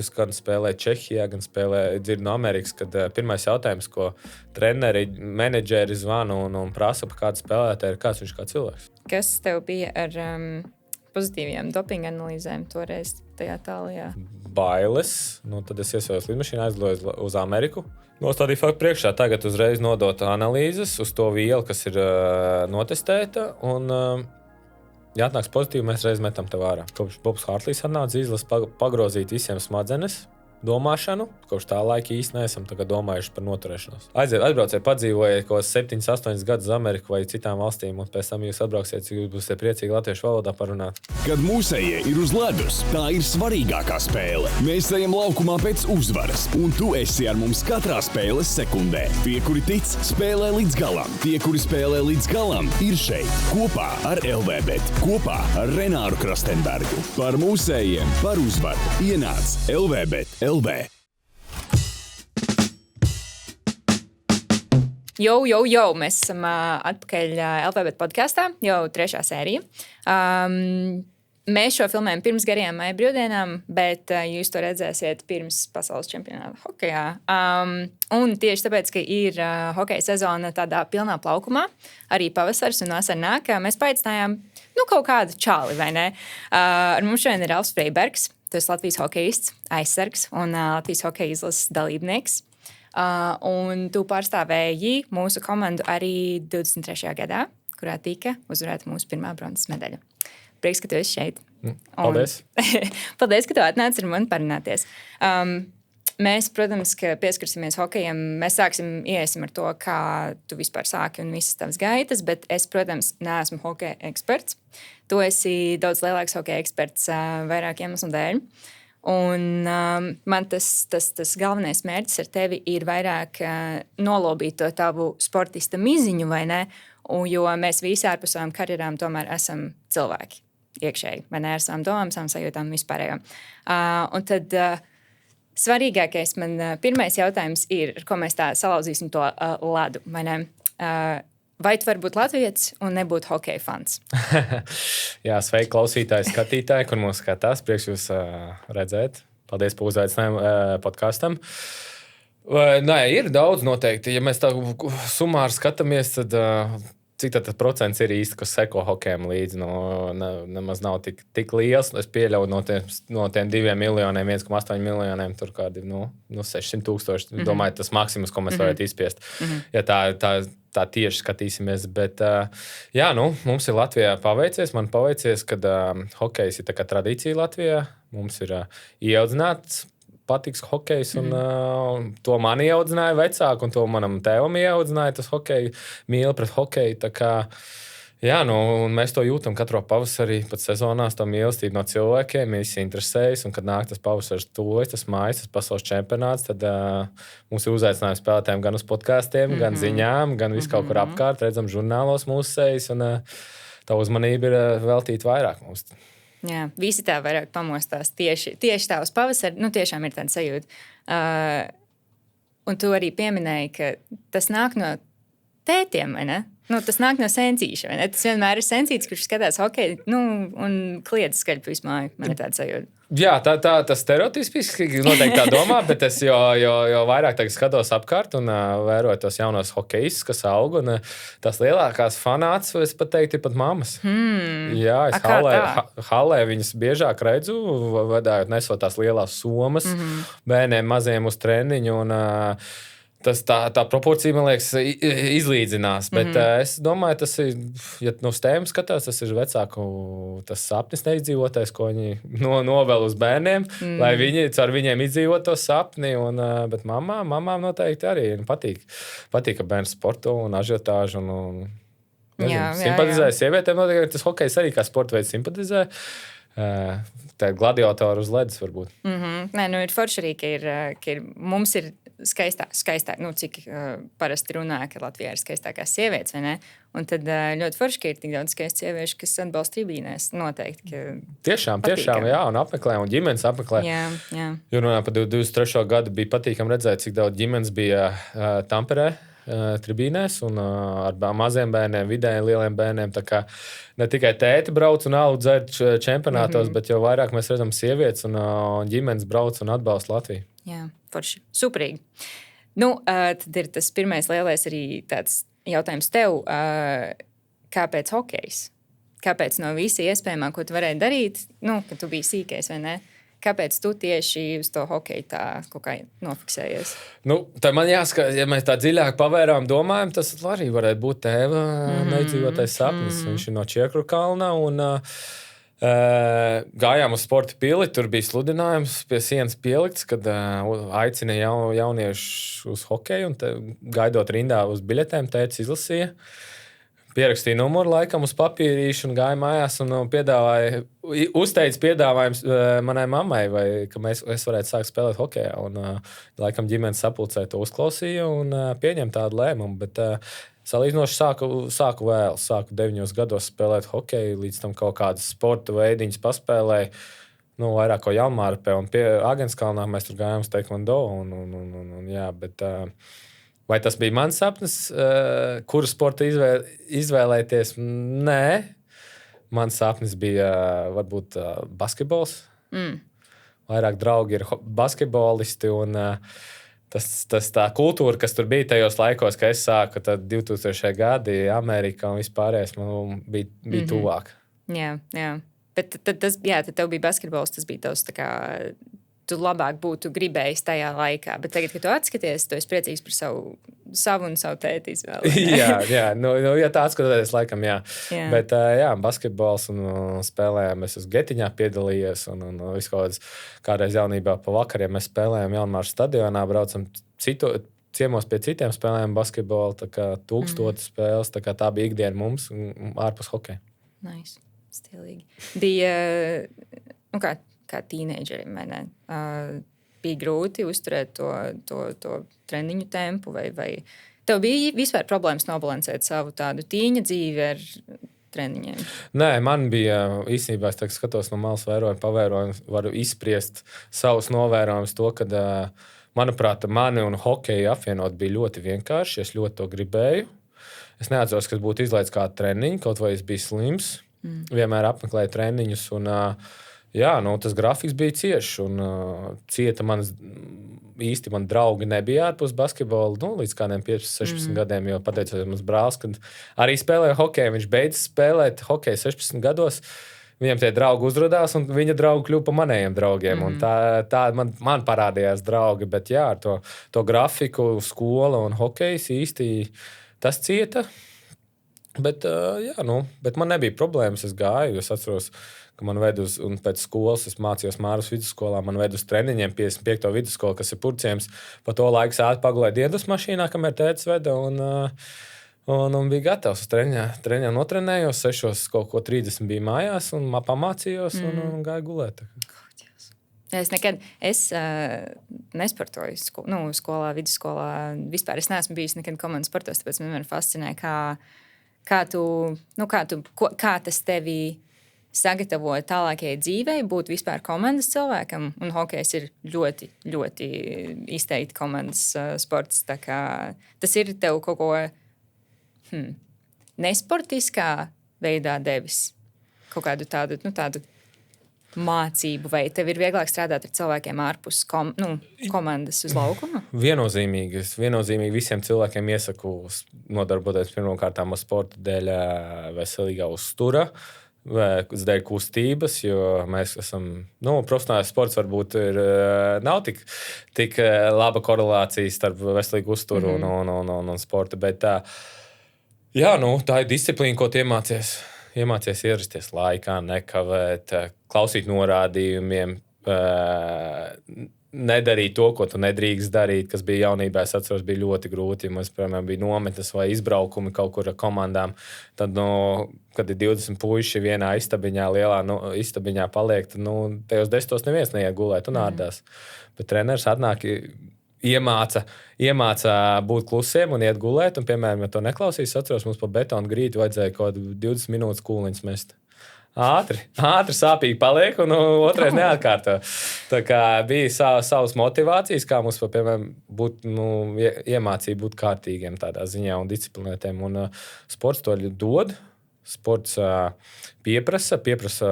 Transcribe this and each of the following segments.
Es gan spēlēju Čehijā, gan spēlēju dzirdu no Amerikas, kad pirmais jautājums, ko treneri, menedžeri zvana un prasa par kādu spēlētāju, ir kāds viņš kā cilvēks. Kas tev bija ar pozitīvajām dopinga analīzēm toreiz tajā tālajā? Bailes. Tad es iesojos lidmašīnā, aizlidoju uz Ameriku. Nostādīju faktu priekšā, tagad uzreiz nodot analīzes uz to vielu, kas ir notestēta. Ja atnāks pozitīvi, mēs reiz metam tev ārā. Kopš Bobs Hartlīs atnāca izlases pagrozīt visiem smadzenes, domāšanu. Kopš tā laika īsti neesam domājuši par noturēšanos. Atbrauciet, padzīvojiet kaut 7-8 gadus uz Ameriku vai citām valstīm, un pēc tam jūs atbrauksiet, cik jūs būsiet priecīgi latviešu valodā parunāt. Kad mūsējie ir uz ledus, tā ir svarīgākā spēle. Mēs ejam laukumā pēc uzvaras, un tu esi ar mums katrā spēles sekundē. Tie, kuri tic, spēlē līdz galam. Tie, kuri spēlē līdz galam, ir šeit, kopā ar LVBet, kopā ar Renāru Krastenbergu. Par mūsējiem, par uzvaru. Ienāc LVBet. LV. Jau, mēs esam atpakaļ LVBet podkastā, jau 3. sērija. Mēs šo filmējam pirms garajām maija brīvdienām, bet jūs to redzēsiet pirms pasaules čempionāta hokejā. Un tieši tāpēc, ka ir hokeja sezona tādā pilnā plaukumā, arī pavasars un vasara nāk, mēs paaicinājām kaut kādu čāli, vai ne? Ar mums šodien ir Elfs Freibergs, tas Latvijas hokejists, aizsargs un Latvijas hokeja izlases dalībnieks. Un tu pārstāvēji mūsu komandu arī 23. gadā, kurā tika uzvarēta mūsu pirmā bronzas medaļa. Prieks, ka tu esi šeit. Paldies. Paldies, ka tu atnāci ar mani parunāties. Mēs, protams, ka pieskarsimies hokejam. Mēs iesim ar to, kā tu vispār sāki un visas tavas gaitas, bet es, protams, neesmu hokeja eksperts. Tu esi daudz lielāks hokeja eksperts vairāk iemeslu dēļ. Un man tas galvenais mērķis ar tevi ir vairāk nolobīt to tavu sportista miziņu, vai ne? Jo mēs visi ārpus savām karjerām tomēr esam cilvēki iekšēji, vai ne? Ar savām domām, savām sajūtām un vispārējām. Un tad svarīgākais man pirmais jautājums ir, ar ko mēs tā salauzīsim to ledu, vai ne? Vai tu vari būt latvietis un nebūt hokeja fans? Jā, sveiki klausītāji, skatītāji, kur mūs skatās. Prieks jūs redzēt. Paldies par uzaicinājumu podkastam. Nē, ir daudz noteikti. Ja mēs tā sumāri skatāmies, tad cik tad procents ir īsti, kas seko hokejam līdzi? Nemaz nav tik liels. Es pieļauju no tiem 2 miljoniem, 1,8 miljoniem, tur kādi 600,000. Domāju, tas maksimums, ko mēs varētu izspiest. Ja tā tieši skatīsimies. Bet, mums ir Latvijā paveicies. Man paveicies, kad hokejs ir tā kā tradīcija Latvijā. Mums ir ieaudzināts patiks hokejs, un to man ieaudzināja vecāki, un to manam tēvam ieaudzināja tas hokeju, mīli pret hokeju. Tā kā, un mēs to jūtam katru pavasarī, pat sezonās, to mīlestību no cilvēkiem, visi interesējas, un kad nāk tas pavasars tuvojas, tas mājas, tas pasaules čempionāts, tad mums ir uzaicinājums spēlētājiem gan uz podkastiem, gan ziņām, gan visu kaut kur apkārt, redzam žurnālos mūsu sejas, un tā uzmanība ir veltīta vairāk mums. Jā, visi tā vairāk pamostās tieši tā uz pavasari. Tiešām ir tāda sajūta. Un tu arī pieminēji, ka tas nāk no tētiem, vai ne? Tas nāk no sencīša, vai ne? Tas vienmēr ir sencīts, kurš skatās hokeju, un kliedz skaļi pa visu māju. Man ir tāda sajūta. Jā, tas stereotipiski noteikti tā domā, bet es jo vairāk tagad skatos apkārt un vēroju tos jaunos hokejistus, kas aug, un tās lielākās fanāts, es pat teiktu, ir pat mammas. Jā, es halē viņas biežāk redzu, vedājot nesot tās lielās somas, bērniem maziem uz treniņu, un tā proporcija, man liekas, izlīdzinās. Bet es domāju, tas ir, ja no stēm skatās, tas ir vecāku tas sapnis neizdzīvotais, ko viņi novēl uz bērniem, lai viņi ar viņiem izdzīvot to sapni. Bet mamām noteikti arī patīk, ka bērns sporto un ažiotāžu un simpatizē. Sievietēm noteikti tas hokejs arī kā sporta veids simpatizē. Tā gladiatori uz ledus varbūt. Nē, ir forši arī, ka mums ir skaistāk, cik parasti runā, ka Latvijā ir skaistākās sievietes, vai ne? Un tad ļoti forši, ka ir tik daudz skaistu sieviešu, kas atbalsta tribīnēs. Noteikti, ka Tiešām, jā, un apmeklē, un ģimenes apmeklē. Jā. Jo runā par 23. gadu bija patīkami redzēt, cik daudz ģimenes bija Tamperē tribīnēs un ar maziem bērniem, vidējiem, lieliem bērniem. Tā kā ne tikai tēti brauc un alu dzer čempionātos, bet jau vairāk mēs redzam sievietes un ģimenes brauc un atbalsta Latviju. Jā, forši. Superīgi. Nu, tad ir tas pirmais lielais arī tāds jautājums tev. Kāpēc hokejs? Kāpēc no visa iespējamā, ko tu varēji darīt, kad tu biji sīkais vai ne? Kāpēc tu tieši uz to hokeju tā kaut kā nofiksējies? Tā man jāsaka, ja mēs tā dziļāk pavērām, domājam, tas arī varētu būt tēva neizdzīvotais sapnis. Viņš ir no Čiekru kalna un gājām uz sporta pili. Tur bija sludinājums pie sienas pielikts, kad aicina jauniešus uz hokeju un gaidot rindā uz biļetēm, tētis izlasīja. Pierakstīja numuru laikam uz papīrīšu un gāja mājās un uzteica piedāvājums manai mammai, ka es varētu sākt spēlēt hokejā. Un, laikam ģimenes sapulcē to uzklausīja un pieņem tādu lēmumu. Bet salīdzinoši sāku vēl. Sāku 9 gados spēlēt hokeju, līdz tam kaut kādas sporta veidiņas paspēlēju. Vairāk ko Jaunmārpē un pie Agenskalnā mēs tur gājām uz taekwondo. Jā, bet... Vai tas bija mans sapnis, kuru sportu izvēlēties? Nē, mans sapnis bija varbūt basketbols. Vairāk draugi ir basketbolisti. Un, tas tā kultūra, kas tur bija tajos laikos, kad es sāku, tad 2000. gadi Amerikā un vispārējais man bija tuvāk. Jā. Bet tad tev bija basketbols, tas bija tavs tā kā... Tu labāk būtu gribējis tajā laikā. Bet tagad, kad tu atskaties, tu esi priecīgs par savu un savu tēti izvēli. jā, ja tā atskatoties, laikam, jā. Bet, basketbols un spēlējām. Es uz Getiņā piedalījies un kādreiz jaunībā pa vakariem mēs spēlējām Jaunmāras stadionā, braucam ciemos pie citiem spēlējām basketbolu, tā kā 1000 spēles, tā bija ikdiena mums ārpus hokeja. Nice, stilīgi. Bija, kā tīneidžerim, vai ne? Bija grūti uzturēt to treniņu tempu, vai tev bija vispār problēmas nobalansēt savu tādu tīņa dzīvi ar treniņiem? Nē, man bija īstenībā, es skatos no malas pavērojumu, varu izspriest savus novērojumus to, kad, manuprāt, mani un hokeju apvienot bija ļoti vienkārši, es ļoti to gribēju. Es neatceros, ka būtu izlaists kādu treniņu, kaut vai es biju slims, vienmēr apmeklēju treniņus un tas grafiks bija ciešs un cieta īsti mani draugi nebija ārpus basketbola līdz kādiem 15-16 gadiem, jo pateicoties mans brālis, kad arī spēlēja hokeju, viņš beidza spēlēt hokeju 16 gados, viņam tie draugi uzrādījās un viņa draugi kļuva par manējiem draugiem. Un tā man parādījās draugi, bet ar to grafiku, skola un hokejs īsti tas cieta. Bet man nebija problēmas, es gāju, es atceros, ka man ved uz, un pēc skolas es mācījos Māras vidusskolā, man ved uz treniņiem 55. vidusskola, kas ir Purciems. Pa to laiku ātri pagulēju dienas mašīnā, kamēr tētis veda, un bija gatavs uz treniņā notrenējos, 6 kaut ko 30 bija mājās, un pamācījos, un gāju gulēt. Es nesportoju skolā, vidusskolā. Vispār es neesmu bijis nekad komandas sportos, tāpēc man vienmēr fascinē, kā tas tevi sagatavoja tālākajai dzīvei, būt vispār komandas cilvēkam, un hokejs ir ļoti, ļoti izteikti komandas sports. Tā kā tas ir tev kaut ko nesportiskā veidā devis, kaut kādu tādu mācību, vai tev ir vieglāk strādāt ar cilvēkiem ārpus komandas uz laukuma? Viennozīmīgi visiem cilvēkiem iesaku nodarboties pirmkārt ar sporta dēļ veselīgā uztura, dēļ kustības, jo mēs esam, profesionālais sports varbūt nav tik laba korelācija starp veselīgu uzturu un sporta, bet tā ir disciplīna, ko iemācies ierasties laikā, nekavēt, klausīt norādījumiem, nedarīt to, ko tu nedrīkst darīt, kas bija jaunībā. Es atceros, bija ļoti grūti. Mums, piemēram, bija nometnes vai izbraukumi kaut kur ar komandām. Tad, kad ir 20 puiši vienā istabiņā, lielā istabiņā paliek, tad tajos 10 neviens neiet gulēt un ārdās. Bet treneris atnāk, iemāca būt klusiem un iet gulēt. Un, piemēram, ja to neklausīs, atceros, mums pa betonu grīti vajadzēja kaut 20 minūtes kūliņas mest. ātri sāpīgi paliek, un otrais neatkārto. Tā kā bija savas motivācijas, kā mums, piemēram, iemācīja būt kārtīgiem tādā ziņā un disciplinētiem. Un sports to dod. Sports pieprasa.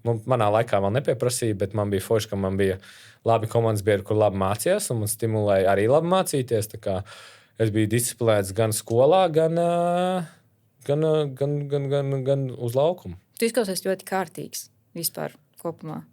Manā laikā vēl nepieprasīja, bet man bija forši, ka man bija labi komandas biedri, kur labi mācījās, un man stimulēja arī labi mācīties. Tā kā es biju disciplinēts gan skolā, gan uz laukumu. Tu izklausies ļoti kārtīgs vispār kopumā.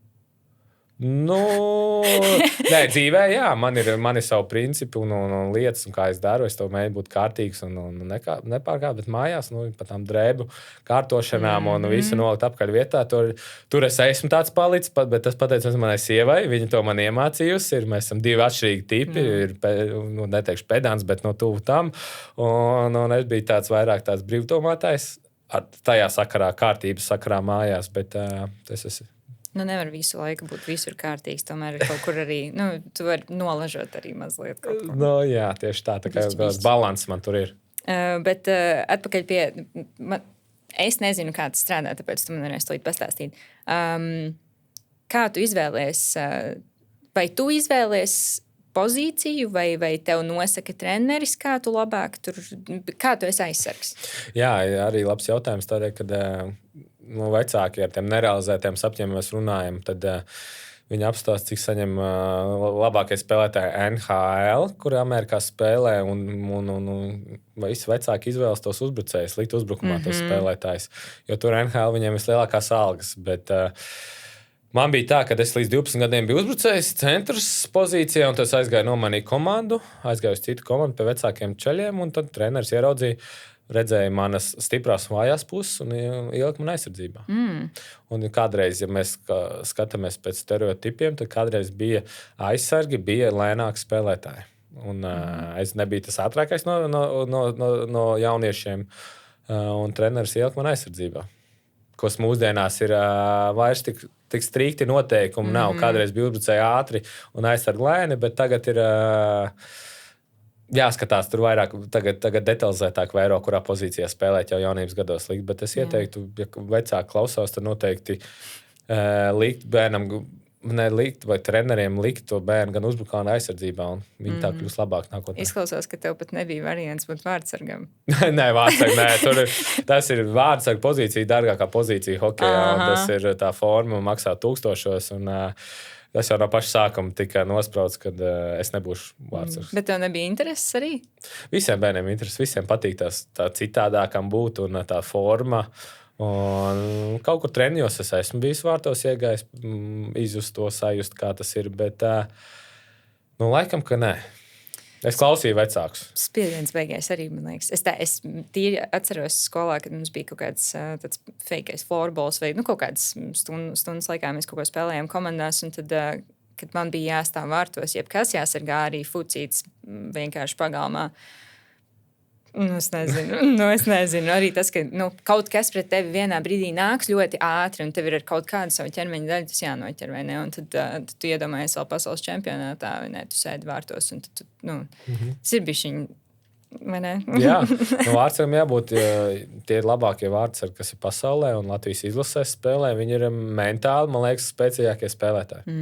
Nē, dzīvē, jā, man ir savi principi un lietas, un kā es daru. Es to mēģinu būt kārtīgs un nepārkāpt, bet mājās, pa tām drēbu kārtošanām un visu nolikt apkaļ vietā. Tur es esmu tāds palicis, bet tas pateicams manai sievai. Viņa to man iemācījusi. Mēs esam divi atšķirīgi tipi. Neteikšu pedants, bet no tuvu tam. Un es biju vairāk tāds brīvdomātājs. Tajā sakarā, kārtības sakarā mājās, bet tas esmu. Nevar visu laiku būt visur kārtīgs. Tomēr ir kaut kur arī, tu vari nolažot arī mazliet kaut ko. Jā, tieši tā kā balans man tur ir. Bet atpakaļ pie, es nezinu, kā tas strādā, tāpēc tu man varēsi to pastāstīt. Kā tu izvēlies, vai tu izvēlies pozīciju, vai tev nosaka treneris, kā tu labāk tur, kā tu esi aizsargs? Jā, arī labs jautājums tādēļ, kad vecāki ar tiem nerealizētiem sapņiem mēs runājam, tad viņi apstāsta, cik saņem labākie spēlētāji NHL, kuri Amerikā spēlē, un visi vecāki izvēlas tos uzbrucējus, likt uzbrukumā tos spēlētājus, jo tur NHL viņiem vislielākās algas, bet man bija tā, ka es līdz 12 gadiem biju uzbrucējs centrs pozīcijā, un tas aizgāju nomainīt komandu, aizgāju uz citu komandu pie vecākiem čaļiem, un tad treneris ieraudzīja, redzēja manas stiprās un vājās puses un ielika man aizsardzībā. Un kādreiz, ja mēs skatāmies pēc stereotipiem, tad kādreiz bija aizsargi, bija lēnāki spēlētāji. Un es nebiju tas ātrākais no jauniešiem, un treneris ielika man aizsardzībā. Kas mūsdienās ir vairs tik strikti noteikumi nav. Kādreiz bija uzbrucēji ātri un aizsargi lēni, bet tagad ir jāskatās tur vairāk, tagad detalizētāk vairo, kurā pozīcijā spēlēt jau jaunības gados likt. Bet es ieteiktu, ja vecāki klausās, tad noteikti likt bērnam, vai treneriem likt to bērnu gan uzbrukumā, gan aizsardzībā, un viņi tā kļūst labāk nākotnē. Izklausās, ka tev pat nebija variants būt vārdsargam. Nē, tas ir vārdsarga pozīcija, dārgākā pozīcija hokejā, un tas ir tā forma, maksā 1000, un tas jau no paša sākuma tika nosprauts, kad es nebūšu vārdsargs. Bet tev nebija intereses arī? Visiem bērniem intereses, visiem patīk tā citādākam būt un tā forma. Un kaut kur treniņos es esmu bijis vārtos iegājis, izjust to sajust, kā tas ir, bet laikam, ka nē. Es klausīju vecākus. Spiediens beigās arī, man liekas. Es tīri atceros skolā, kad mums bija kaut kāds tāds feikais floorballs vai kaut kādas stundas laikā mēs kaut ko spēlējām komandās, un tad, kad man bija jāstāv vārtos, jebkas jāsargā arī fucīts vienkārši pagalmā. Es nezinu. Arī tas, ka kaut kas pret tevi vienā brīdī nāks ļoti ātri, un tev ir ar kaut kādu savu ķermeņa daļu, tas jānoķer, vai ne? Un tad tu iedomājies vēl pasaules čempionātā, vai ne? Tu sēdi vārtos, un tad tas ir bišķiņ, vai ne? Jā, vārdsargam jābūt, tie ir labākie vārdsargi, kas ir pasaulē, un Latvijas izlasēs spēlē, viņi ir mentāli, man liekas, spēcīgākie spēlētāji.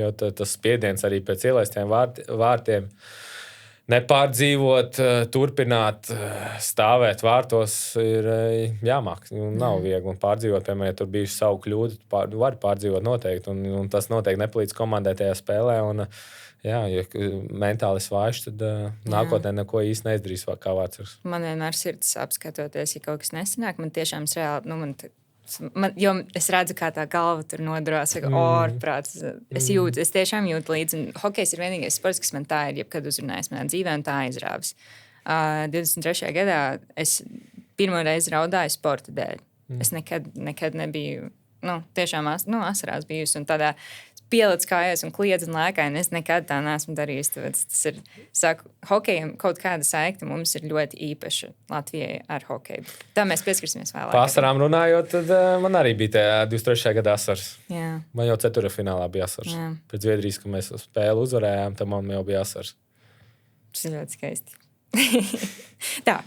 Jo tas spiediens arī pēc ielaistiem vārtiem, nepārdzīvot, turpināt, stāvēt vārtos ir jāmāk. Nav viegli pārdzīvot, piemēram, ja tur bijuši savu kļūdu, var pārdzīvot noteikti, un tas noteikti nepalīdz komandai tajā spēlē. Un, ja mentāli vājš, tad nākotnē neko īsti neizdarīs kā vārdsargs. Man vienmēr sirds apskatoties, ja kaut kas nesanāk, man tiešām reāli, jo es redzu, kā tā galva tur nodurās, ārprāts. Es tiešām jūtu līdzi. Un hokejs ir vienīgais sports, kas man tā ir jebkad uzrunājis manā dzīvē, un tā aizrāvis. 23. gadā es pirmo reizi raudāju sporta dēļ. Es nekad nebiju, tiešām asarās bijusi, un tādā pielic kājās un kliedz un lēkāju, un es nekad tā neesmu darījis. Tas ir, hokejam kaut kāda saikta mums ir ļoti īpaša Latvijai ar hokeju. Tā mēs pieskarsimies vēlāk. Pārsvarām runājot, tad man arī bija tajā 23. gadā asars. Jā. Man jau ceturtfinālā bija asars. Jā. Pēc Zviedrijas, kad mēs spēli uzvarējām, tad man jau bija asars. Tas ir ļoti skaisti. Tā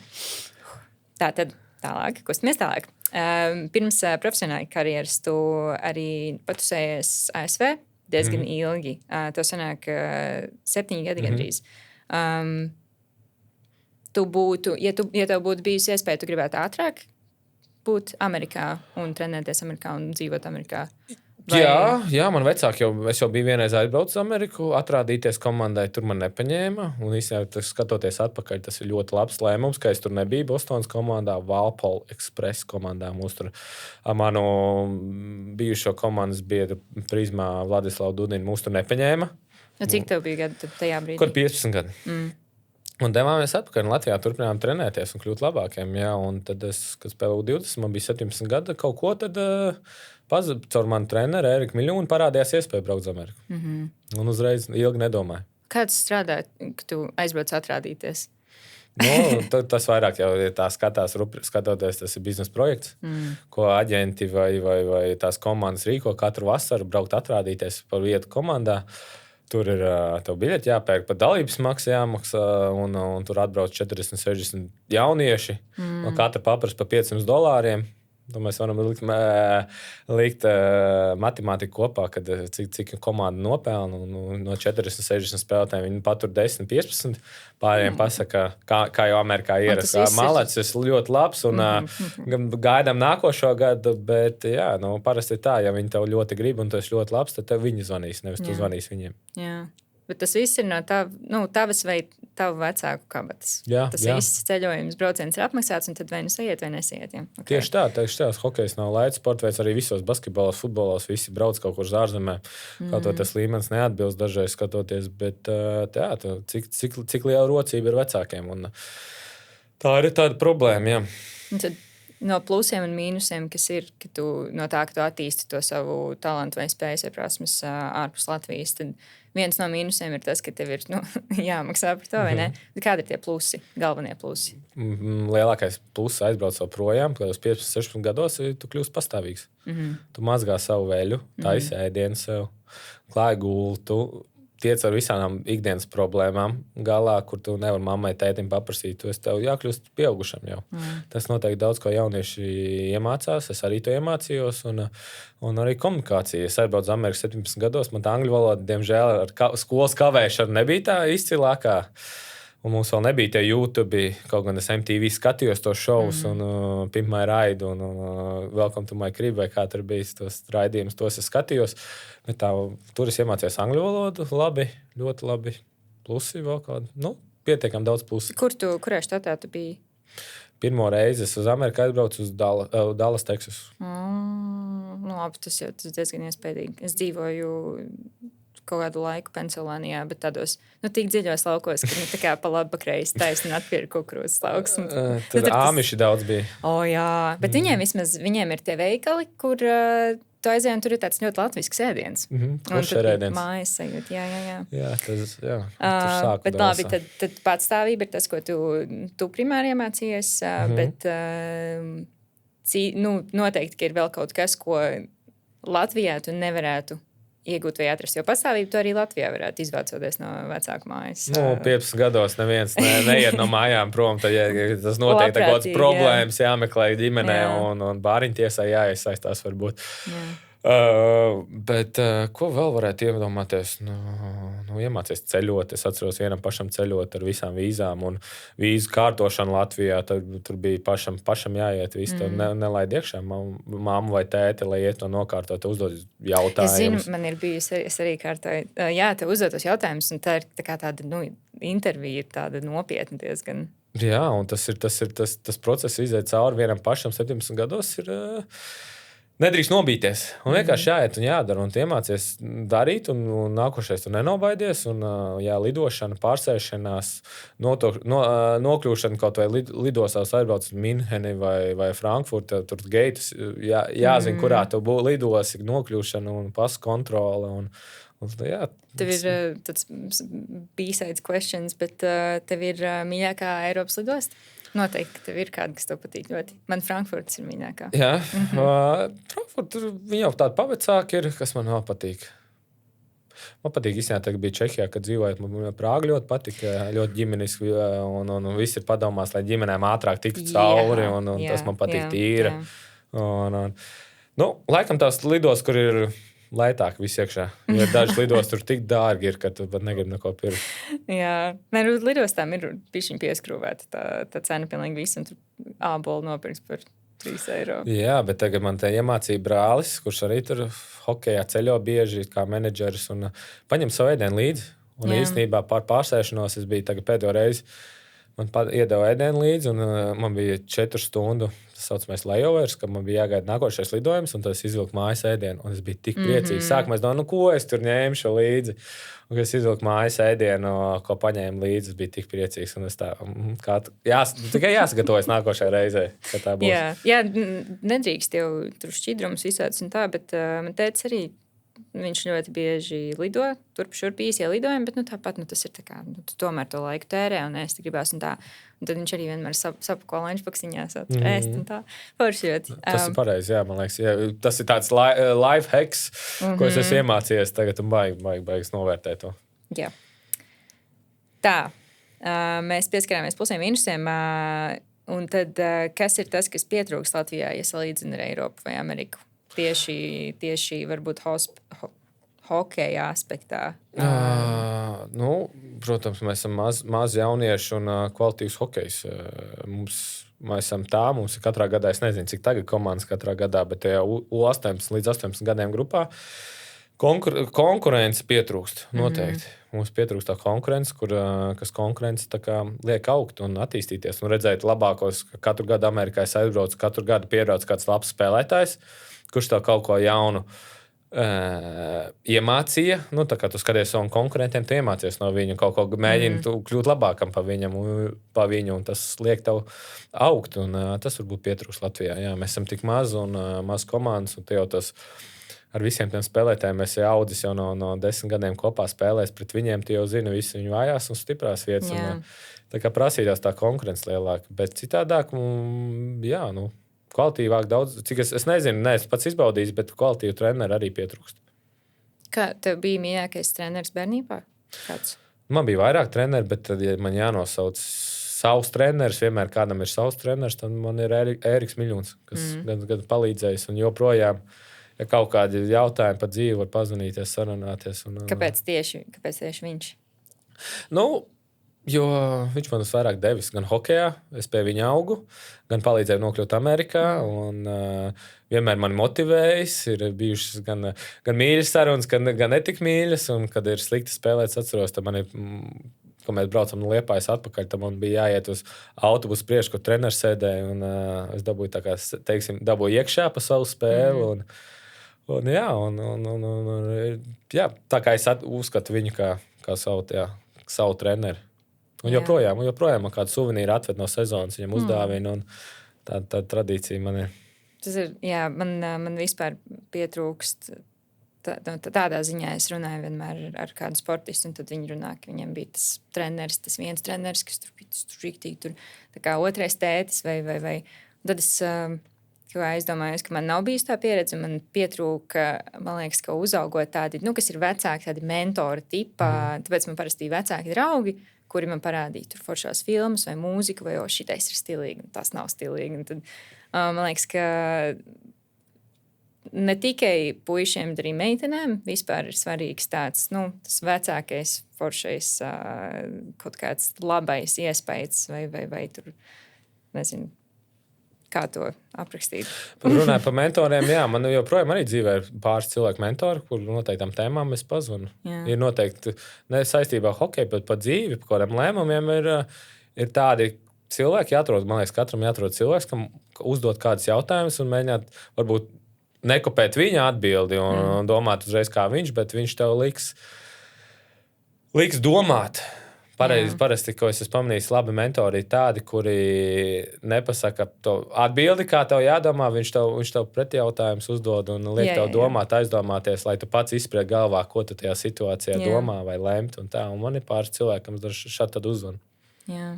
tad tālāk, kustamies tālāk. Pirms profesionāla karjeras tu arī patusējies ASV diezgan ilgi. Tev sanāk 7 gadi gandrīz. Tu būtu, ja tev būtu bijusi iespēja, tu gribētu ātrāk būt Amerikā un trenēties Amerikā un dzīvot Amerikā? Vai... Jā, man vecāki es jau biju vienreiz aizbraucis uz Ameriku, atrādīties komandai, tur man nepaņēma. Un īstenībā, skatoties atpakaļ, tas ir ļoti labs lēmums, ka es tur nebiju Bostonas komandā, Valpole Express komandā. Mūs tur manu bijušo komandas biedru Prizmā Vladislavu Dudinu mūs tur nepaņēma. Cik tev bija gadi tajā brīdī? Kaut 15 gadi. Un devāmies atpakaļ Latvijā, turpinājām trenēties un kļūt labākiem. Jā, un tad es, kad spēlēju 20, man bija 17 gadi, kaut ko tad caur manu treneru Eriku Miļūnu parādījās iespēja braukt uz Ameriku. Un uzreiz ilgi nedomāju. Kā tas strādā, ka tu aizbrauc atrādīties? Tas vairāk jau ir tā skatoties, tas ir biznesa projekts, ko aģenti vai tās komandas rīko katru vasaru braukt atrādīties par vietu komandā. Tur ir tev biļeti jāpērk, pat dalības maksa jāmaksā, un tur atbrauc 40, 60 jaunieši. No katra papras pa $500. To mēs varam likt matemātiku kopā, kad cik komanda nopelna. No 40, 60 spēlētājiem viņi patur 10, 15. Pārējiem pasaka, kā jau Amerikā ierasts. Malacis ir ļoti labs un gaidām nākošo gadu, bet jā, parasti ir tā, ja viņi tev ļoti grib un tu esi ļoti labs, tad tev viņi zvanīs, nevis tu zvanīs viņiem. Jā. Bet tas viss ir no tavas vai tavu vecāku kabatas. Tas viss ceļojums, brauciens ir apmaksāts, un tad vai nu sajiet, vai nesaiet. Okay. Tieši tā. Hokejs nav laids sports veids, arī visos basketbolos, futbolos visi brauc kaut kur uz ārzemēm. Kaut to tas līmenis neatbilst dažreiz skatoties, bet jā, cik liela rocība ir vecākiem. Un tā ir tāda problēma, jā. Un tad no plusiem un mīnusiem, kas ir, ka tu attīsti to savu talantu vai spējas vai prasmes ārpus Latvijas, tad viens no mīnusiem ir tas, ka tev ir jāmaksā par to, vai ne? Kādi ir tie plusi, galvenie plusi? Lielākais pluss aizbrauc vēl projām, kad uz 15, 16 gados tu kļūsi pastāvīgs. Tu mazgā savu veļu, taisi ēdienu sev, klāji gultu, tiec ar visām ikdienas problēmām galā, kur tu nevari mammai, tētim paprasīt. Tu esi tev jākļūst pieaugušam jau. Tas noteikti daudz, ko jaunieši iemācās. Es arī to iemācījos. Un arī komunikācija. Es aizbraucu uz Ameriku 17 gados. Man tā angļu valoda, diemžēl, ar skolas kavēšanu nebija tā izcilākā. Un mums vēl nebija tie YouTube, kaut gan es MTV skatījos tos šovus un Pimp My Ride un Welcome to My Crib, vai kā tur bija tos raidījumus, tos es skatījos. Bet tur es iemācījos angļu valodu, labi, ļoti labi. Plusi vēl kādu, pietiekam daudz plusi. Kurā štatā tu biji? Pirmo reizi es uz Ameriku aizbraucu uz Dallas, Texas. Labi, tas jau diezgan iespējīgi. Es dzīvoju kaut kādu laiku Pensilvānijā, bet tādos tik dziļos laukos, ka tā kā pa labi, pa kreisi taisni atpīra kukurūzas lauks. Tur āmiši daudz bija. Jā, bet viņiem ir tie veikali, kur tu aizēji, un tur ir tāds ļoti latvisks ēdiens. Pušer ēdiens. Mājas sajūt, jā. Jā, tur sāku bet labi, tad patstāvība ir tas, ko tu primāri iemācījies, bet noteikti, ka ir vēl kaut kas, ko Latvijā tu nevarētu iegūt vai atrast, jo pastāvību to arī Latvijā varētu izvācoties no vecāku mājas. 15 gados neviens neiet no mājām prom, tad tas noteikti kaut kāds problēmas jāmeklē ģimenē un bāriņtiesā jāiesaistās varbūt. Jā. Bet ko vēl varētu iedomāties? Iemācies ceļot. Es atceros vienam pašam ceļot ar visām vīzām un vīzu kārtošanu Latvijā. Tur bija pašam jāiet. Visu to nelaid iekšā. Mamma vai tēte, lai iet to nokārtot, uzdod jautājumus. Es zinu, man ir bijusi, es arī kārtoju. Jā, tev uzdod tos jautājumus, un tā ir tāda intervija, tāda nopietna diezgan. Jā, un tas process iziet cauri vienam pašam 17 gados ir... Nedrīkst nobīties. Un vienkārši jāiet un jādara. Un tu iemācies darīt, un nākošais tu nenobaidies. Un, lidošana, pārsēšanās, nokļūšana kaut vai lidostās aizbrauc uz Minheni vai Frankfurtu. Tur geitus jāzina, kurā tu lidosi, nokļūšana un pasu kontrole. Tev ir tāds B-sides questions, bet tev ir mīļākā Eiropas lidosta? Noteikti, ka tev ir kāda, kas tev patīk ļoti. Man Frankfurts ir mīļākā. Jā, Frankfurt, viņa jau tāda pavecāka ir, kas man vēl patīk. Man patīk, ka bija Čehijā, kad dzīvojot. Man Prāga ļoti patika, ļoti ģimeniski, un viss ir padomās, lai ģimenēm ātrāk tiktu cauri, un tas man patīk tīra. Laikam tās lidos, kur ir lētāk viss iekšā. Jo dažas lidos tur tik dārgi ir, ka tu pat negribi neko pirkt. Jā, lidostām ir pišķiņ pieskrūvēta tā cena pilnīgi visu, un tur ābolu nopirks par 3 eiro. Jā, bet tagad man te iemācīja brālis, kurš arī tur hokejā ceļo bieži kā menedžeris un paņem savu ēdienu līdzi. Un īstenībā pār pārsēšanos es biju tagad pēdējo reizi. Man iedeva ēdienu līdzi, un man bija 4 stundu, tas saucamais layovers, ka man bija jāgaida nākošais lidojums, un tad es izvilku mājas ēdienu, un es biju tik priecīgs. Sākumā es domāju, ko es tur ņēmu līdzi. Un, kad es izvilku mājas ēdienu, ko paņēmu līdzi, es biju tik priecīgs. Un es tikai jāsagatavojas nākošajai reizei, ka tā būs. Jā, nedrīkst jau tur šķidrumus visāds un tā, bet man teica arī, viņš ļoti bieži lido, turp šurp īsie lidojumi, bet tāpat tas ir tā kā, tu tomēr to laiku tērē un ēst gribās un tā. Un tad viņš arī vienmēr sapako lunchboxiņās ēst un tā. Forši. Tas ir pareizi, jā, man liekas. Jā, tas ir tāds life hacks, ko es esmu iemācījies tagad un baigas novērtēt to. Jā. Tā, mēs pieskarāmies plusiem mīnusiem, un tad kas ir tas, kas pietrūks Latvijā, ja salīdzina ar Eiropu vai Ameriku? Tieši varbūt hokeja aspektā. Protams, mēs esam maz jaunieši un kvalitīvs hokejs. Mēs esam mums ir katrā gadā, es nezinu, cik tagad komandas katrā gadā, bet tajā U18 līdz 18 gadiem grupā konkurence pietrūkst. Noteikti. Mums pietrūkst tā konkurence, kas konkurence liek augt un attīstīties. Un redzēt labākos, ka katru gadu Amerikā es aizbraucu, katru gadu pierauc kāds labs spēlētājs, kurš tev kaut ko jaunu iemācīja. Tā kā tu skaties savam konkurentiem, tu iemācies no viņu, kaut ko mēģini kļūt labākam pa viņu, un tas liek tev augt. Un, tas varbūt pietrūkst Latvijā. Jā, mēs esam tik maz un maz komandas, un te jau tas ar visiem tiem spēlētājiem mēs jau audzis jau no 10 gadiem kopā spēlēs pret viņiem, tu jau zini visu viņu vājās un stiprās vietas. Un, tā kā prasījās tā konkurence lielāka, bet citādāk, kvalitīvāk daudz, cik es nezinu, es pats izbaudīju, bet kvalitīvu treneru arī pietrūkst. Kā tev bija mīļākais treneris bērnībā? Kāds? Man bija vairāk treneri, bet tad, ja man jānosauc savs treneris, vienmēr kādam ir savs treneris, tad man ir Ēriks Miļuns, kas gan palīdzējis un joprojām, ja kaut kādi jautājumi par dzīvi var pazvanīties, sarunāties. Kāpēc tieši viņš? Jo viņš man vairāk devis gan hokejā, es pie viņa augu, gan palīdzēju nokļūt Amerikā. Un, vienmēr mani motivējis. Ir bijušas gan mīļas sarunas, gan netik mīļas. Un, kad ir slikti spēlēts, atceros, tad man ir, kad mēs braucam no Liepājas atpakaļ, tad man bija jāiet uz autobusu priekšu, kur treneris sēdēja. Un, es dabūju iekšā pa savu spēli. Tā kā es uzskatu viņu kā savu treneri. Un joprojām man kādu suvenīru atved no sezonas, viņam uzdāvina, un tāda tradīcija man ir. Tas ir, man vispār pietrūkst. Tādā ziņā es runāju vienmēr ar kādu sportistu, un tad viņi runā, ka viņam bija tas treneris, tas viens treneris, kas tur bija striktīgi, tur tā kā otrais tētis vai. Tad es aizdomājos, ka man nav bijusi tā pieredze, man pietrūka, man liekas, ka uzaugot tādi, kas ir vecāki, tādi mentori tipa, tāpēc man parasti vecāki draugi, kuri man parādīja tur foršās filmas vai mūziku, vai šitais ir stilīgi, un tas nav stilīgi. Un tad, man liekas, ka ne tikai puišiem, bet arī meitenēm vispār ir svarīgs tāds, tas vecākais foršais kaut kāds labais iespējas vai tur, nezinu, kā to aprakstīt. Runāju par mentoriem, man joprojām arī dzīvē ir pāris cilvēku mentori, kur noteiktām tēmām es pazvanu. Ir noteikti ne saistībā ar hokeju, bet par dzīvi, par kādiem lēmumiem ir tādi cilvēki jāatrod. Man liekas, katram jāatrod cilvēks, kam uzdot kādus jautājumus un mēģināt varbūt nekopēt viņa atbildi un domāt uzreiz kā viņš, bet viņš tev liks domāt. Parasti, ko es esmu pamanījis, labi mentori ir tādi, kuri nepasaka to atbildi, kā tev jādomā. Viņš tev pretjautājumus uzdod un liek tev domāt, aizdomāties, lai tu pats izspried galvā, ko tu tajā situācijā domā vai lemt. Un man ir pāris cilvēki, kas šādi tad uzvan. Jā.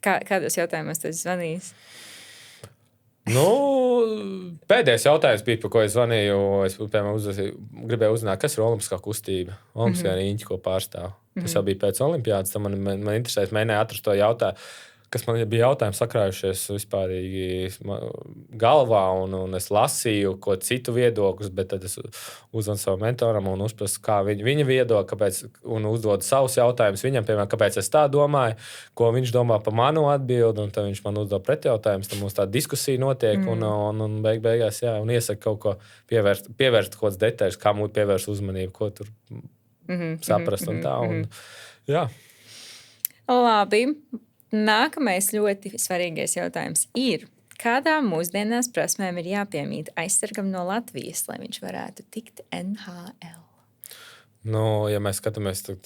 Kādos jautājumos tu esi zvanījis? Pēdējais jautājums bija, par ko es zvanīju. Es gribēju uzzināt, kas ir olimpiskā kustība. Olimpiskā riņķa, ko pārstāv. Tas jau bija pēc olimpiādas. Man interesēs, mēģināju atrast to jautājumu. kas man bija jautājumi sakrājušies vispārīgi galvā, un es lasīju ko citu viedokļus, bet tad es uzzvanu savam mentoram un uzprasu, kā viņa viedokļi, kāpēc, un uzdodu savus jautājumus viņam, piemēram, kāpēc es tā domāju, ko viņš domā par manu atbildi, un tad viņš man uzdod pretjautājumus, tad mums tāda diskusija notiek, un beigās, jā, un iesaka kaut ko pievērst kaut kāds detaļas, kā mūtu pievērst uzmanību, ko tur saprast un tā, un jā. Labi. Nākamais ļoti svarīgais jautājums ir, kādām mūsdienās prasmēm ir jāpiemīt aizsargam no Latvijas, lai viņš varētu tikt NHL? Nu, ja mēs skatāmies, tad,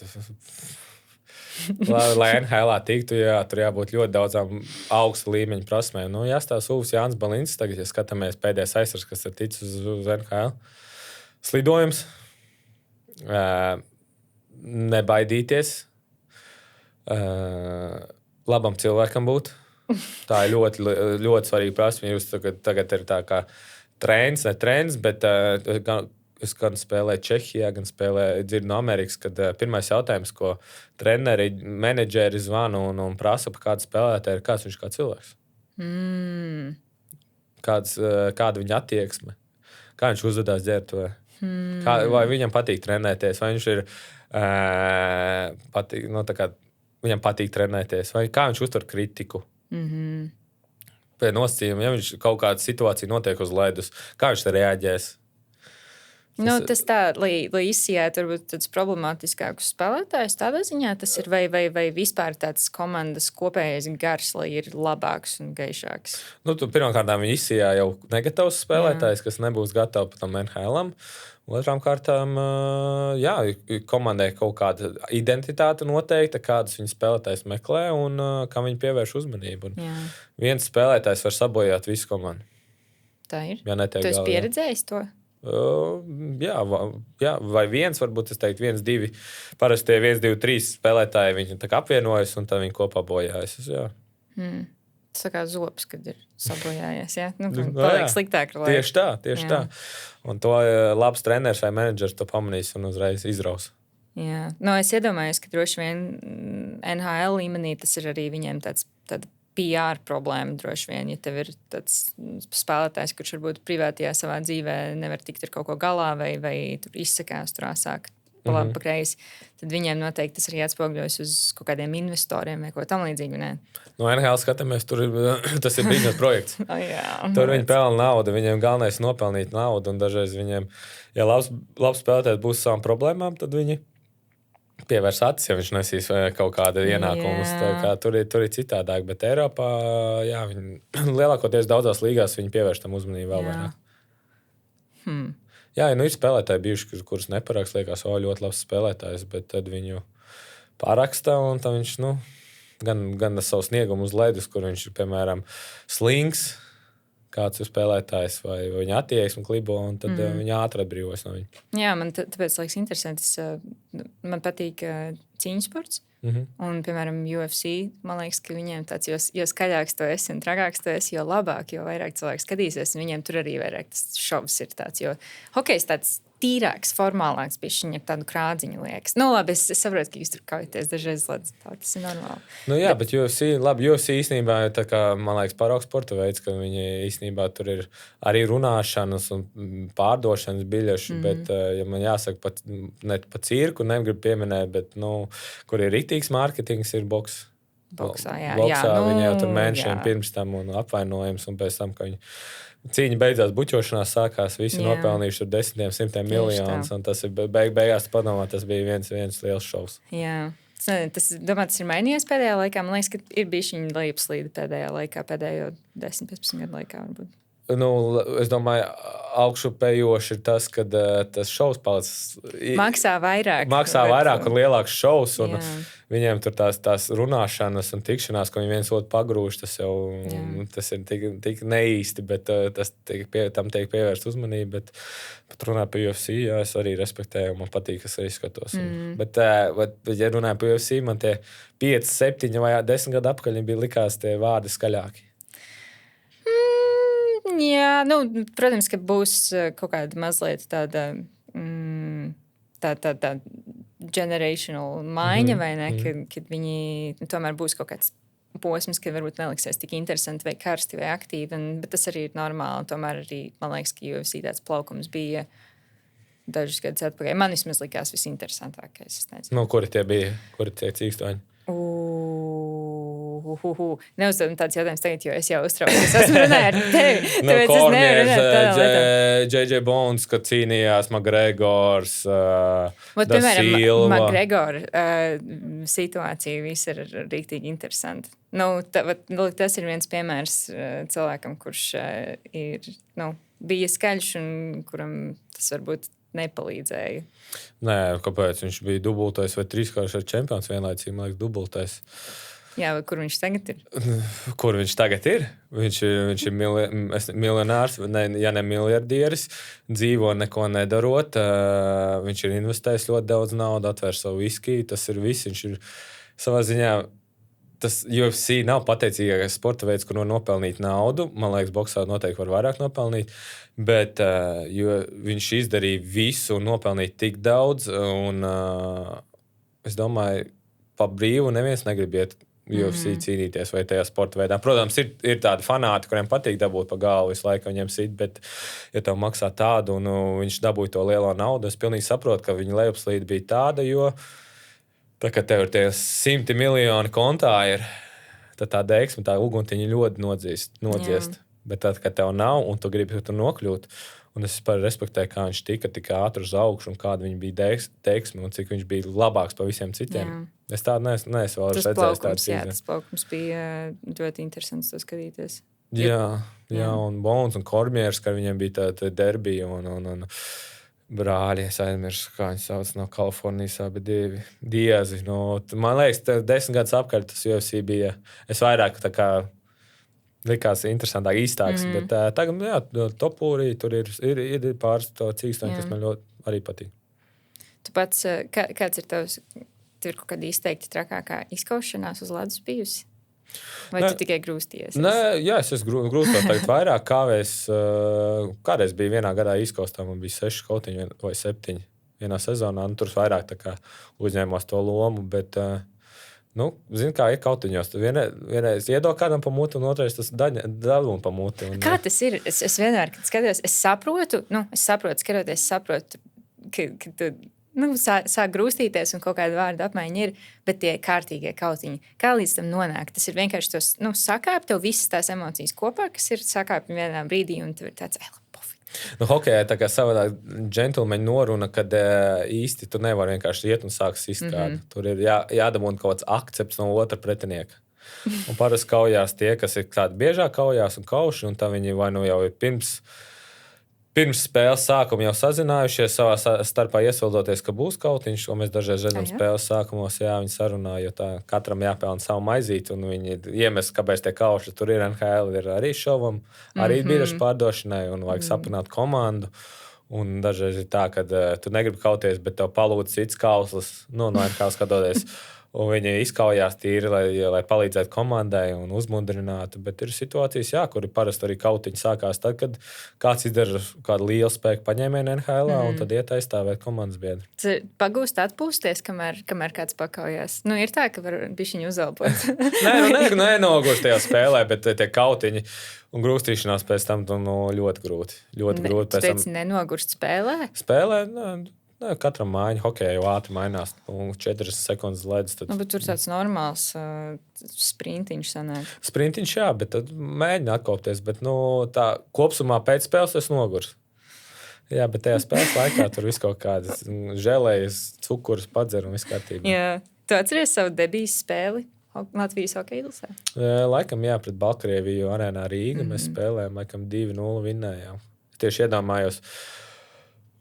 lai NHL tiktu, jā, tur jābūt ļoti daudzām augsta līmeņa prasmēm. Nu, jāstāsta Uvs Jānis Balins, tagad, ja skatāmies pēdējais aizsargs, kas ir ticis uz NHL. Slidojums, nebaidīties, labam cilvēkam būt. Tā ir ļoti, ļoti svarīga prasme. Jūs tagad ir tā kā trends, ne trends, bet es gan spēlēju Čehijā, gan dzirdu no Amerikas, kad pirmais jautājums, ko treneri, menedžeri zvana un prasa par kādu spēlētāju, ir kāds viņš kā cilvēks. Kāda viņa attieksme, kā viņš uzvedās ģērbtuvē, vai viņam patīk trenēties, vai viņš ir viņam patīk trenēties, vai kā viņš uztver kritiku. Pēc nosacījuma, ja viņš kaut kāda situācija notiek uz ledus, kā viņš te reaģēs? Tas tā, lai izsijātu varbūt tādus problemātiskākus spēlētājus, tādā ziņā tas ir, vai vispār tāds komandas kopējais gars, lai ir labāks un gaišāks? Pirmkārt, viņi izsijā jau negatavs spēlētājs, kas nebūs gatavs pat tam NHL-am. Otrām kārtām, jā, komandai kaut kāda identitāte noteikta, kādas viņa spēlētājs meklē un kā viņi pievērš uzmanību. Viens spēlētājs var sabojāt visu komandu. Tā ir. Ja tu esi pieredzējis to? Jā, vai viens, varbūt es teiktu, 1, 2. Parasti 1, 2, 3 spēlētāji viņi tā kā apvienojas un tad viņi kopā bojājas. Jā. Tas kā zobs, kad ir sabojājies. Ja? Paliek sliktāk. Tieši tā. Un to labs treneris vai menedžers to pamanīs un uzreiz izraus. Jā. Es iedomājos, ka droši vien NHL līmenī tas ir arī viņiem tāda PR problēma droši vien. Ja tev ir tāds spēlētājs, kurš varbūt privātajā savā dzīvē nevar tikt ar kaut ko galā vai tur izsakās, tur āsāk. Pa labi, pa kreisi, tad viņiem noteikti tas arī atspoguļojas uz kaut kādiem investoriem vai ko tam līdzīgu. No NHL skatāmies, tas ir biznesa projekts. Tur viņi pelna naudu, viņiem galvenais ir nopelnīt naudu, un dažreiz viņiem, ja labs spēlētājs būs savām problēmām, tad viņi pievērs acis, ja viņš nesīs kaut kādu ienākumus. Tur ir citādāk, bet Eiropā, jā, viņi lielākoties daudzās līgās viņi pievērš tam uzmanību vēl vairāk. Jā, ir spēlētāji bijuši, kurus neparakst, liekas, ļoti labs spēlētājs, bet tad viņu paraksta, un tad viņš, gan ar savu sniegumu uz ledus, kur viņš ir, piemēram, slings, kāds ir spēlētājs, vai viņa attieksme klibo, un tad viņa ātri atbrīvojas no viņa. Jā, man tāpēc liekas interesants. Man patīk cīņu sports. Un, piemēram, UFC, man liekas, ka viņiem tāds, jo skaļāks tu esi un trakāks tu esi, jo labāk, jo vairāk cilvēku skatīsies, un viņiem tur arī vairāk tas šovs ir tāds, jo hokejs tāds tīrāks, formālāks, bišķiņ ar tādu krādziņu liekas. Labi, es saprotu, ka jūs tur kaujaties dažreiz, tas ir normāli. Jā, bet UFC īstenībā ir tā kā, man liekas, paraugs sporta veids, ka viņi īstenībā tur ir arī runāšanas un pārdošanas biļešu, bet, ja man jāsaka, ne pa cirku, negribu pieminēt, bet, kur ir riktīgs mārketings, ir boks. Boksā, jā. Viņi jau tur mēnešiem pirms tam un apvainojums, un pēc tam, ka viņi cīņa beidzās, buķošanās sākās, visi nopelnījuši tur 10, 100 miljonus, un tas ir beigās padomā, tas bija viens liels šovs. Jā. Tas ir mainījies pēdējā laikā. Man liekas, ka ir bijuši viņa lejupslīde pēdējo 10-15 gadu laikā varbūt. Es domāju, augšupējoši ir tas, ka tas šovs palicis. Maksā vairāk un lielāks šovs. Un viņiem tur tās runāšanas un tikšanās, ko viņi viens otru pagrūž, tas jau tas ir tik neīsti, bet tam tiek pievērst uzmanību. Bet runāt par UFC, jā, es arī respektēju, un man patīk, kas arī skatos. Bet, ja runāju par UFC, man tie 5, 7 vai 10 gadu apkaļ bija likās tie vārdi skaļāki. Jā, protams, ka būs kaut kāda mazliet tāda generational maiņa, vai ne, kad viņi tomēr būs kaut kāds posms, ka varbūt neliksies tik interesanti vai karsti vai aktīvi, bet tas arī ir normāli. Tomēr arī, man liekas, ka UFC tāds plaukums bija dažus gadus atpakaļ. Man vismaz likās visinteresantākais. Kuri tie bija? Kuri tie cīkstoņi? Neuzdodam tāds jautājums tagad, jo es jau uztraucos. Es esmu runāju ar tevi. Tāpēc es nevaru runāt tādā lietā. J.J. Bones, kad cīnījās McGregors, piemēram, McGregora situācija viss ir rīktīgi interesanti. Tas ir viens piemērs cilvēkam, kurš bija skaļš un kuram tas varbūt nepalīdzēja. Nē, kāpēc? Viņš bija dubultais vai trīskāršais čempions vienlaicīgi, man liekas, dubultais. Jā, kur viņš tagad ir? Kur viņš tagad ir? Viņš ir miljonārs, ja ne miljardieris, dzīvo neko nedarot. Viņš ir investējis ļoti daudz naudu, atvērs savu viskiju, tas ir viss. Viņš ir savā ziņā, tas UFC nav pateicīgākais sporta veids, kur nopelnīt naudu. Man liekas, boksā noteikti var vairāk nopelnīt, bet jo viņš izdarīja visu un nopelnīja tik daudz, un es domāju, pa brīvu neviens negrib iet UFC cīnīties vai tajā sporta veidā. Protams, ir tādi fanāti, kuriem patīk dabūt pa galvu visu laiku viņiem sit, bet ja tev maksā tādu un viņš dabūja to lielo naudu, es pilnīgi saprotu, ka viņa lejupslīde bija tāda, jo tā kā tev ir tie 100 miljoni kontā ir, tad tā deiksme, tā uguntiņa ļoti nodziest. Bet tad, kad tev nav un tu gribi tur nokļūt, un es vispār respektēju, kā viņš tika tik ātri uz augšu un kāda viņa bija deiksme un cik viņš bija labāks par visiem citiem. Jā. Es tādu neesmu vēl redzējis. Tas plaukums bija ļoti interesants to skatīties. Jā, un Bones un Kormieris, ka viņiem bija tā derbija un brāļi, es aizmirsu, kā viņi sauc no Kalifornijas, abi divi Diezi. Man liekas, 10 gadus apkārt tas UFC bija. Es vairāk tā kā likās interesantāk, īstāks, bet tagad, topūrī, tur ir pāris to cīkstoņi, kas man ļoti arī patīk. Tu pats, kāds ir tavs, tur kaut kāda izteikti trakākā izkaušanās uz ledus bijusi? Vai tu tikai grūsties? Nē, es grūstos tagad vairāk. Kādreiz bija vienā gadā izkaustā, man bija 6 kautiņi vai 7 vienā sezonā. Tur vairāk tā kā uzņēmās to lomu, bet, zini, kā ir kautiņos. Tu vienreiz iedod kādam pa muti, un otrais tas dabūm pa muti. Kā tas ir? Es vienmēr, kad skatos, es saprotu, ka tu sāk grūstīties un kaut kāda vārda apmaiņa ir, bet tie kārtīgie kautiņi, kā līdz tam nonāk? Tas ir vienkārši tos, sakāp tev visas tās emocijas kopā, kas ir sakāp vienā brīdī, un tev ir tāds, hokejā tā kā savādāk džentlmeņa noruna, kad īsti tu nevari vienkārši iet un sākt sist kādu. Tur ir jādabūna kaut kāds akcepts no otra pretinieka. Un parasti kaujās tie, kas ir tādi biežāk kaujās un kauši, un tā viņi vai jau ir pirms spēles sākuma jau sazinājušies savā starpā iesildoties, ka būs kautiņš, ko mēs dažreiz redzam spēles sākumos, viņi sarunā, jo tā katram jāpelna savu maizīti, un viņi iemest, kāpēc tie kauši tur ir NHL, ir arī šovam, arī biļešu pārdošanai, un vajag sapināt komandu. Un dažreiz ir tā, ka tu negribi kauties, bet tev palūdz cits kauslis, no NHL skatoties. Un viņi izkaujās tīri, lai palīdzētu komandai un uzmundrinātu. Bet ir situācijas, kuri parasti arī kautiņi sākās tad, kad kāds izdara kādu lielu spēku paņēmienu NHL, un tad iet aizstāvēt komandas biedru. Pagūst atpūsties, kamēr kāds pakaujās. Ir tā, ka var bišķiņu uzelpot. Nē, nogurst tajā spēlē, bet tie kautiņi un grūstīšanās pēc tam ļoti grūti. Ļoti grūti. Tu teici, nenogurst spēlē? Spēlē, katram mājiņa, hokeja jau ātri mainās, un 4 sekundes ledus. Bet tur tāds normāls sprintiņš sanāk. Sprintiņš, bet tad mēģina atkopties, bet tā kopsumā pēc spēles es nogurs. Jā, bet tajā spēles laikā tur viss kaut kādas žēlējas, cukurus padzer un viss kārtībā. Jā, tu atceries savu debijas spēli Latvijas hokeja izlasē? Laikam, pret Baltkrieviju arēnā Rīga mēs spēlējām, laikam 2-0 vinnējām. Tieši iedomājos,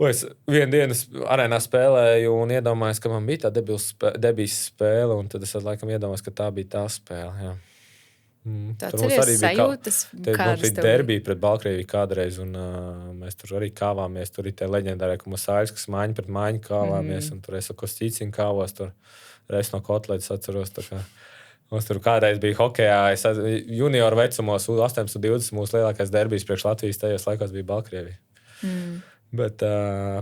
es vienu dienu arēnā spēlēju un iedomājos, ka man bija tā debijas spēle, un tad es laikam iedomājos, ka tā bija tā spēle. Jā. Tur mums arī sajūtas, mums bija derbija pret Baltkrieviju kādreiz, un mēs tur arī kāvāmies. Tur ir tie leģendārie Kumasāļs, kas mājiņu pret mājiņu kāvāmies, un tur es ar Kostīcinu kāvos, tur reiz no kotletes atceros. Mums tur kādreiz bija hokejā, junioru vecumos, 18-20, mūsu lielākais derbijs priekš Latvijas tajos laikos bija Baltkrievija. Bet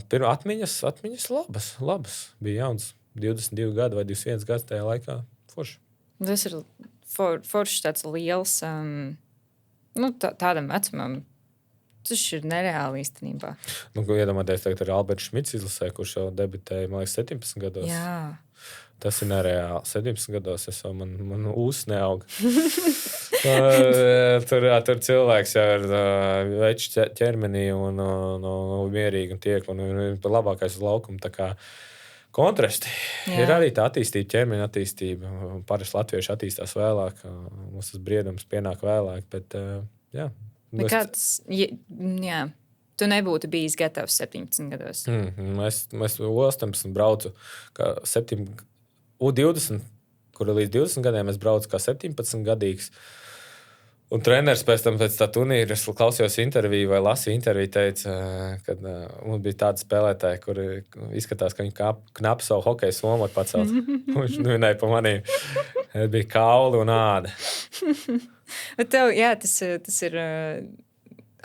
pirmā atmiņas labas. Bija jauns 22 gadi vai 21 gadi tajā laikā. Forši. Tas ir foršs tāds liels, tādam vecumam. Tas ir nereāli īstenībā. Iedomājieties, tagad ir Alberts Šmits izlasē, kurš jau debitēja, man liekas, 17 gados. Jā. Tas ir nereāli. 17 gados man ūs neaug. tur cilvēks jau ir večs ķermenī un mierīgi un tiek, un ir labākais uz laukumu. Tā kā kontrasti. Jā. Ir arī tā attīstība, ķermeņa attīstība. Parasti latvieši attīstās vēlāk, mums tas briedums pienāk vēlāk, bet jā. Jā, tu nebūtu bijis gatavs 17 gados. Mēs 18 braucu kā 20, kur līdz 20 gadiem es braucu kā 17 gadīgs. Un treneris pēc tā turnīra, es klausījos interviju vai lasīju interviju, teica, ka mums bija tāda spēlētāja, kur izskatās, ka viņi knapi savu hokeju somu pacelt. Viņš vinēja pa manī. Bija kauli un āda. Bet tev, jā, tas ir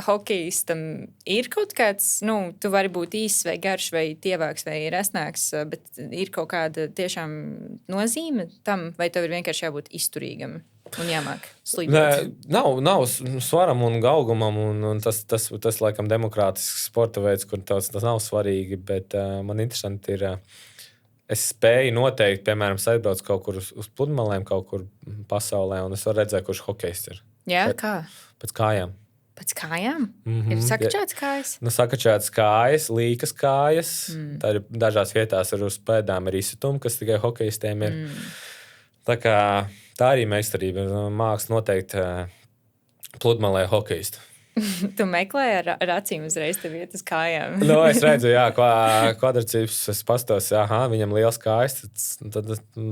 hokejistam ir kaut kāds, tu vari būt īss vai garš vai tievāks vai resnāks, bet ir kaut kāda tiešām nozīme tam, vai tev ir vienkārši jābūt izturīgam un jāmāk slīdot? Nav svaram un augumam, un tas laikam demokrātisks sporta veids, kur tas nav svarīgi, bet man interesanti ir, es spēju noteikti, piemēram, aizbraucu kaut kur uz pludmalēm, kaut kur pasaulē, un es varu redzēt, kurš hokejs ir. Jā, kā? Pēc kājām. Pēc kājām? Ir sakačāts kājas? Sakačāts kājas, līkas kājas. Tā ir dažās vietās ar uz pēdām ir izsitumi, kas tikai hokejistiem ir. Tā arī meistarība. Māks noteikti pludmalē hokejistu. Tu meklēji ar acīm uzreiz tev iet uz kājām. Es redzu, jā, kvadrcips, es pastos, viņam liels kājas, tad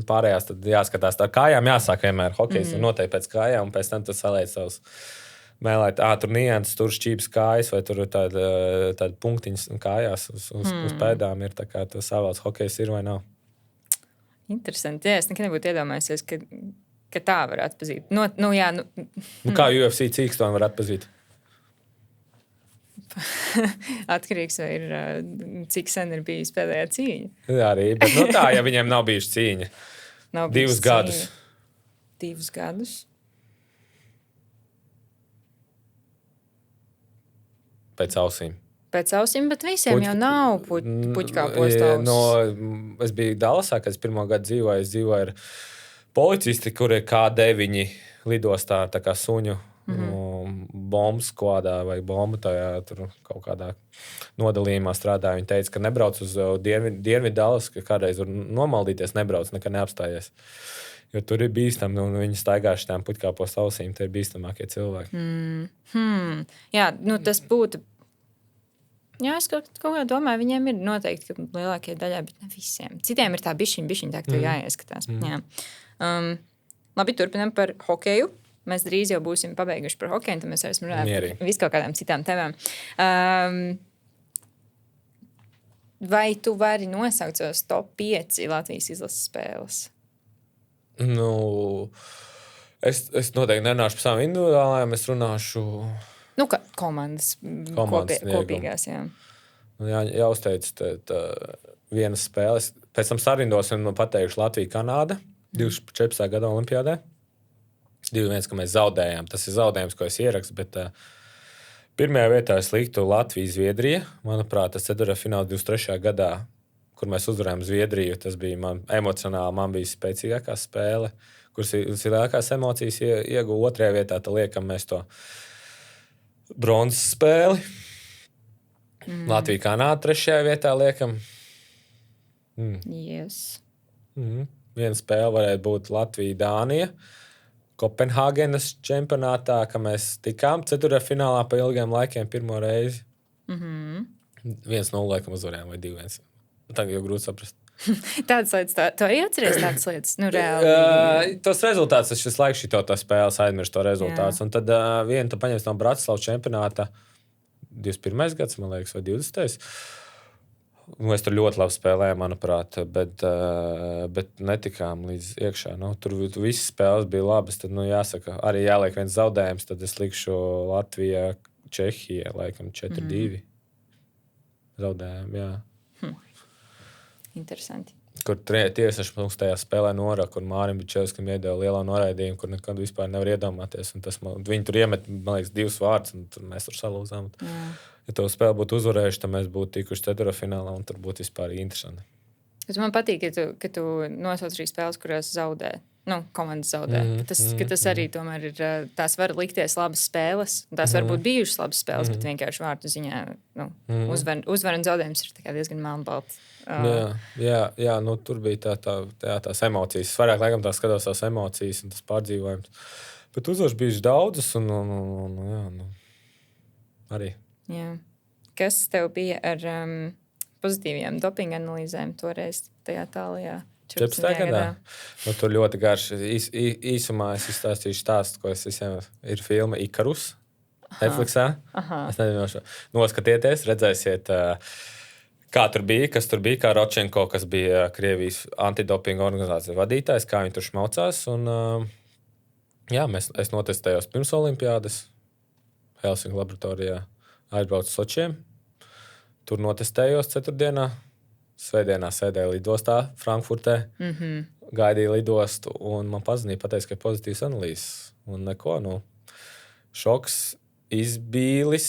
pārējās tad jāskatās. Tā kājām jāsāk vienmēr hokejs, noteikti pēc kājām, un pēc tam tu saliec savus mēlēt, tur nianses, tur šķības kājas, vai tur tādi punktiņas kājās uz pēdām ir, tā kā tu savalds hokejs ir vai nav. Interesanti, jā, es nekad nebūtu iedomājusies, ka tā var atpazīt. Kā UFC cīkstoni var atpazīt? Atkarīgs vai ir, cik sen ir bijis pēdējā cīņa. Jā, arī, bet tā, ja viņiem nav bijuši cīņa. 2 gadus. 2 gadus? Pēc ausīm. Pēc ausīm, bet visiem jau nav puķkā postaus. Es biju Dallasā, kad es pirmo gadu dzīvoju. Es dzīvoju ar policisti, kur ir K9 lidostā, tā kā suņu. Bombu skvadā vai bombu tajā tur kaut kādā nodalījumā strādāja. Viņi teica, ka nebrauc uz Dienvidu Dallasu, ka kādreiz var nomaldīties, nebrauc, nekad neapstājies. Jo tur ir bīstami, un viņi staigājuši tām puķkāpos ausīm, tie ir bīstamākie cilvēki. Jā, tas būtu. Jā, es kaut kā domāju, viņiem ir noteikti lielākie daļā, bet ne visiem. Citiem ir tā bišķiņ, tā, ka tev jāieskatās. Jā. Labi, turpinām par hokeju. Mēs drīz jau būsim pabeiguši par hokeju, tad mēs varam runāt par visu kaut kādām citām tēmām. Vai tu vari nosaukt savus top 5 Latvijas izlases spēles? Es noteikti nerunāšu par savām individuālajām, es runāšu... Komandas kopīgās, jā. Jāuzteic vienas spēles. Pēc tam sarindosim un pateikšu Latvija-Kanāda 2014. gada olimpiādē. 2-1, ka mēs zaudējām. Tas ir zaudējums, ko es ierakstu, bet pirmajā vietā es liktu Latviju-Zviedrija. Manuprāt, tas ceturtfināls 23. gadā, kur mēs uzvarējām Zviedriju. Tas bija emocionāli, man bija spēcīgākā spēle, kuras lielākās emocijas ieguva. Otrajā vietā liekam mēs to bronzas spēli. Latvija-Kanāda 3. vietā liekam. Yes. Viena spēle varētu būt Latvija-Dānija. Kopenhāgenas čempionātā, ka mēs tikām ceturtfinālā pa ilgiem laikiem pirmo reizi. 1-0 laikam uzvarējām vai 2-1. Tagad jau grūti saprast. Tādas lietas, tu arī atceries tādas lietas? Reāli. Tos rezultātus, es visu laiku šito spēles aizmirstu to rezultātus. Un tad vienu tu paņems no Bratislavas čempionāta 21. gads, man liekas, vai 20. Mēs tur ļoti labi spēlējām, manuprāt, bet netikām līdz iekšā. Tur visas spēles bija labas. Tad, jāsaka, arī jāliek viens zaudējums. Tad es likšu Latvijā, Čehija, laikam 4-2. Zaudējām, jā. Interesanti. kur tiesneši mums tajā spēlē norā, kur Mārim Bičevskim iedeva lielo noraidījumu, kur nekad vispār nevar iedomāties. Viņi tur iemet, man liekas, 2 vārdus, un tur mēs tur salūzām. Ja to spēli būtu uzvarējuši, tad mēs būtu tikuši ceturtfinālā, un tur būtu vispār interesanti. Man patīk, ka tu nosauc arī spēles, kurās zaudē. Komandas zaudē. Tas arī tomēr ir. Tās var likties labas spēles. Tās var būt bijušas labas spēles, bet vienkārši vārtu ziņā uzvar un zaudējums ir diezgan melnbalti. Jā, tur bija tās emocijas. Vairāk laikam tās skatās tās emocijas un tas pārdzīvojums. Bet uzvaras bijušas daudzas un arī. Jā. Kas tev bija ar pozitīviem dopinga analīzēm toreiz tajā tālajā? 14. gadā. Tur ļoti garš. Īsumā es izstāstīšu stāstu, ko es visiem... Ir filma Ikarus Netflixā. Es nezinu, noskatieties, redzēsiet, kā tur bija, kas tur bija, kā Rodčenko, kas bija Krievijas antidopinga organizācija vadītājs, kā viņi tur šmaucās. Un, es notestējos pirms olimpiādas Helsinku laboratorijā, aizbraucu Sočiem. Tur notestējos ceturtdienā. Svētdienā sēdēju lidostā Frankfurtē, gaidīju lidostu, un man paziņoja, pateica, ka ir pozitīvs analīzes. Un neko, šoks, izbīlis,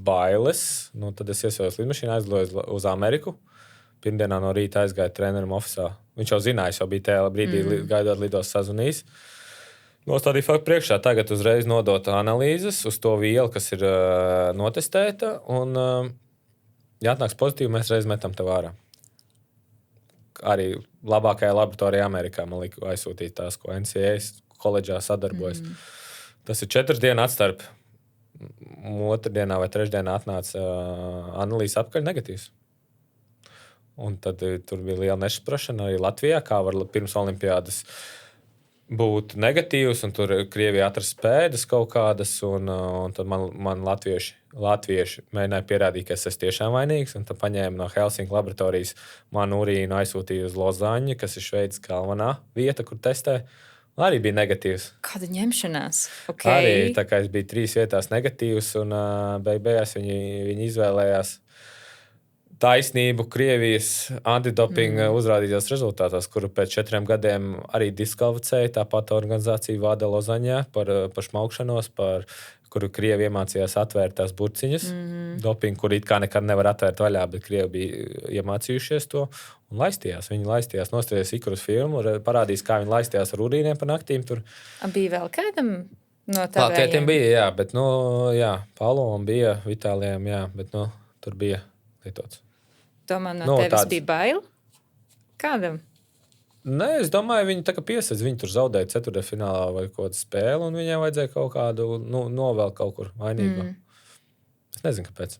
bailes. Tad es iesojos lidmašīnā, aizlidoju uz Ameriku. Pirmdienā no rīta aizgāju trenerim ofisā. Viņš jau zināja, jau bija tajā brīdī, gaidot lidostas sazvanījis. Nostādīju faktu priekšā, tagad uzreiz nodot analīzes uz to vielu, kas ir notestēta, un ja atnāks pozitīvi, mēs reiz metam tev ārā. Arī labākajā laboratorijā Amerikā man lika aizsūtīt tās, ko NCAA koledžā sadarbojas. Tas ir 4 dienu atstarp. Otrdienā vai trešdienā atnāca analīzes apkaļ negatīvs. Un tad tur bija liela nesaprašana arī Latvijā, kā var pirms olimpiādas būt negatīvs, un tur Krievija atrast pēdas kaut kādas, un tad man latvieši mēģināja pierādīt, ka es esmu tiešām vainīgs, un tad paņēma no Helsinku laboratorijas manu urīnu aizsūtīja uz Lozaņu, kas ir Šveices galvenā vieta, kur testē. Arī bija negatīvs. Kāda ņemšanās? Okay. Arī tā kā es biju 3 vietās negatīvs, un beigās viņi izvēlējās taisnību Krievijas antidopinga uzrādītajos rezultātos, kuru pēc 4 gadiem arī diskvalificēja. Tāpat organizācija vada Lozaņā par šmaukšanos, kuru Krievi iemācījās atvērt tās burciņas. Dopingu, kur it kā nekad nevar atvērt vaļā, bet Krievi bija iemācījušies to un laistījās. Viņi laistījās, nostrādījās Ikarus filmu, parādījās, kā viņi laistījās ar urīniem pa naktīm. Tur. Bija vēl kādam no tādiem? Latvietiem bija, jā, bet, Palovam bija, Vitālijam, jā, bet, tur bija lietots. Domā, no tevis bija bail? Kādam? Nē, es domāju, viņi tā kā piesedz, viņi tur zaudēja ceturtfinālā vai kaut kādu spēli, un viņiem vajadzēja kaut kādu novēl kaut kur vainīgu. Es nezinu, kāpēc.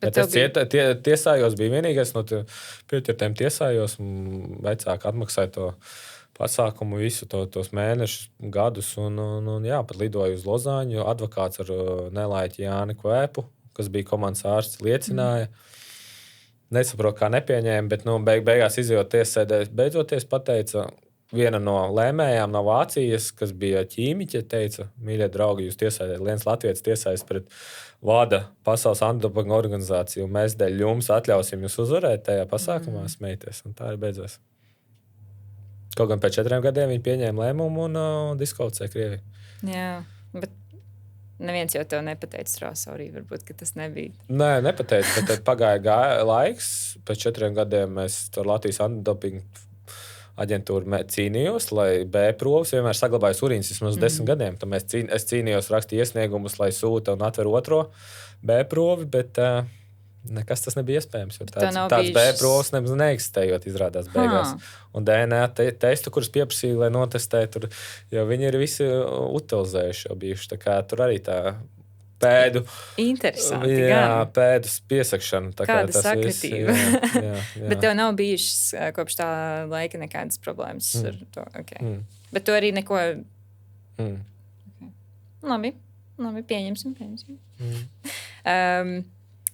Bet es tiesājos, bija vienīgais no pieķertiem tiesājos, un vecāki atmaksāja to pasākumu visu tos mēnešus, gadus, un pat lidoju uz Lozaņu. Advokāts ar Nelaiķi Jāni Kvēpu, kas bija komandas ārsts, liecināja. Nesaprotu, kā nepieņēma, bet beigās izjūt tiesasēdē, beidzoties pateica viena no lēmējām no Vācijas, kas bija ķīmiķe, teica, mīļie draugi, jūs tiesājat, viens latvietis tiesājas pret vada Pasaules antidopinga organizāciju, un mēs dēļ jums atļausim jūs uzvarēt tajā pasākumā, smējties, un tā arī beidzās. Kaut gan pēc 4 gadiem viņi pieņēma lēmumu un diskvalificēja Krieviju. Jā, bet neviens jau tev nepateica Strāsaurī, varbūt, ka tas nebija. Nē, nepateica, bet tad pagāja laiks. Pēc 4 gadiem es ar Latvijas antidopinga aģentūru cīnījos, lai B provas vienmēr saglabājas urīnas vismaz 10 gadiem. Tad es cīnījos, rakstīju iesniegumus, lai sūta un atver otro B provi, bet nekas tas nebija iespējams. Tāds B provas nemaz neeksistējot izrādās beigās. Un DNA testu, kurus pieprasīja, lai notestē, tur, jo viņi ir visi utilizējuši jau bijuši. Tā kā tur arī tā pēdu. Interesanti, pēdus piesakšana. Kāda sakritība. Jā. Bet tev nav bijušas kopš tā laika nekādas problēmas ar to. Okay. Bet tu arī neko... Okay. Labi, pieņemsim.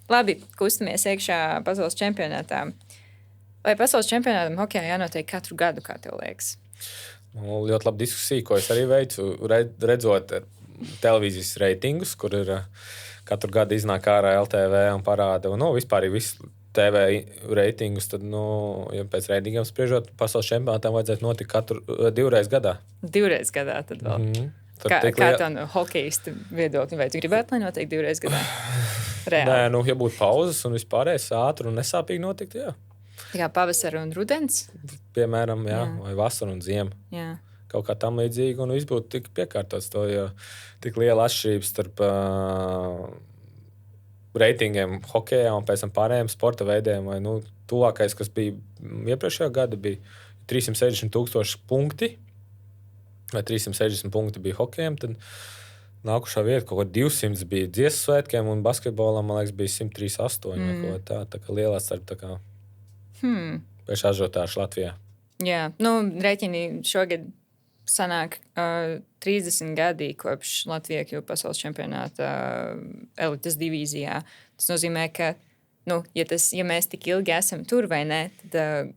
Labi, kustamies iekšā pasaules čempionātā. Vai pasaules čempionātam hokejā jānotiek katru gadu, kā tev liekas? Ļoti laba diskusija, ko es arī veicu, redzot televīzijas reitingus, kur ir katru gadu iznāk ārā LTV un parāda. Un vispār ir viss TV reitingus, tad, ja pēc reitingiem spriežot, pasaules čempionātām vajadzētu notikt 2 reizes gadā. 2 reizes gadā tad vēl. Kā tā no hokejista viedokļa? Vai tu gribētu, lai notiek 2 reizes gadā? Reāli. Nē, ja būtu pauzes un vispārējais ātri un nesāpīgi notikt, jā. Tā kā pavasara un rudens? Piemēram, jā. Vai vasara un ziema. Jā. Kaut kā tam līdzīgi, un viss būtu tik piekārtots to, jo tik liela atšķirības starp reitingiem hokejā un pēc tam pārējiem sporta veidiem. Vai, tuvākais, kas bija iepriekšējā gada, bija 360,000 punkti, vai 360 punkti bija hokejam, tad nākušā vieta kaut ko 200 bija dziesmu svētkiem, un basketbolam, man liekas, bija 138. Tā kā lielā starp tā kā pēc ažiotāžu Latvijā. Jā, rēķini šogad sanāk 30 gadi kopš Latvija kļuva pasaules čempionāta elites divīzijā. Tas nozīmē, ka, ja mēs tik ilgi esam tur vai ne, tad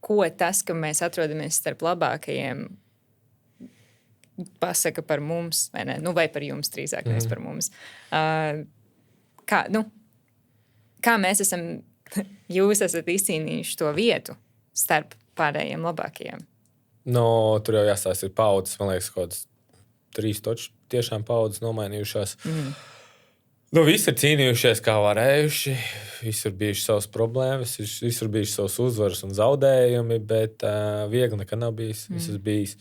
ko tas, ka mēs atrodamies starp labākajiem, pasaka par mums, vai ne? Vai par jums drīzāk, nevis par mums. Kā mēs esam, jūs esat izcīnījuši to vietu starp pārējiem labākajiem? Tur jau jāstāsta ir paudzes, man liekas, kaut kādas 3 tiešām paudzes nomainījušās. Visi ir cīnījušies kā varējuši, visur bijuši savas problēmas, visur bijuši savas uzvaras un zaudējumi, bet viegli nekad nav bijis. Visas bijis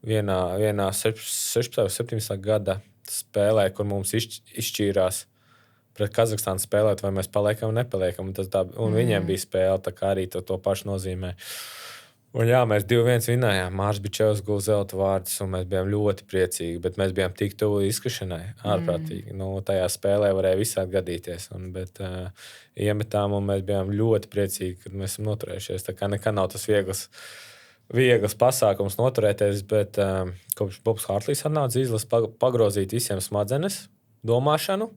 vienā 16. vai 17. gada spēlē, kur mums izšķīrās pret Kazahstānu spēlēt, vai mēs paliekam vai nepaliekam. Un viņiem bija spēle, tā kā arī to pašu nozīmē. Un jā, mēs 2-1 vinējām. Mārs Bičevs guva zelta vārdus, un mēs bijām ļoti priecīgi, bet mēs bijām tik tuvu izskašanai, ārprātīgi. Tajā spēlē varēja visādi gadīties, bet iemetām, un mēs bijām ļoti priecīgi, kad mēs esam noturējušies. Tā kā nekad nav tas viegls pasākums noturēties, bet kopš Bobs Hartlīs atnāca izlases pagrozīt visiem smadzenes, domāšanu.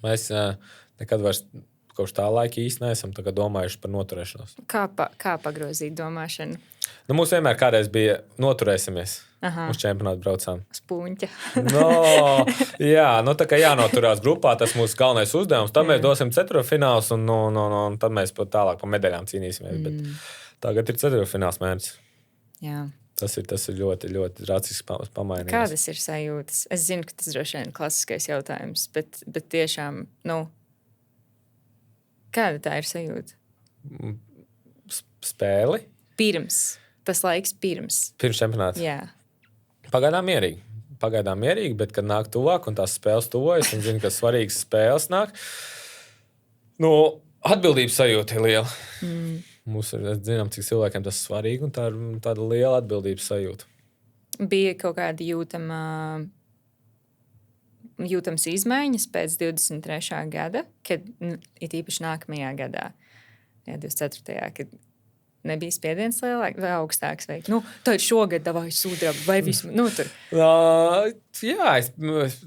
Mēs nekad vairs kopš tā laika īsti neesam domājuši par noturēšanos. Kā pagrozīt domāšanu? Mums vienmēr kādreiz bija noturēsimies. Uz čempionātu braucām. Spunķa. Jā, tā kā jānoturās grupā, tas mūsu galvenais uzdevums. Tad mēs dosim ceturtfināls, un tad mēs tālāk pa medaļām cīnīsimies. Bet tagad ir ceturtfināls mērķis. Jā. Tas ir ļoti, ļoti drastiski pamainījies. Kādas ir sajūtas? Es zinu, ka tas droši vien klasiskais jautājums, bet tiešām, kāda tā ir sajūta? Spēli? Tas laiks pirms. Pirms čempionāta? Jā. Pagaidām mierīgi, bet kad nāk tuvāk un tās spēles tuvojas, un zinu, ka svarīgas spēles nāk, atbildības sajūta ir liela. Mēs zinām, cik cilvēkiem tas ir svarīgi, un tā ir tāda liela atbildības sajūta. Bija kaut kāda jūtams izmaiņas pēc 23. gada, kad ir īpaši nākamajā gadā, 24. kad nebija spiediens lielāks vai augstāks. Tā ir šogad, vai sudraba, vai vismaz tur. Jā,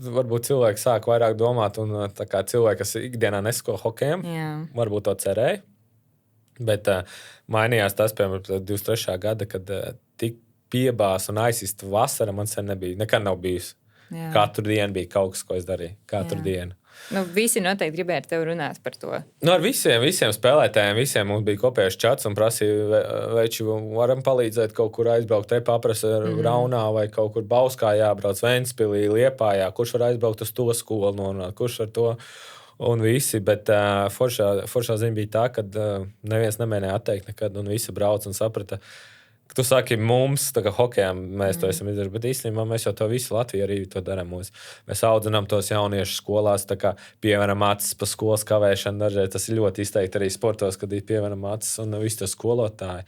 varbūt cilvēki sāk vairāk domāt, un tā kā cilvēki, kas ikdienā nesko hokejam, varbūt to cerēja. Bet mainījās tas, piemēram, 23. gada, kad tik piebās un aizsist vasara man sen nebija. Nekad nav bijusi. Jā. Katru dienu bija kaut kas, ko es darīju. Katru dienu. Visi noteikti gribēja ar tevi runāt par to. Ar visiem spēlētājiem, visiem mums bija kopējais čats un prasīja, veči, varam palīdzēt kaut kur aizbraukt, te paprasa Raunā vai kaut kur Bauskā jābrauc, Ventspilī, Liepājā, kurš var aizbraukt uz to skolu nonākt, kurš ar to un visi, bet foršā ziņa bija tā, ka neviens nemēģināja atteikt nekad, un visi brauc un saprata, ka tu saki mums, tā kā hokejām mēs to esam izdarījuši, bet īstenībā mēs jau to visu Latviju arī to darām. Mēs audzinām tos jauniešus skolās, tā kā pievaram acis pa skolas kavēšanu, dažreiz tas ir ļoti izteikti arī sportos, kad ir pievaram acis, un visi to skolotāji,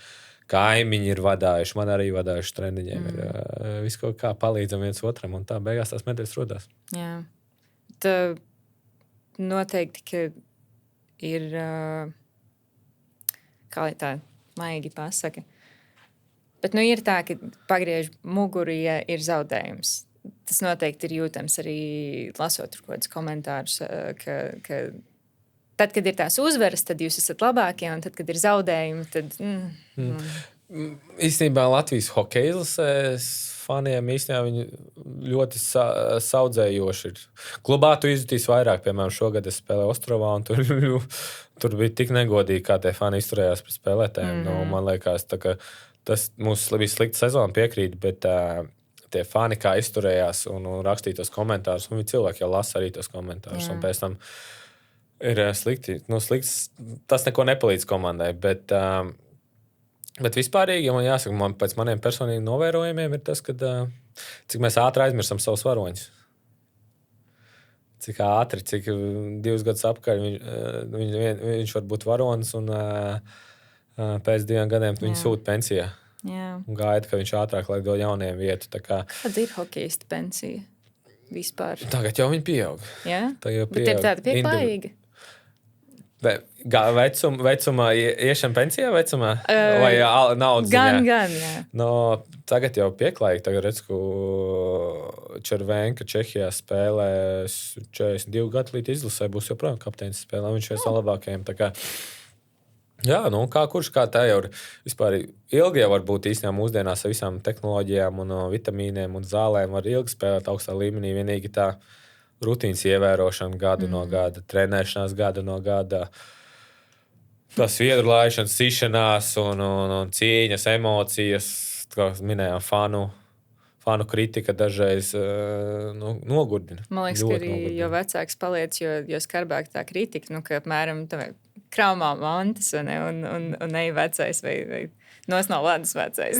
kaimiņi ir vadājuši, man arī vadājuši treniņiem, ir visu kaut kā palīdzam viens otram, un tā beigās tās medaļas rodās. Jā. Tā noteikti, ka ir, kā lai tā maigi pasaka, bet ir tā, ka pagriež muguru, ja ir zaudējums. Tas noteikti ir jūtams arī lasot tur kaut kādus komentārus, ka tad, kad ir tās uzvaras, tad jūs esat labākie, un tad, kad ir zaudējumi, tad... Īstenībā Latvijas hokeja izlases faniem īstenībā viņi ļoti saudzējoši ir. Klubā tu izjutīs vairāk, piemēram, šogad es spēlēju Ostrovā, un tur bija tik negodīgi, kā tie fani izturējās pret spēlētājiem. Nu, man liekas, tas mums bija slikta sezona, piekrīt, bet tie fani kā izturējās un rakstīja tos komentārus, un viņi cilvēki jau lasa arī tos komentārus, un pēc tam ir slikti. Nu, slikts, tas neko nepalīdz komandai, bet vispārīgi, ja man jāsaka, pēc maniem personīgiem novērojumiem ir tas, ka cik mēs ātri aizmirstam savus varoņus. Cik ātri, cik 2 gadus apkārt viņš var būt varonis, un pēc 2 gadiem viņu sūta pensijā. Jā. Un gaida, ka viņš ātrāk lai dod jauniem vietu. Kāda ir hokeista pensija vispār? Tagad jau viņi pieaug. Jā? Bet ir tāda pieklājīga? Vecumā, iešana pensijā vecumā? Vai naudas ziņā? Gan, jā. No, tagad jau pieklājīgi. Tagad redz, ka Červenka Čehijā spēlē 42 gadu līdz izlasē, būs joprojām kapteinis spēlē. Viņš ir no labākajiem. Jā, nu kā kurš, kā tā jau ir vispār ilgi jau var būt īstenībā mūsdienās ar visām tehnoloģijām un vitamīniem un zālēm var ilgi spēlēt augstā līmenī. Vienīgi tā rutīnas ievērošana gadu no gada, trenēšanās gadu no gada, tas viedru laišanas, sišanās un cīņas, emocijas, kā minējām, fanu kritika dažreiz nogurdina. Man liekas, ka arī jo vecāks paliec, jo skarbāk tā kritika, ka apmēram kraumā mantas un ej vecais vai nos nav ledus vecais.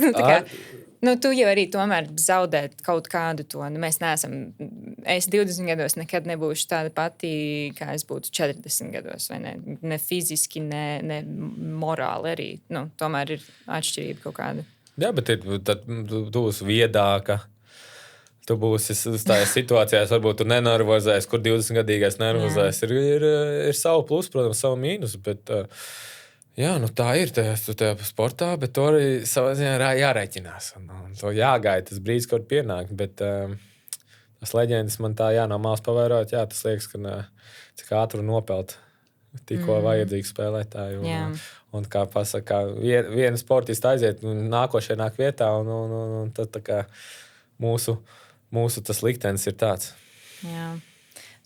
Tu jau arī tomēr zaudē kaut kādu to. Mēs neesam, es 20 gados nekad nebūšu tāda pati, kā es būtu 40 gados, vai ne? Ne fiziski, ne morāli arī. Tomēr ir atšķirība kaut kāda. Jā, bet tad tu būsi viedāka. Tu būsi tajās situācijās, varbūt tu nenervozēsi, kur 20-gadīgais nervozēs. Ir savu plusu, protams, savu mīnus, bet jā, tā ir tajā sportā, bet to arī savā ziņā jārēķinās. Un to jāgaida, tas brīdis, kad pienāk, bet tas leģendas man tā no malas pavērot, jā, tas liekas, ka cik ātri nopelt tikko vajadzīgi spēlētāji. Un kā pasaka, viena sportista aiziet, nākošie nāk vietā, un tad tā kā mūsu tas liktenis ir tāds. Jā.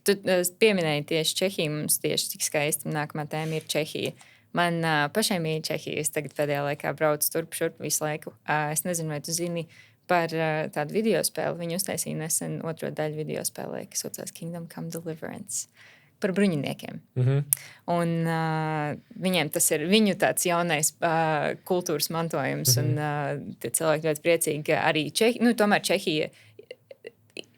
Tu pieminēji tieši Čehiju, mums tieši cik skaisti nākamā tēma ir Čehija. Man pašai mīļa Čehija, es tagad pēdējā laikā braucu turp šurp visu laiku. Es nezinu, vai tu zini par tādu video spēli. Viņi uztaisīja nesen 2. daļu video spēlē, kas saucās Kingdom Come Deliverance. Par bruņiniekiem. Un viņiem tas ir viņu tāds jaunais kultūras mantojums, un tie cilvēki ļoti priecīgi, ka arī tomēr Čehija,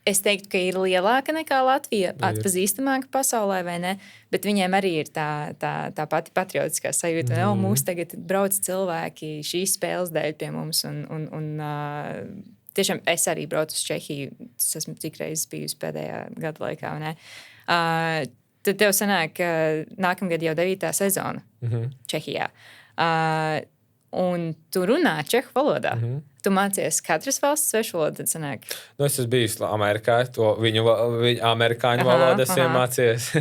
es teiktu, ka ir lielāka nekā Latvija, atpazīstamāka pasaulē, vai ne? Bet viņiem arī ir tā pati patriotiskā sajūta. Mūs tagad brauc cilvēki šīs spēles dēļ pie mums, un tiešām es arī braucu uz Čehiju. Es esmu cik reizes bijusi pēdējā gada laikā, vai ne? Tad tev sanāk, ka nākamgad jau 9. sezona Čehijā. Un tu runā čehu valodā. Tu mācies katras valsts svešu valodu, tad sanāk? Es esmu bijis Amerikā, viņu amerikāņu valodu es iemācījos,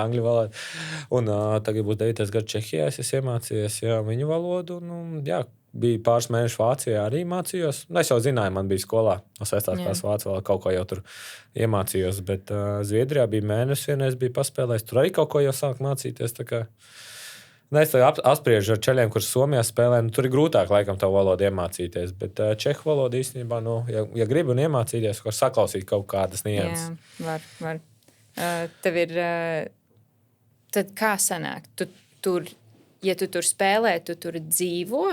angļu valodu. Un tagad būs 9. gadu Čehijā, es iemācījos viņu valodu. Bija pāris mēneši Vācijā arī mācījos. Es jau zināju, man bija skolā no 6. klases vācu valodu, kaut ko jau tur iemācījos, bet Zviedrijā bija mēnesis, vienreiz bija paspēlējis, tur arī kaut ko jau sāk mācīties. Es apspriežu ar čaļiem, kurš Somijā spēlē, tur ir grūtāk laikam tavu valodu iemācīties, bet čehu valodu īstenībā, ja gribi un iemācīties, var saklausīt kaut kādas nianses. Jā, var. Tev ir, tad kā sanāk? Ja tu tur spēlē, tu tur dzīvo?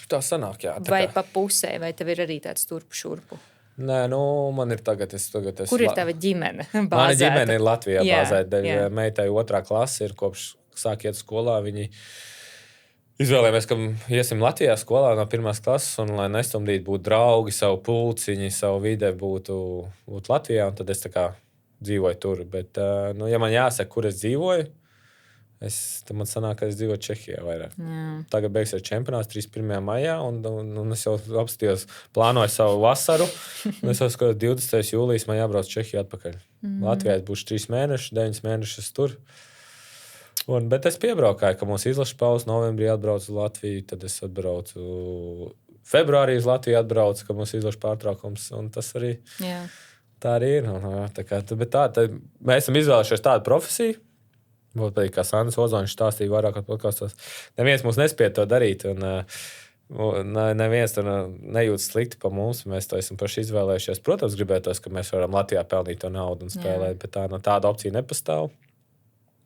Tā sanāk, jā. Vai pa pusē, vai tev ir arī tāds turpu šurpu? Nē, man ir tagad Kur ir tava ģimene bāzēta? Mana ģimene ir Latvijā bāzēta. Meitai 2. klase ir kopš sāk iet skolā. Viņi izvēlējāmies, ka iesim Latvijā skolā no 1. klases, un lai nestumdītu būtu draugi, savu pulciņi, savu vide būtu Latvijā, un tad es tā kā dzīvoju tur. Bet, ja man jāsaka, kur es dzīvoju, tad man sanāk, ka es dzīvoju Čehijā vairāk. Tagad beigsies čempionāts 31. maijā, un es jau apstījos, plānoju savu vasaru, un es jau skatos 20. jūlijas man jābrauc Čehijā atpakaļ. Latvijā būšu 3 mēnešus, 9 mēnešus tur. Bet es piebraukāju, ka mūsu izlaša pauze novembrī atbraucu uz Latviju, tad es atbraucu februārī uz Latviju, atbraucu, ka mūsu izlaša pārtraukums, un tas arī tā arī ir. Mēs esam izvēlējušies tādu profesiju, būtu patīk, kā Sandrs Ozoņš stāstīja vairākos podkastos. Neviens mums nespēja to darīt, un neviens tur nejūtas slikti par mums. Mēs to esam paši izvēlējušies. Protams, gribētos, ka mēs varam Latvijā pelnīt to naudu un spēlēt, bet tāda opcija nepastāv.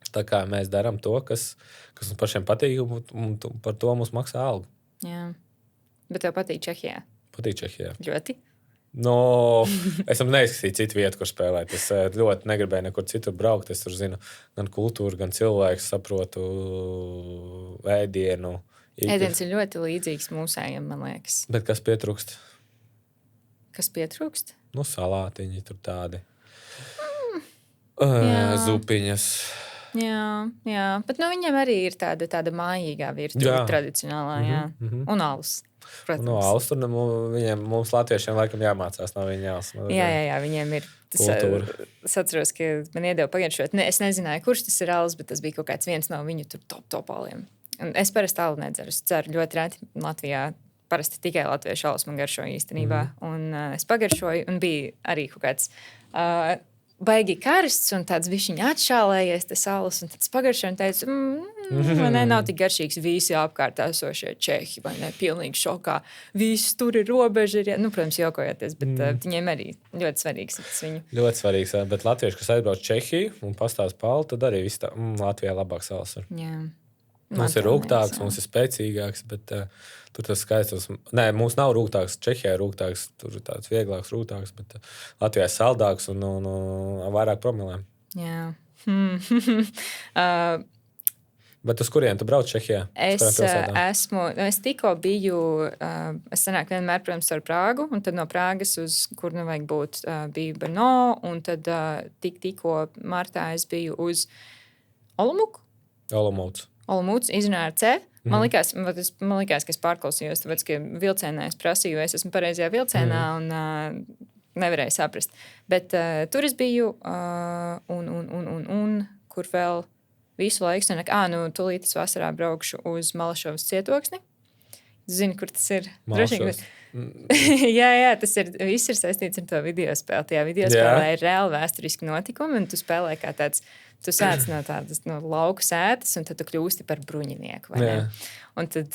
Tā kā mēs darām to, kas mums pašiem patīk, un par to mums maksā algu. Jā. Bet tev patīk Čehijā? Patīk Čehijā. Ļoti? Es neizskatīju citu vietu, kur spēlēt. Es ļoti negribēju nekur citur braukt. Es tur zinu gan kultūru, gan cilvēku, saprotu ēdienu. Ēdiens ir ļoti līdzīgs mūsējiem, man liekas. Bet kas pietrūkst? Kas pietrūkst? Salātiņi tur tādi. Jā. Zupiņas. Jā. Bet viņam arī ir tāda mājīgā virtuve, tradicionālā, un alus. No alus tur mums latviešiem laikam jāmācās no viņa alus. Jā, viņiem ir kultūra. Es atceros, ka man iedeva pagaršot. Es nezināju, kurš tas ir alus, bet tas bija kaut kāds viens no viņu topaliem. Es parasti alu nedzeru. Es dzeru ļoti reti Latvijā. Parasti tikai latviešu alus man garšo īstenībā. Un es pagaršoju, un bija arī kaut kāds baigi karsts un tāds višķiņ atšālējies tas alus, un tad es pagaršoju un teicu, man nav tik garšīgs visi apkārt esošie čehi, vai ne, pilnīgi šokā. Visi tur ir robeža, protams, jokojoties, bet viņiem arī ļoti svarīgs tas viņu. Ļoti svarīgs, bet latvieši, kas aizbrauc Čehiju un pastāst palu, tad arī viss tā, Latvijā labāks alus ir. Jā. Mums ir rūgtāks, mums ir spēcīgāks, bet tur tas skaists. Nē, mums nav rūgtāks, Čehijā ir rūgtāks, tur ir tāds vieglāks, rūgtāks, bet Latvijā ir saldāks un vairāk promilēm. Jā. Bet uz kurien tu brauc Čehijā? Es tikko biju, es sanāku vienmēr, protams, ar Prāgu, un tad no Prāgas uz, kur vajag būt, biju Brno, un tad tikko martā es biju uz Olomouc izrunāju ar C. Man likās, ka es pārklausījos, tāpēc, ka vilcienā es prasīju, es esmu pareizajā vilcienā un nevarēju saprast. Bet tur es biju un kur vēl visu laiku sanāk, tūlīt es vasarā braukšu uz Malašovas cietoksni. Zini, kur tas ir? Jā, tas viss ir saistīts ar to videospēli. Tajā videospēlē ir reāli vēsturiski notikumi, un tu spēlē kā tāds, tu sēc no tādas lauku sētas, un tad tu kļūsti par bruņinieku, vai ne? Un tad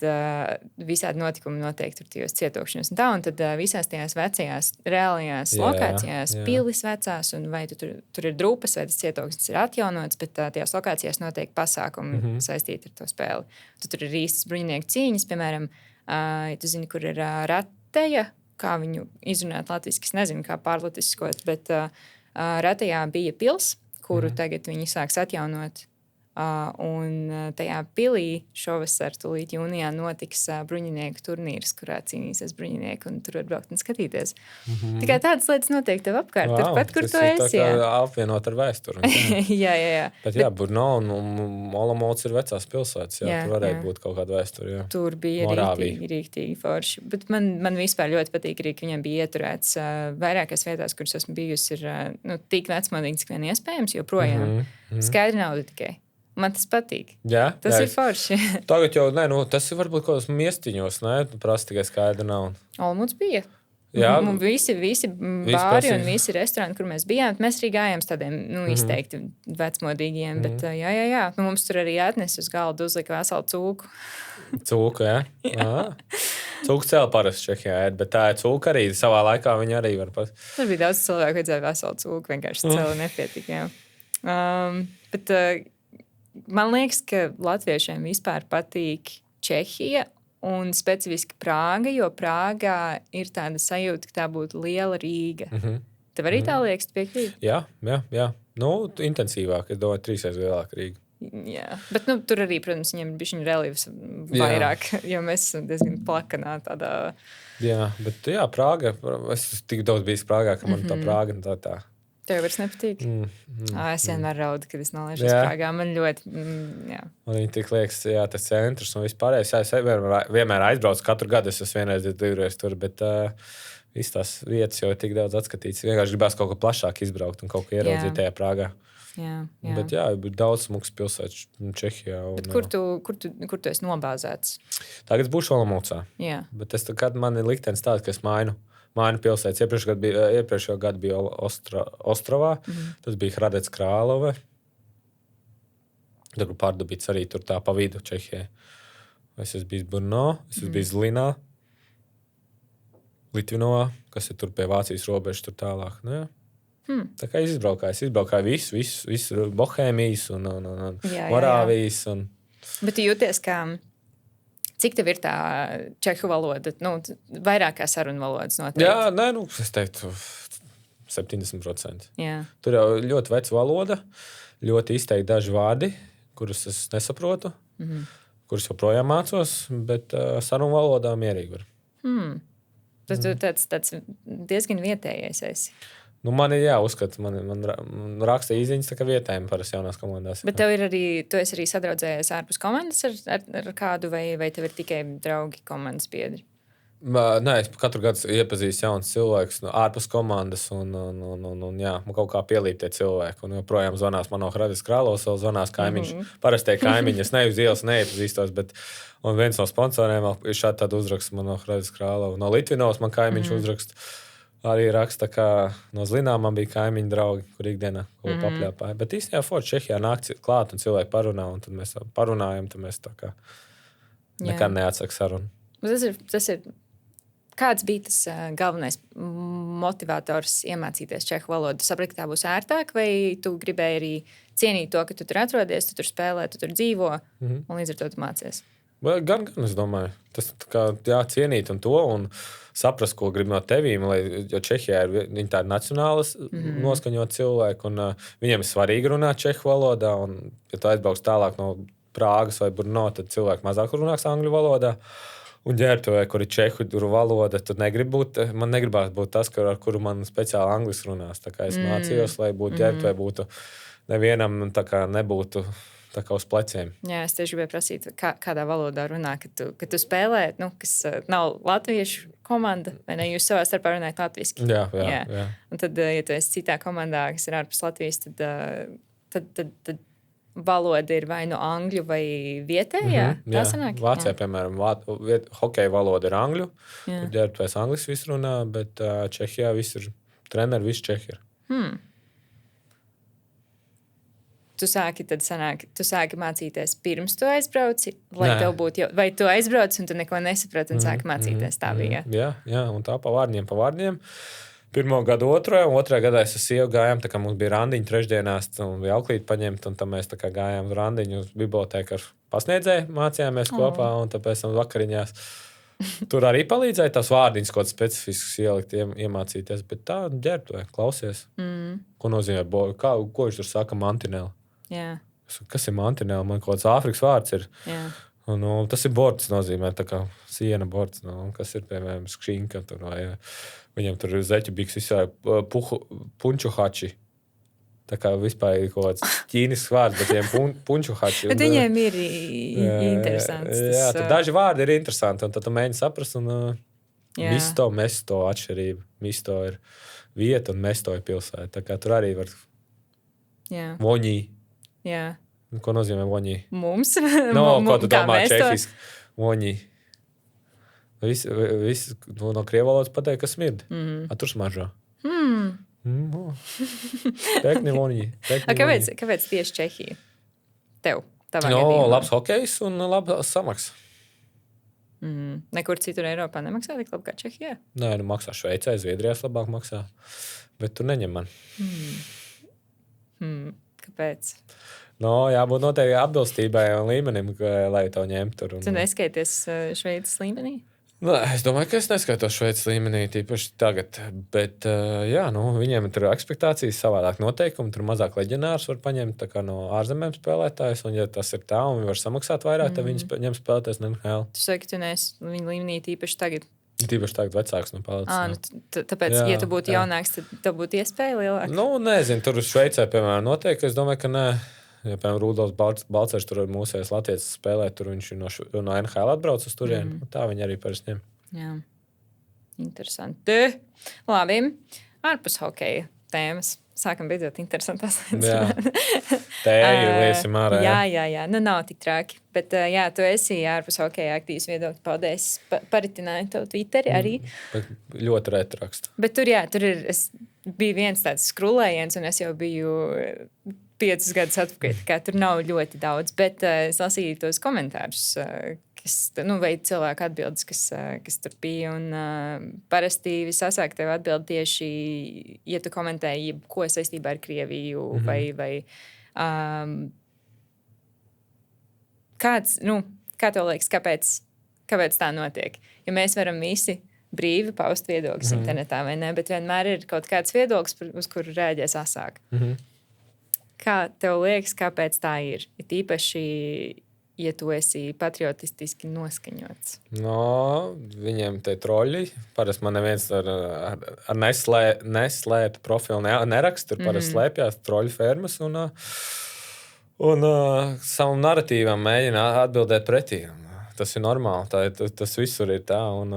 visādi notikumi notiek tur tajos cietokšņos un tad visās tajās vecajās, reālajās lokācijās, pilis vecās, un vai tur ir drupas, vai tas cietoksnis ir atjaunots, bet tajās lokācijās notiek pasākumi saistīti ar to spēli. Tur ir īstas bruņinieku cīņas, piemēram, ja tu zini, kur ir Rateja, kā viņu izrunāt latviski, es nezinu, kā pārlatviskot, bet Ratejā bija pils, kuru tagad viņi sāks atjaunot. Un tajā pilī šovasar tūlīt jūnijā notiks bruņinieku turnīrs, kurā cīnīsies bruņinieki, un tur var braukt un skatīties. Tikai tādas lietas notiek tev apkārt, turpat, kur tu esi. Tas ir apvienot ar vēsturi. jā. Bet Brno un Olomouc ir vecās pilsētas, tur varēja būt kaut kāda vēsture. Jā. Tur bija rīktīgi forši. Bet man vispār ļoti patīk arī, ka viņam bija ieturēts vairākās vietās, kuras esmu bijusi, ir tik vecmodīgi, cik vien iespējams, joprojām. Skaidri nauda tikai. Man tas patīk. Tas ir forši. Tagad jau, tas ir varbūt kaut kādos miestiņos, prasa tikai skaidra nauda. Olomouc bija. Jā. Visi bāri un visi restorāni, kur mēs bijām, mēs arī gājām tādiem, izteikti vecmodīgiem, bet jā. Mums tur arī atnes uz galdu uzlika veselu cūku. Cūku, jā? Cūku cēl parasti Čehijā, bet tā ir cūka arī, savā laikā viņi arī var pat. Tur bija daudz cilvēku, vajadzēja veselu cūku, vienkārši cēli nepietika, jā. Bet man liekas, ka latviešiem vispār patīk Čehija un specifiski Prāga, jo Prāgā ir tāda sajūta, ka tā būtu liela Rīga. Tev arī tā liekas, tu piekrīt? Jā. Intensīvāk, es domāju, 3 reizes lielāka Rīga. Jā, bet tur arī, protams, viņiem ir bišķiņ reliefs vairāk, jo mēs esam diezgan plakanā tādā. Jā, bet Prāga, es tik daudz bijis Prāgā, ka man tā Prāga tā. Tev vairs nepatīk? Es vienmēr raudu, kad es noliešu uz Prāgā. Man ļoti, Man viņi tik liekas, tas centrs un vispārējais. Es vienmēr aizbraucu, katru gadu es esmu vienreiz, 2 reizes tur, bet viss tās vietas jau ir tik daudz atskatīts. Vienkārši gribās kaut ko plašāk izbraukt un kaut ko ieraudzīt tajā Prāgā. Jā. Bet jā, ir daudz smukas pilsētas Čehijā. Un, Bet kur tu esi nobāzēts? Tagad būšu Olomoucā. Jā. Bet man ir liktenis tāds, ka es mainu pilsētas. Iepriekšējā gadu bija Ostrovā, tas bija Hradec Krālove. Tur Pārdubīts arī tur tā pa vidu Čehijai. Es esmu bijis Brno, es esmu bijis Linā, Litvinovā, kas ir tur pie Vācijas robežas tur tālāk. Nu, jā. Tā kā es izbraukāju visu Bohēmijas un Morāvijas. Un... Bet tu jūties, kā cik tev ir tā čehu valoda? Nu, vairāk kā sarunu valodas noteikti. Jā, nē, es teiktu 70%. Jā. Tur jau ļoti veca valoda, ļoti izteikti daži vārdi, kurus es nesaprotu, kurus joprojām mācos, bet sarunu valodā mierīgi var. Tu tāds diezgan vietējais esi. Nu, man ir jāuzskata, man raksta īziņas tā kā vietējiem parasti jaunās komandās. Bet tu esi arī sadraudzējies ārpus komandas ar kādu, vai tev ir tikai draugi komandas biedri? Nē, es katru gadu iepazīstu jaunus cilvēkus ārpus komandas, un jā, man kaut kā pielīp tie cilvēki. Un joprojām zvanās man no Hradec Krālovas, vēl zvanās kaimiņš. Parasti kaimiņi, es ne uz ielas neiepazīstos, bet un viens no sponsoriem ir šādi tādu uzrakstu man no Hradec Krālova. No Litvinovas man kaimiņš uzrakstu. Arī raksta, ka no Zlinām man bija kaimiņu draugi, kur ikdienā kaut ko papļāpāja. Bet īstenībā forši Čehijā nāk klāt un cilvēki parunā, un tad mēs parunājam, tad mēs tā kā nekad neatsaka sarunu. Tas ir, kāds bija tas galvenais motivators iemācīties čehu valodu? Tu saprati, ka tā būs ērtāk, vai tu gribēji arī cienīt to, ka tu tur atrodies, tu tur spēlē, tu tur dzīvo, un līdz ar to tu mācies? Gan, es domāju. Tas kā cienīt un to, un saprast, ko grib no tevīm, jo Čehijā ir tādi nacionālas noskaņot cilvēki, un viņiem ir svarīgi runāt čehu valodā, un ja tu aizbrauks tālāk no Prāgas vai Brno, tad cilvēki mazāk runās angļu valodā. Un ģērbtuvē, kur ir čehu valoda, tad man negribās būt tas, ar kuru man speciāli angliski runās. Tā kā es mācījos, lai būtu ģērbtuvē, būtu nevienam tā kā nebūtu tā kā uz pleciem. Jā, es tieši gribēju prasīt, kādā valodā runā, kad tu spēlē, kas nav latviešu komanda, vai ne? Jūs savā starpā runājat latviski. Jā. Un tad, ja tu esi citā komandā, kas ir ārpus Latvijas, tad valoda ir vai no angļu vai vietējā. Tā sanāk? Vācijā, piemēram, hokeja valoda ir angļu, tad ģērbtuvēs angliski viss runā, bet Čehijā viss ir treneri, viss čehi ir. Tu sāki mācīties pirms tu aizbrauci, lai tev būtu, vai tu aizbrauci un tu neko nesaprati un sāki mācīties, tā bija? Jā, un tā pa vārdiem. Pirmo gadu otrajā gadā es ar sievu gājām, tā kā mums bija randiņi trešdienās un bija auklīti paņemt, un tad mēs tā kā gājām uz randiņu uz bibliotēku ar pasniedzēju, mācījāmies kopā, un tāpēc vakariņās. Tur arī palīdzēja tās vārdiņas, kaut kāds specifisks ielikt, iemācīties, bet tā ģērbtuvē, klausies. Ko nozīmē, ko viņš tur saka, mantinēli? Jā. Kas ir mantinēli? Man kaut kāds Āfrikas vārds ir. Un, tas ir bords, nozīmē, tā kā siena bords. Kas ir, piemēram, skšinka tur, vai viņam tur ir zeķubiks visā punčuhači. Tā kā vispār ir kaut kāds ķīnisks vārds, bet viņiem punčuhači. Bet viņiem ir interesants. Jā, tad daži vārdi ir interesanti, un tad tu mēģini saprast, un misto, mesto atšķirība. Misto ir vieta, un mesto ir pilsēta. Tā kā tur arī var voņī. Jā. Ko nozīmē voņī? Mums? Ko tu domā čehiski? Voņī. Viss no krievu valodas pateikt, ka smird. A tur smaržo. Pēkni voņī. Kāpēc tieši Čehija? Tev? Gadījumā? Labs hokejs un labs samaks. Nekur citur Eiropā nemaksā tik labi kā Čehijā? Nē, maksā Šveicē, Zviedrijās labāk maksā. Bet tu neņem man. Kāpēc? Jābūt noteikti atbilstībai un līmenim, lai to ņemtu tur. Tu neskaities Šveices līmenī? Es domāju, ka es neskaitos Šveices līmenī tīpaši tagad. Bet viņiem tur ir ekspektācijas savādāk noteikumi. Tur mazāk leģionārus var paņemt tā kā no ārzemēm spēlētājus. Un ja tas ir tā un viņi var samaksāt vairāk, tad viņi ņem spēlētājs NHL. Tu saki, tu neesi viņa līmenī tīpaši tagad? Tīpaši tagad vecāks no palicis. Tāpēc, ja tu būtu jaunāks, tad tev būtu iespēja lielāka? Nezinu, tur uz Šveicē, piemēram, noteikti. Es domāju, ka nē. Ja, piemēram, Rudolfs Balcers tur ir mūsējais latvietis spēlē, tur viņš no NHL atbrauc uz turieni. Tā viņi arī parasti ņem. Jā. Interesanti. Labi. Ārpus hokeja tēmas. sākam beidzot interesantās Jā. lietas. Tēju liesim ārā. Jā. Nu, nav tik traki. Bet, jā, tu esi ārpus hokeja aktīvs viedokļu paudējs. Paritināji to Twitteri arī. Bet ļoti reti rakstu. Bet tur ir, bija viens tāds skrulējiens, un es jau biju 5 gadus atpakaļ. Kā tur nav ļoti daudz, bet es lasīju tos komentārus, vai cilvēku atbildes, kas tur bija. Un, parasti sasāk tev atbild tieši, ja tu komentēji, ko saistībā ar Krieviju vai kāds, kā tev liekas, kāpēc tā notiek? Jo mēs varam visi brīvi paust viedokļus internetā, vai ne? Bet vienmēr ir kaut kāds viedoklis, uz kuru rēģēs asāk. Kā tev liekas, kāpēc tā ir? Ir īpaši, ja tu esi patriotistiski noskaņots. Viņiem te troļi. Parasti man neviens ar neslēptu profilu neraksta. Tur parasti slēpjās troļu fermas un savam naratīvam mēģina atbildēt pretī. Tas ir normāli. Tas visur ir tā. Un,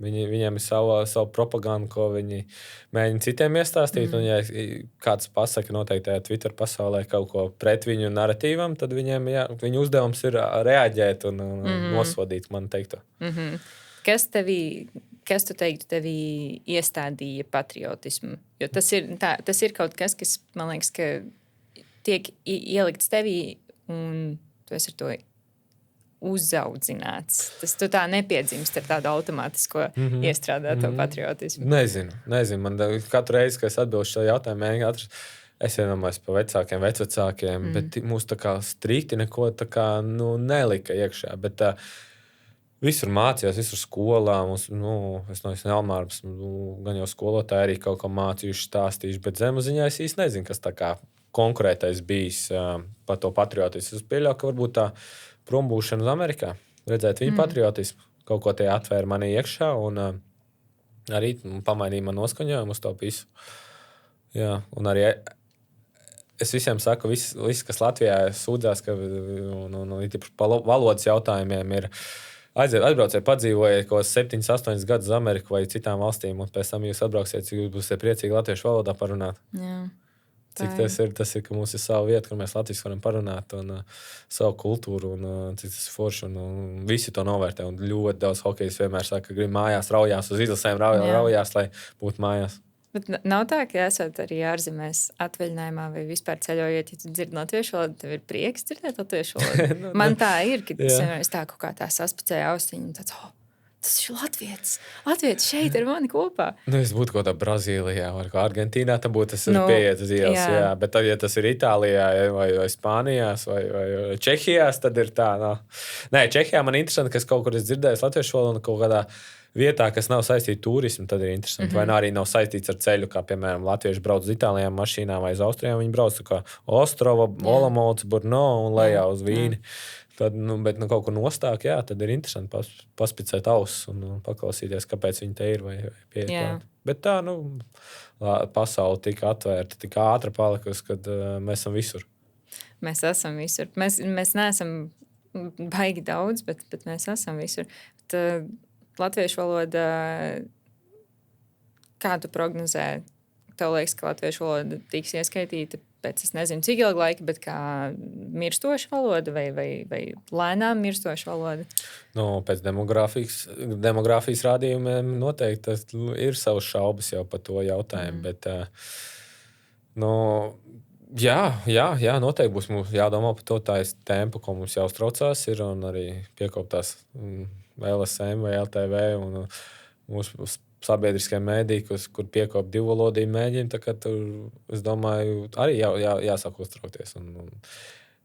viņiem ir savu propagandu, ko viņi mēģina citiem iestāstīt. Un, ja kāds pasaka noteiktajā Twitter pasaulē kaut ko pret viņu naratīvam, tad viņu uzdevums ir reaģēt un nosodīt man teikto. Kas tu teiktu, tevī iestādīja patriotismu? Jo tas ir kaut kas, kas, man liekas, ka tiek ielikts tevī, un tu esi ar to uzaudzināts. Tu tā nepiedzimst ar tādu automātisko iestrādāto patriotismu. Nezinu. Man katru reizi, kad es atbildu šo jautājumu, es iedomājos par vecākiem, bet mūs tā kā strikti neko tā kā, nelika iekšā. Bet visur mācījos, visur skolā. Mums, es no Elmāras, gan jau skolotāji arī kaut ko mācījuši, stāstījuši, bet zemuziņā es īsti nezinu, kas tā kā konkrētais bijis par to patriotismu. Es pieļauju, ka varbūt tā prombūšana uz Amerikā, redzēt viņu patriotismu, kaut ko tie atvēra manī iekšā un arī pamainīja man noskaņojumu uz to visu. Jā, un arī es visiem saku, visi kas Latvijā sūdzās, ka par valodas jautājumiem ir atbrauciet, padzīvojiet kaut 7-8 gadus uz Ameriku vai citām valstīm, un pēc tam jūs atbrauksiet, cik jūs būsiet priecīgi latviešu valodā parunāt. Jā. Cik tas ir, ka mums ir sava vieta, kur mēs latvieši varam parunāt un savu kultūru un cik tas ir forši un visi to novērtē. Un ļoti daudz hokejs vienmēr saka, ka grib mājās, raujās uz izlasēm, raujās, lai būtu mājās. Bet nav tā, ka esat arī ārzemēs atvaļinājumā vai vispār ceļojot, ja tu dzirdi latviešu valodu, tev ir prieks dzirdēt latviešu valodu. Man tā ir, ka es tā kaut kā tā saspicēju austiņu un tāds, tas ir Latvijas šeit ar mani kopā. Es būtu kaut kā Brazīlijā vai Argentīnā, tad būtu tas pieiet uz ielas. Jā. Bet tad, ja tas ir Itālijā vai Spānijās vai Čehijās, tad ir tā. Nē, Čehijā man interesanti, ka es kaut kur dzirdēju latviešu valodu un kaut kādā vietā, kas nav saistīta ar turismu, tad ir interesanti. Vai arī nav saistīts ar ceļu, kā piemēram latvieši brauc uz Itālijām mašīnā vai uz Austrijām. Viņi brauc kā Ostrova, Olomouc, Brno un lejā uz Vīni. Tad, bet kaut kur nostāk, tad ir interesanti paspicēt ausis un paklausīties, kāpēc viņi te ir vai pieiet klāt. Bet tā, pasaule tika atvērta, tik ātri palikusi, kad mēs esam visur. Mēs esam visur. Mēs neesam baigi daudz, bet mēs esam visur. Bet, latviešu valoda, kā tu prognozē? Tev liekas, ka latviešu valoda tiks ieskaitīta pēc, es nezinu, cik ilgi laika, bet kā mirstoša valoda vai lēnām mirstoša valoda? Pēc demogrāfijas rādījumiem noteikti ir savas šaubas jau par to jautājumu, bet jā, noteikti būs mums jādomā par to tādas tempu, ko mums jāuztraucās ir un arī piekoptās LSM vai LTV un mūsu sabiedriskie mēdī, kur piekop divvalodību mēģina, tā kā tur, es domāju, arī jāsāk uztraukties. Un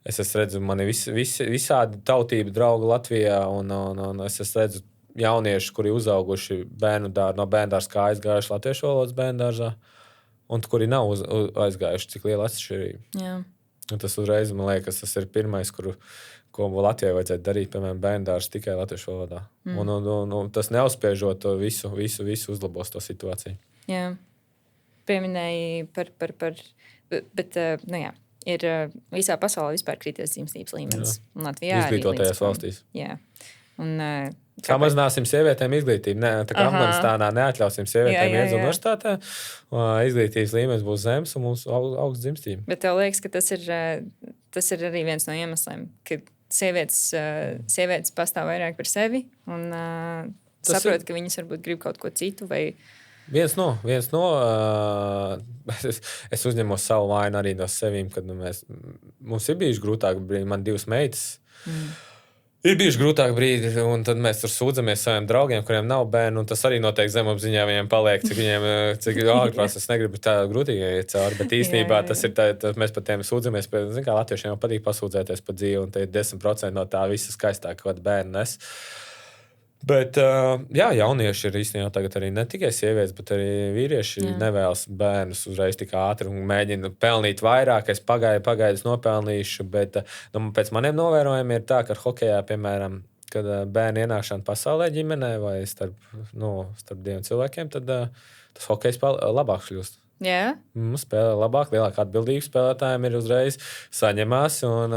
es redzu, man ir visādi tautību draugi Latvijā, un es redzu jaunieši, kuri uzauguši no bērndārza kā aizgājuši latviešu valodas bērndārzā, un kuri nav aizgājuši, cik liela atšķirība. Jā. Un tas uzreiz, man liekas, tas ir pirmais, ko Latvijai vajadzētu darīt, piemēram, bērndārs tikai latviešu valodā. Un tas neuzspiežot to visu uzlabos to situāciju. Jā. Pieminēji bet ir visā pasaulē vispār krities dzimstības līmenis. Izglītotajās valstīs. Jā. Un, Samazināsim sievietēm izglītību. Ne, tā kā Afganistānā neatļausim sievietēm iet uz universitātē, izglītības līmenis būs zems un mums augsts dzimstība. Bet tev liekas, ka tas ir arī viens no iemesliem, ka sievietes pastāv vairāk par sevi un saprot, ka viņas varbūt grib kaut ko citu vai... Viens no es uzņemos savu vainu arī no sevīm, kad mums ir bijuši grūtāk brīdi, man 2 meitas. Ir bijuši grūtāk brīdi, un tad mēs tur sūdzamies saviem draugiem, kuriem nav bērnu, un tas arī noteikti zemapziņā viņiem paliek, cik ārprās es negribu tā grūtīgi iet cauri, bet īstenībā tas ir tā, mēs par tiem sūdzamies, zin kā latviešiem jau patīk pasūdzēties par dzīvi, un te ir 10% no tā visa skaistāk, ko bērni nes. Bet, jaunieši ir īstenībā tagad arī ne tikai sievietes, bet arī vīrieši nevēlas bērnus uzreiz tik ātri un mēģina pelnīt vairāk. Es pagaidu nopelnīšu, bet pēc maniem novērojumiem ir tā, ka ar hokejā, piemēram, kad bērni ienākšana pasaulē ģimenē vai starp 2 cilvēkiem, tad tas hokejs labāk kļūst. Yeah. Spēlē labāk, lielāka atbildība spēlētājiem ir uzreiz saņemās un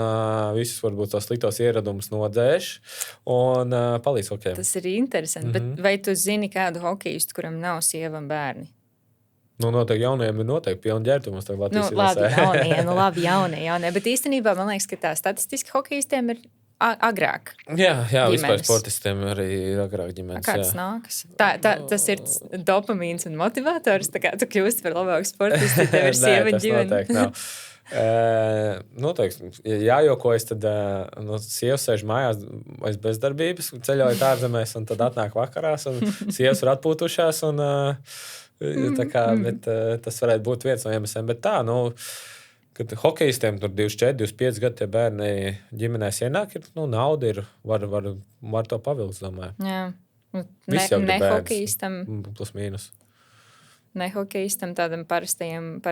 visus varbūt tos sliktos ieradumus nodzēš un palīdz hokejam. Tas ir interesanti, bet vai tu zini kādu hokejistu, kuram nav sieva un bērni? Noteikti jaunajiem ir noteikti pilni ģērbtumus. Labi, jaunie, bet īstenībā man liekas, ka tā statistiski hokejistiem ir agrāk. Jā, vispār sportistiem arī ir agrāk ģimenes. Kā tas nākas? Tas ir dopamīns un motivators, tā kā tu kļūsti par labāku sportistu, tev ir sieva un ģimene. Noteikti nav. Noteikti, ja jājokojas, tad sievas sēž mājās aiz bezdarbības, ceļojot ārzemēs, un tad atnāk vakarās, un sievas ir atpūtušās, un tā kā, bet tas varētu būt viens no iemesliem, bet tā, kad hokejistiem tur 24, 25 gadi tie bērni ģimenēs ienāk, nauda ir, var to pavilkt, domāju. Jā. Ne hokejistam. Plus mīnus. Ne hokejistam, tādam parastajam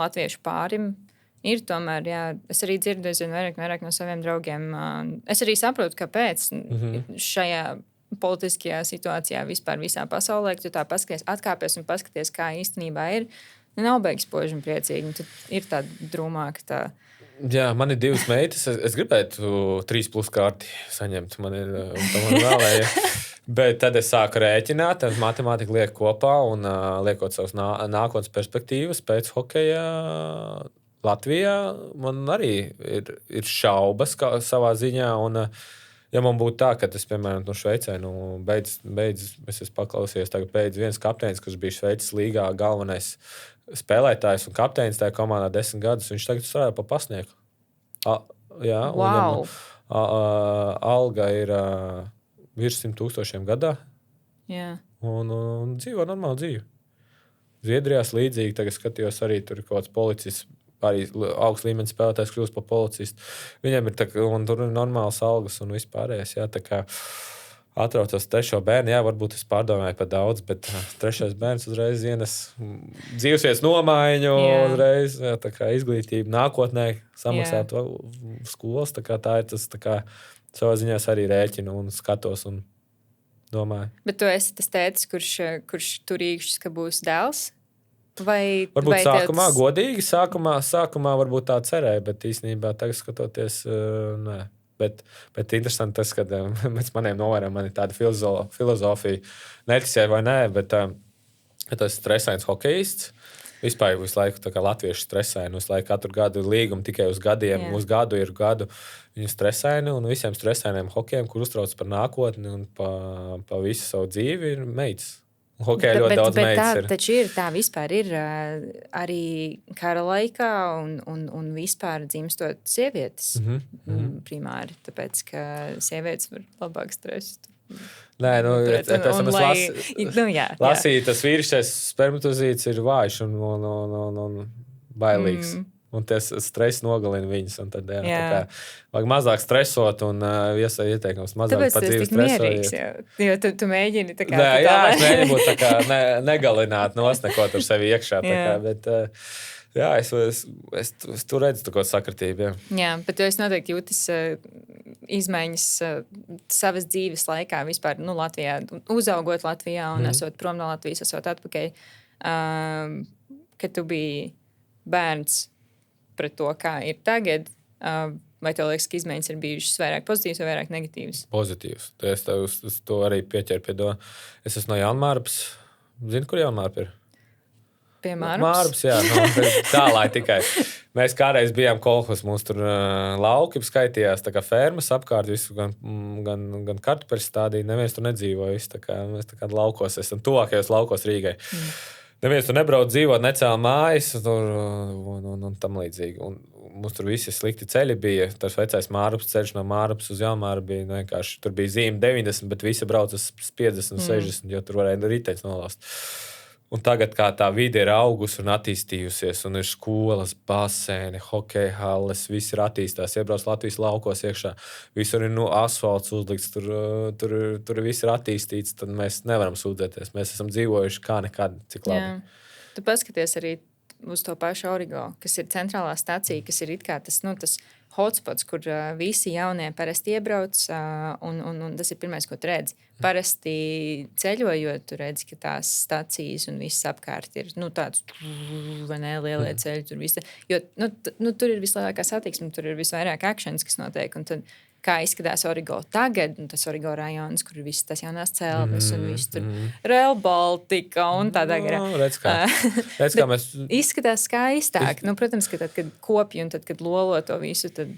latviešu pārim ir tomēr, jā, es arī dzirdu vairāk no saviem draugiem. Es arī saprotu, kāpēc šajā politiskajā situācijā vispār visā pasaulē, ka tu tā paskaties, atkāpies un paskaties, kā īstenībā ir. Nav beigas spoži un priecīgi. Tad ir tāda drūmāka tā. Jā, man ir 2 meitas. Es gribētu 3+ karti saņemt. Man ir vēlēja. Bet tad es sāku rēķināt, tad matemātika liek kopā un liekot savas nākotnes perspektīvas pēc hokeja Latvijā. Man arī ir šaubas savā ziņā. Un, ja man būtu tā, ka es, piemēram, no Šveicē, beidz, es esmu paklausījies, tagad beidz viens kapteinis, kurš bija Šveices līgā galvenais spēlētājs un kapteinis tajā komandā 10 gadus, viņš tagad strādā pa pasnieku. Jā, wow. Alga ir virs 100,000 gadā. Jā. Un dzīvo normālu dzīvi. Zviedrijās līdzīgi, tagad skatījos arī tur kaut kāds policists, arī augsts līmenis spēlētājs kļūst par policistu. Viņam ir un tur ir normāls algas un vispārējais. Jā, tā kā atraucos 3. bērnu, jā, varbūt es pārdomāju par daudz, bet 3. bērns uzreiz ienes dzīvesvietas nomaiņu, uzreiz jā, tā kā izglītība nākotnē samaksāt skolas. Tā ir tas, tā kā savā ziņā arī rēķinu un skatos un domāju. Bet tu esi tas tētis, kurš turīgs, ka būs dēls? Varbūt sākumā godīgi, sākumā varbūt tā cerēja, bet īstenībā tagad skatoties, nē. Bet interesanti tas, ka mēs maniem novērām, man ir tāda filozofija, neticēja vai nē, bet tas stresains hokejists, vispār visu laiku tā kā latvieši stresaini, visu laiku katru gadu līgumu tikai uz gadiem, uz gadu ir gadu viņi stresaini, un visiem stresainiem hokejiem, kur uztrauc par nākotni un pa visu savu dzīvi, ir meitas. Hokejā ļoti daudz meitas ir. Taču tā vispār ir arī kara laikā un vispār dzimstot sievietes primāri, tāpēc, ka sievietes var labāk stresst. Nē, lasīju, tas vīrišķais spermatozīts ir vājš un bailīgs. Un tas stress nogalina viņus. Tad, tā kā vajag mazāk stresot un ieteikums mazāk pat dzīvi stresot. Jo tu mēģini tā kā... Es mēģinu būt tā kā negalināt neko tur sevi iekšā. Tā kā, bet, es tur redzu tā kā sakratību. Jā, bet tu esi noteikti jūtis izmaiņas savas dzīves laikā vispār, Latvijā, uzaugot Latvijā un esot prom no Latvijas, esot atpakaļ, kad tu biji bērns pret to, kā ir tagad. vai tev liekas, ka izmaiņas ir bijušas vairāk pozitīvas vai vairāk negatīvas? Pozitīvs. Es tev uz to arī pieķeru pie doma. Es esmu no Jaunmārpas. Zini, kur Jaunmārpa ir? Pie Mārpas? Mārpas, jā. Tālāk tikai. Mēs kādreiz bijām kolhos, mums tur lauki skaitījās, tā kā fermas apkārt, visu gan kartupeļu stādīja. Neviens tur nedzīvoja. Mēs tā kā laukos esam, tuvākajos laukos Rīgai. Neviens tur nebrauc dzīvot, necēla mājas un tam līdzīgi. Un mums tur visi slikti ceļi bija. Tas vecais Mārpas ceļš no Mārpas uz Jaunmāru bija vienkārši. Tur bija zīme 90, bet visi brauc uz 50, 60, jo tur varēja riteņus nolast. Un tagad, kā tā vide ir augusi un attīstījusies, un ir skolas, baseini, hokeja halles, viss ir attīstās, iebrauc Latvijas laukos iekšā, visur ir asfalts uzlikts, tur viss ir attīstīts, tad mēs nevaram sūdzēties. Mēs esam dzīvojuši kā nekad, cik labi. Jā. Tu paskaties arī uz to pašu Origo, kas ir centrālā stacija, kas ir it kā tas hotspots, kur visi jaunie parasti iebrauc, un tas ir pirmais, ko tu redzi. Parasti ceļojot, tu redzi, ka tās stacijas un viss apkārt ir tāds, vai ne, lielie ceļi tur visi. Jo tur ir vislielākā satiksme, tur ir visvairāk akcents, kas notiek, un tad kā izskatās Origo tagad, un tas Origo rajons, kur ir visas tās jaunās celtnes un viss tur Rail Baltica un tādā garā. Redz, kā mēs... Izskatās skaistāk. Protams, ka tad, kad kopji un tad, kad lolo to visu, tad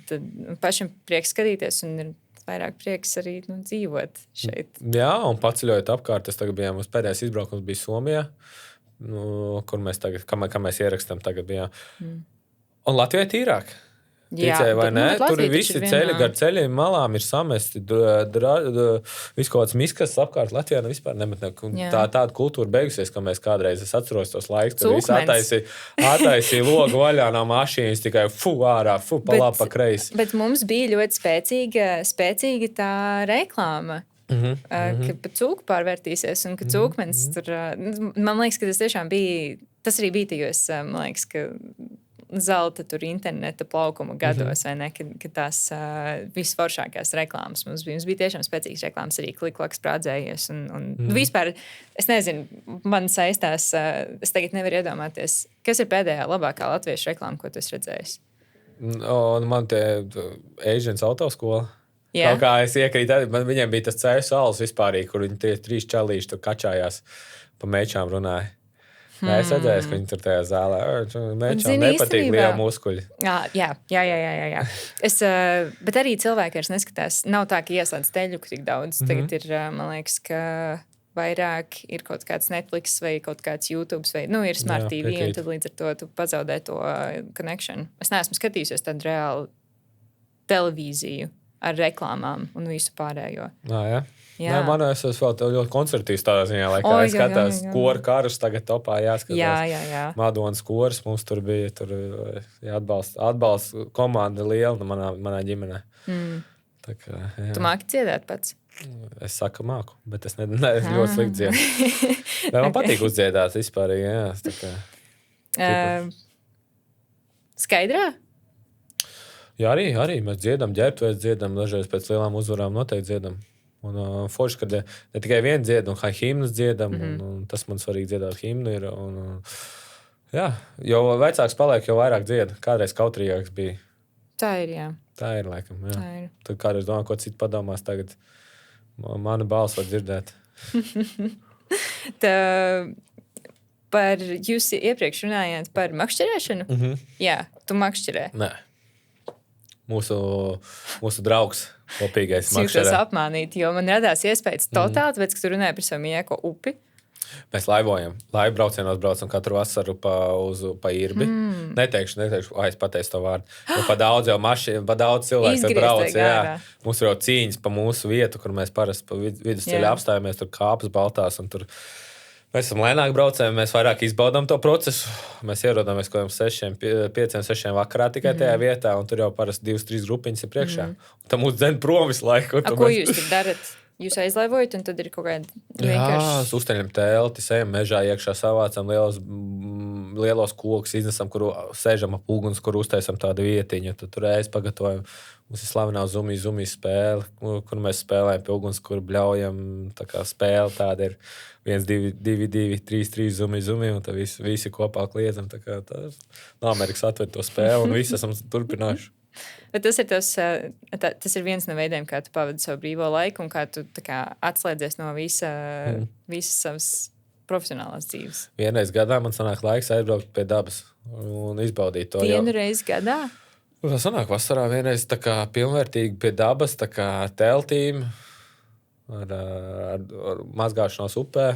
pašam prieks skatīties un ir vairāk prieks arī dzīvot šeit. Jā, un paceļojot apkārt, tagad bijām uz pēdējais izbraukums bija Somijā, kur mēs tagad, kā mēs ierakstām tagad bijām. Un Latvijai tīrāk. Ticēja vai nē, tur visi ceļi gar ceļiem malām ir samesti, viss kaut kāds miskas apkārt Latvijā vispār nemet. Tāda kultūra beigusies, ka mēs kādreiz, es atceros tos laikus, kad visi attaisīja logu vaļā no mašīnas, tikai ārā, palā pa kreisi. Bet mums bija ļoti spēcīga tā reklāma. Ka pa cūku pārvērtīsies un ka cūkmenis tur, man liekas, ka tas tiešām bija, tas arī bija tajos, man liekas, ka zelta tur interneta plaukuma gados, vai ne, kad tās visforšākās reklāmas mums bija tiešām spēcīgas reklāmas, arī kliklaks sprādzējies un vispār, es nezinu, man saistās, es tagad nevaru iedomāties, kas ir pēdējā labākā latviešu reklāma, ko tu esi redzējis? Man tie Asians autoskola. Kaut kā es iekrītu, viņiem bija tas ceļu salas vispārīgi, kur viņi tie 3 čalīši tur kačājās, pa mečām runāja. Jā, es redzēju, ka viņi tur tajā zālē. Mečām nepatīk liela muskuļi. Jā. Bet arī cilvēki vairs neskatās. Nav tā, ka ieslēdz teļuku tik daudz. Tagad ir, man liekas, ka vairāk ir kaut kāds Netflix vai kaut kāds YouTube vai, ir Smart TV, un tad līdz ar to tu pazaudē to connection. Es neesmu skatījusies tādu reālu televīziju ar reklāmām un visu pārējo. Jā. Man es vēl ļoti koncertīvs tādā ziņā, laikā es skatās koru karus, tagad topā jāskatās. Jā. Madonas koras mums tur bija, atbalsta komanda liela manā ģimenē. Tā kā, jā. Tu māki dziedāt pats? Es saku māku, bet es ļoti slikti dziedu. Man patīk uzdziedāt vispār, jā. Tā kā, skaidrā? Jā, arī mēs dziedam, ģērbtuvēs dziedam, dažreiz pēc lielām uzvarām noteikti dziedam. Un forši, kad ne tikai vienu dzied, un himnas dziedam, un tas man svarīgi dziedāt himnu ir. Jā, jo vecāks paliek, jo vairāk dzied. Kādreiz kautrīgāks bija. Tā ir, jā. Tā ir, laikam, jā. Tā ir. Tad kādreiz domā, ko citu padomās tagad. Manu balsu var dzirdēt. Par jūs iepriekš runājāt par makšķerēšanu? Jā, tu makšķerē. Nē. Mūsu draugs kopīgais makšķerē. Es jūtos apmānīt, jo man radās iespējas totāli, tāpēc, ka tu runāji par savu mīļāko upi. Mēs laivojam. Laivu braucienos braucam katru vasaru pa Irbi. Neteikšu, es pateicu to vārdu. Jo pa daudz cilvēku tur brauc. Jā. Mums ir jau cīņas pa mūsu vietu, kur mēs parasti pa vidusceļa apstājamies, tur kāpas baltās un tur. Mēs esam lēnāk braucēji, mēs vairāk izbaudām to procesu. Mēs ierodamies kaut kādiem 5-6 vakarā tikai tajā vietā, un tur jau parasti 2-3 grupiņas ir priekšā. Un tam mūs dzen prom visu laiku. Ko jūs tur darat? Jūs aizlaivojat, un tad ir kaut kāda vienkārši... Uztaļam telti, ejam mežā iekšā, savācam lielos kokus, iznesam, kuru sēžam ap uguns, kur uztaisam tādu vietiņu. Tad tur pagatavojam. Mums ir slavenā zumī spēle, kur mēs spēlējam pie uguns, kur bļaujam. Tā kā spēle tāda ir 1-2-2-3 zumī, un tad visi kopā kliedzam. Tā kā no Amerikas atver to spēli, un visi esam turpinājuši. Bet tas ir viens no veidiem, kā tu pavadi savu brīvo laiku un kā tu atslēdzies no visas savas profesionālās dzīves. Vienreiz gadā man sanāk laiks aizbraukt pie dabas un izbaudīt to. Vienu reizi gadā? Sanāk vasarā vienreiz tā kā pilnvērtīgi pie dabas, tā kā teltīm, ar mazgāšanos upē.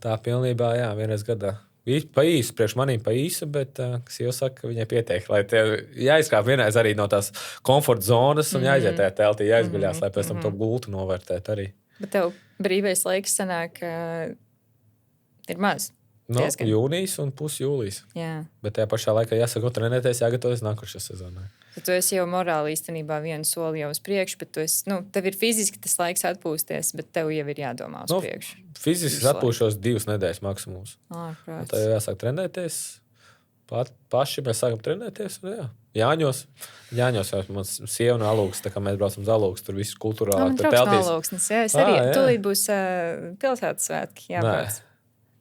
Tā pilnībā, jā, vienreiz gadā. Pa īsu, priekš manīm pa īsu, bet, kas jau saka, viņai pietiek, lai jāizkāp vienreiz arī no tās komforta zonas un jāiziet tajā teltī, jāizguļās, lai pēc tam to gultu novērtēt arī. Bet tev brīvais laiks sanāk, ir maz. No, jūnijas un pusjūlijas. Jā. Bet tajā pašā laikā jāsaka, trenēties, jāgatavojas nākošajā sezonā. Bet tu esi jau morāli īstenībā vienu soli jau uz priekšu, bet tev ir fiziski tas laiks atpūsties, bet tev jau ir jādomā uz priekšu. Fiziski atpūšos 2 nedēļas maksimums. Tad jāsāk trenēties. Paši mēs sākam trenēties. Jāņos jau mums sieva no Alūgas, tā kā mēs braucam uz Alūgas, tur viss kultūrāli. Man trauks no Alūgas, es arī. Tūlīt būs pilsētas svētki jābrauc.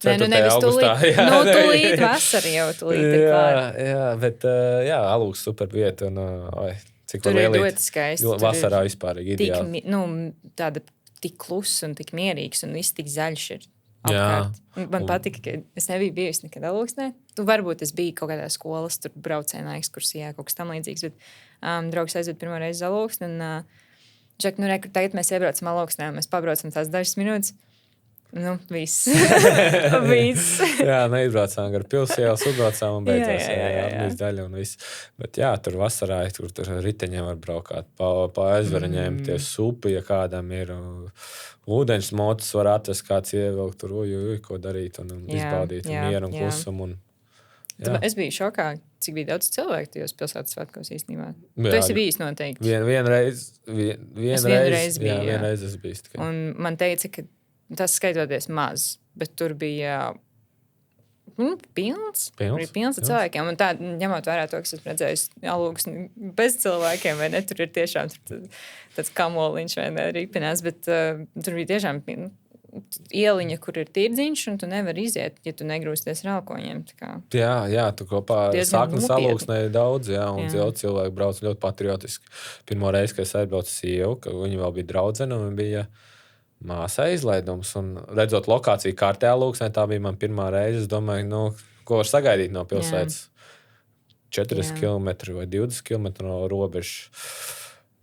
Nevis tūlīt. Tūlīt vasara jau tūlīt ir klāra. Jā, bet Alūgas super vieta. Tur ir ļoti skaisti. Vasarā vispār ir ideāli. Tāda tik klusa un tik mierīgs un viss tik zaļš ir apkārt. Man patika, ka es nebiju bijusi nekad Alūksnē. Varbūt es biju kaut kādā skolas braucienā, ekskursijā, kaut kas tam līdzīgs, bet draugs aizved pirmo reizi uz Alūksni. Tagad mēs iebraucam Alūksnē, mēs pabraucam tās dažas minūtes. Viss. Jā, neizbraucām gar pilsēlas, uzbraucām un beidzās armijas daļa un viss. Bet jā, tur vasarā, tur riteņiem var braukāt pa aizvaraņiem, tie supi, ja kādam ir ūdeņš motus, var atrast kāds ievilkt tur, ko darīt un izbaudīt mieru un klusumu. Es biju šokā, cik bija daudz cilvēku tajos pilsētas svētkos īstenībā. Tu esi bijis noteikti. Vienreiz biju. Vienreiz es biju tikai. Un man teica, ka tas skaitoties maz, bet tur bija pilns ar cilvēkiem. Un tā, ņemot vērā to, kas esmu redzējis Alūgas bez cilvēkiem, vai ne, tur ir tiešām tāds kamoliņš vai ne, ripinās, bet tur bija tiešām ieliņa, kur ir tirdziņš, un tu nevari iziet, ja tu negrūsties ar alkoņiem. Jā, tu kopā saknes Alūksnē ir daudz, un daudz cilvēku brauc ļoti patriotiski. Pirmo reizi, kad es aizbraucu sievu, ka viņa vēl bija draudzene, un bija māsā izlaidums, un redzot lokāciju kārtē Alūksnē, tā bija man pirmā reize. Es domāju, ko var sagaidīt no pilsētas? 4 km vai 20 km no robežas.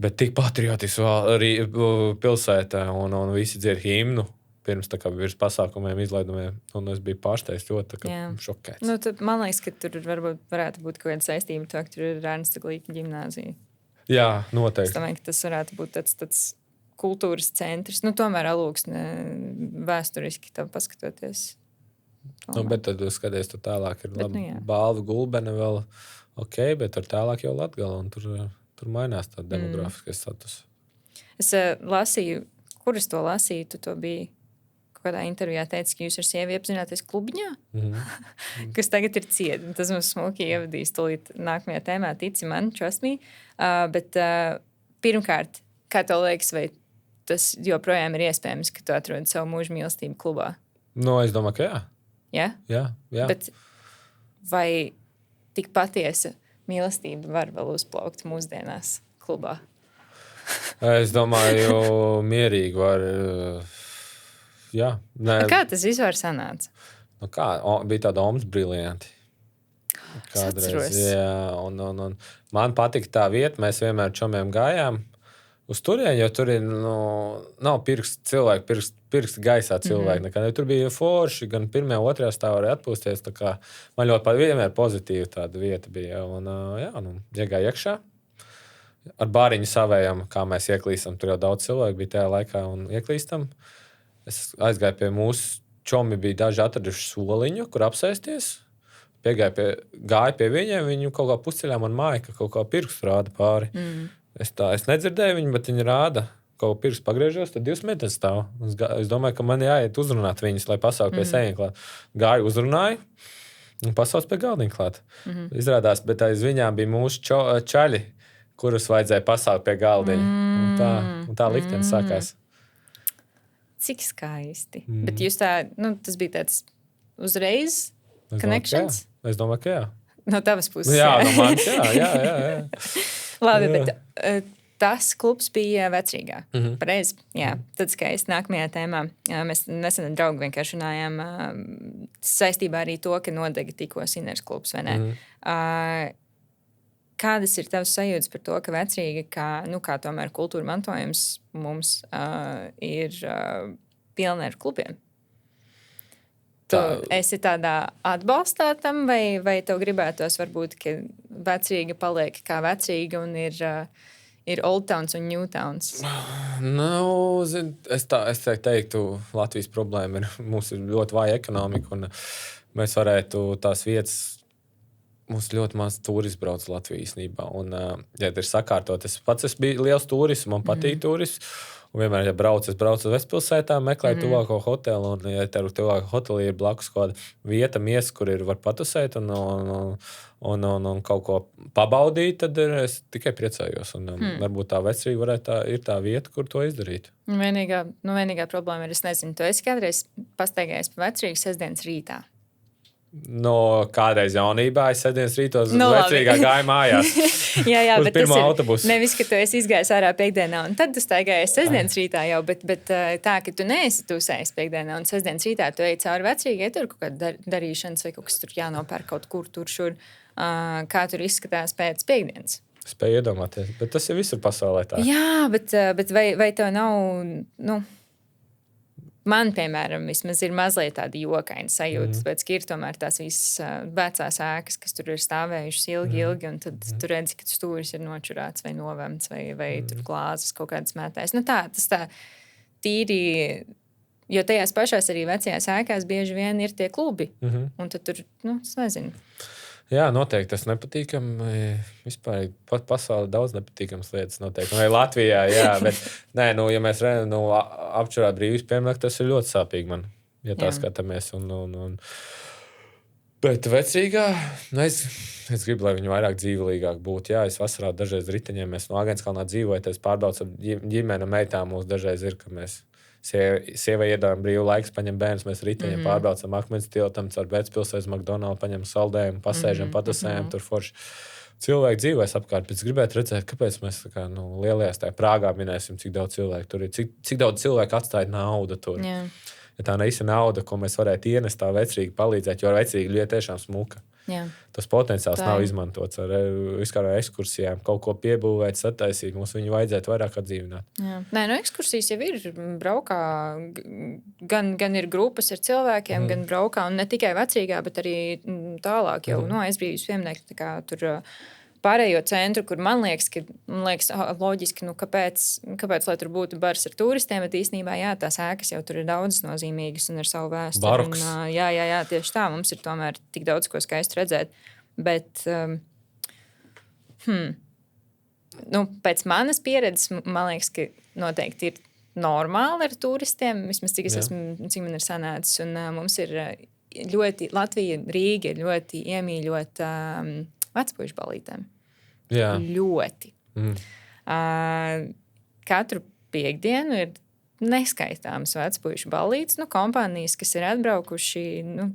Bet tik patriotiski arī pilsētā, un visi dzied himnu pirms virs pasākumiem, izlaidumiem, un es biju pārsteigts ļoti šokēts. Man liekas, ka tur varētu būt kaut kāda saistība to, ka tur ir Ernsta Glīka ģimnāzija. Jā, noteikti. Es domāju, ka tas varētu būt tāds kultūras centrs. Tomēr Alūksne vēsturiski tam paskatoties. Bet tad skaties, tur tālāk ir Balva Gulbene vēl bet tur tālāk jau Latgala, un tur mainās tā demografiskais status. Es lasīju, kur es to lasīju, tu to biji kaut kādā intervijā teici, ka jūs ar sievi iepazināties klubiņā, kas tagad ir ciet. Tas mums smuki ievadīs tūlīt nākamajā tēmā, tici man, trust me. Bet pirmkārt, kā tev liekas, vai tas joprojām ir iespējams, ka tu atrodi savu mūžu mīlestību klubā? Es domāju, ka jā. Jā? Jā. Bet vai tik patiesa mīlestība var vēl uzplaukt mūsdienās klubā? Es domāju, mierīgi var. Jā. Kā tas vispār sanāca? Bija tāda Omas briljanti. Kādreiz. Jā, un man patika tā vieta, mēs vienmēr čomiem gājām uz turieni, jo tur ir, nav cilvēki, pirksti gaisā cilvēki. Tur bija forši, gan pirmajā, otrajā stāvā arī atpūsties. Man ļoti vienmēr pozitīva tāda vieta bija. Iegāja iekšā ar bāriņu savējam, kā mēs ieklīstam. Tur jau daudz cilvēku bija tajā laikā un ieklīstam. Es aizgāju pie mūsu čomi, bija daži atraduši soliņu, kur apsēsties. Gāju pie viņiem, viņu kaut kā pusceļā man māja, ka kaut kā pirkstu rāda pāri. Es nedzirdēju viņu, bet viņi rāda, kaut kā pirkstu pagriežos, tad 2 metri stāv. Es domāju, ka man jāiet uzrunāt viņus, lai pasaukt pie sēņa klāt. Gāju, uzrunāju un pasauc pie galdiņa klāt. Izrādās, bet aiz viņām bija mūsu čaļi, kurus vajadzēja pasaukt pie galdiņa. Un tā liktenis sākās. Cik skaisti. Bet jūs tas bija tāds uzreiz connections? Es domāju, ka jā. No tavas puses. Jā, no manis, jā. Labi, bet tas klubs bija Vecrīgā. Pareizi. Jā, tad skaisti nākamajā tēmā. Mēs nesen ar draugu vienkārši runājām saistībā arī to, ka nodega tikko Sinners klubs, vai ne? Kādas ir tavas sajūtas par to, ka Vecrīga, kā tomēr kultūra mantojums mums ir pilna ar klubiem? Tu esi tādā atbalstā tam, vai tev gribētos varbūt, ka Vecrīga paliek kā Vecrīga un ir Old Towns un New Towns? Es teiktu, Latvijas problēma ir, mums ir ļoti vāja ekonomika, un mēs varētu tās vietas, mums ļoti maz turistu brauc Latvijas īstenībā. Un, ja ir sakārtot, es biju liels turists, man patīk turists. Un vienmēr, ja es braucu uz Vecpilsētām, meklēju tuvāko hotelu, un, ja tev tuvāko hoteli ir blakus kāda vieta, miesa, kur var patusēt un kaut ko pabaudīt, tad es tikai priecājos. Un, varbūt tā Vecrīga ir tā vieta, kur to izdarīt. Vienīgā problēma ir, es nezinu, tu esi kādreiz pastaigājis pa Vecrīgu sestdienas rītā. Kādreiz jaunībā es sēdienas rītos Vecrīgā gāju mājās. jā, uz bet pirmo tas ir autobusu. Nevis, ka tu esi izgājis ārā piekdienā, un tad tu staigājies sestdienas rītā jau, bet tā, ka tu neesi tusējis piekdienā, un sestdienas rītā tu ej cauri Vecrīgai, tur kaut kāda darīšanas vai kaut kas tur jānopērk kaut kur tur šur, kā tur izskatās pēc piekdienas. Spēju iedomāties, bet tas ir visur pasaulē tā. Jā, bet vai tev nav, man, piemēram, vismaz ir mazliet tāda jokaina sajūta, tāpēc, ka ir tomēr tās visas vecās ēkas, kas tur ir stāvējušas ilgi, un tad tu redzi, ka stūris ir nočurāts vai novemts, vai tur glāzes kaut kādas mētājs. Tas tā tīri, jo tajās pašās arī vecajās ēkās bieži vien ir tie klubi, un tad tur, es nezinu. Jā, noteikti tas nepatīkami. Vispār pasaulē daudz nepatīkamas lietas noteikti. Vai Latvijā, jā, bet nē, ja mēs apčurāt brīvības piemēru, tas ir ļoti sāpīgi man, ja tā skatāmies. Bet Vecrīgā, es gribu, lai viņi vairāk dzīvelīgāk būtu. Jā, es vasarā dažreiz riteņiem, mēs no Agenskalnā dzīvojam, es pārbraucu ar ģimeni, meitām mūs dažreiz ir, ka mēs sievai iedāvājam brīvu laiku, paņem bērnus, mēs riteņiem pārbraucam Akmens tiltam, caur Vecpilsētas McDonald's, paņem saldējumu, pasēžam, patusējam, tur forši. Cilvēki dzīvojas apkārt, bet es gribētu redzēt, kāpēc mēs lielajās tajā Prāgā minēsim, cik daudz cilvēku tur ir, cik daudz cilvēku atstāja naudu tur. Jā. Ja tā neisa nauda, ko mēs varētu ienest tā Vecrīga palīdzēt, jo Vecrīga ļoti tiešām smuka. Jā. Tas potenciāls nav izmantots ar viskādām ekskursijām, kaut ko piebūvēt, sataisīt. Mums viņu vajadzētu vairāk atdzīvināt. Jā. Nē, ekskursijas jau ir braukā, gan ir grupas ar cilvēkiem, gan braukā, un ne tikai Vecrīgā, bet arī tālāk jau no aizbrīvības pieminiektu, tā kā tur pārējo centru, kur man liekas loģiski, kāpēc lai tur būtu bars ar turistiem, bet īstenībā, jā, tās ēkas jau tur ir daudzas nozīmīgas un ar savu vēsturi. Baroks. Jā, tieši tā, mums ir tomēr tik daudz ko skaistu redzēt, bet pēc manas pieredzes, man liekas, ka noteikti ir normāli ar turistiem, vismaz cik man ir sanācis, un mums ir ļoti, Latvija, Rīga ir ļoti iemīļota vecpuišu ballītēm. Jā. Ļoti. Katru piekdienu ir neskaitāmas vecpuišu ballītes, kompānijas, kas ir atbraukuši,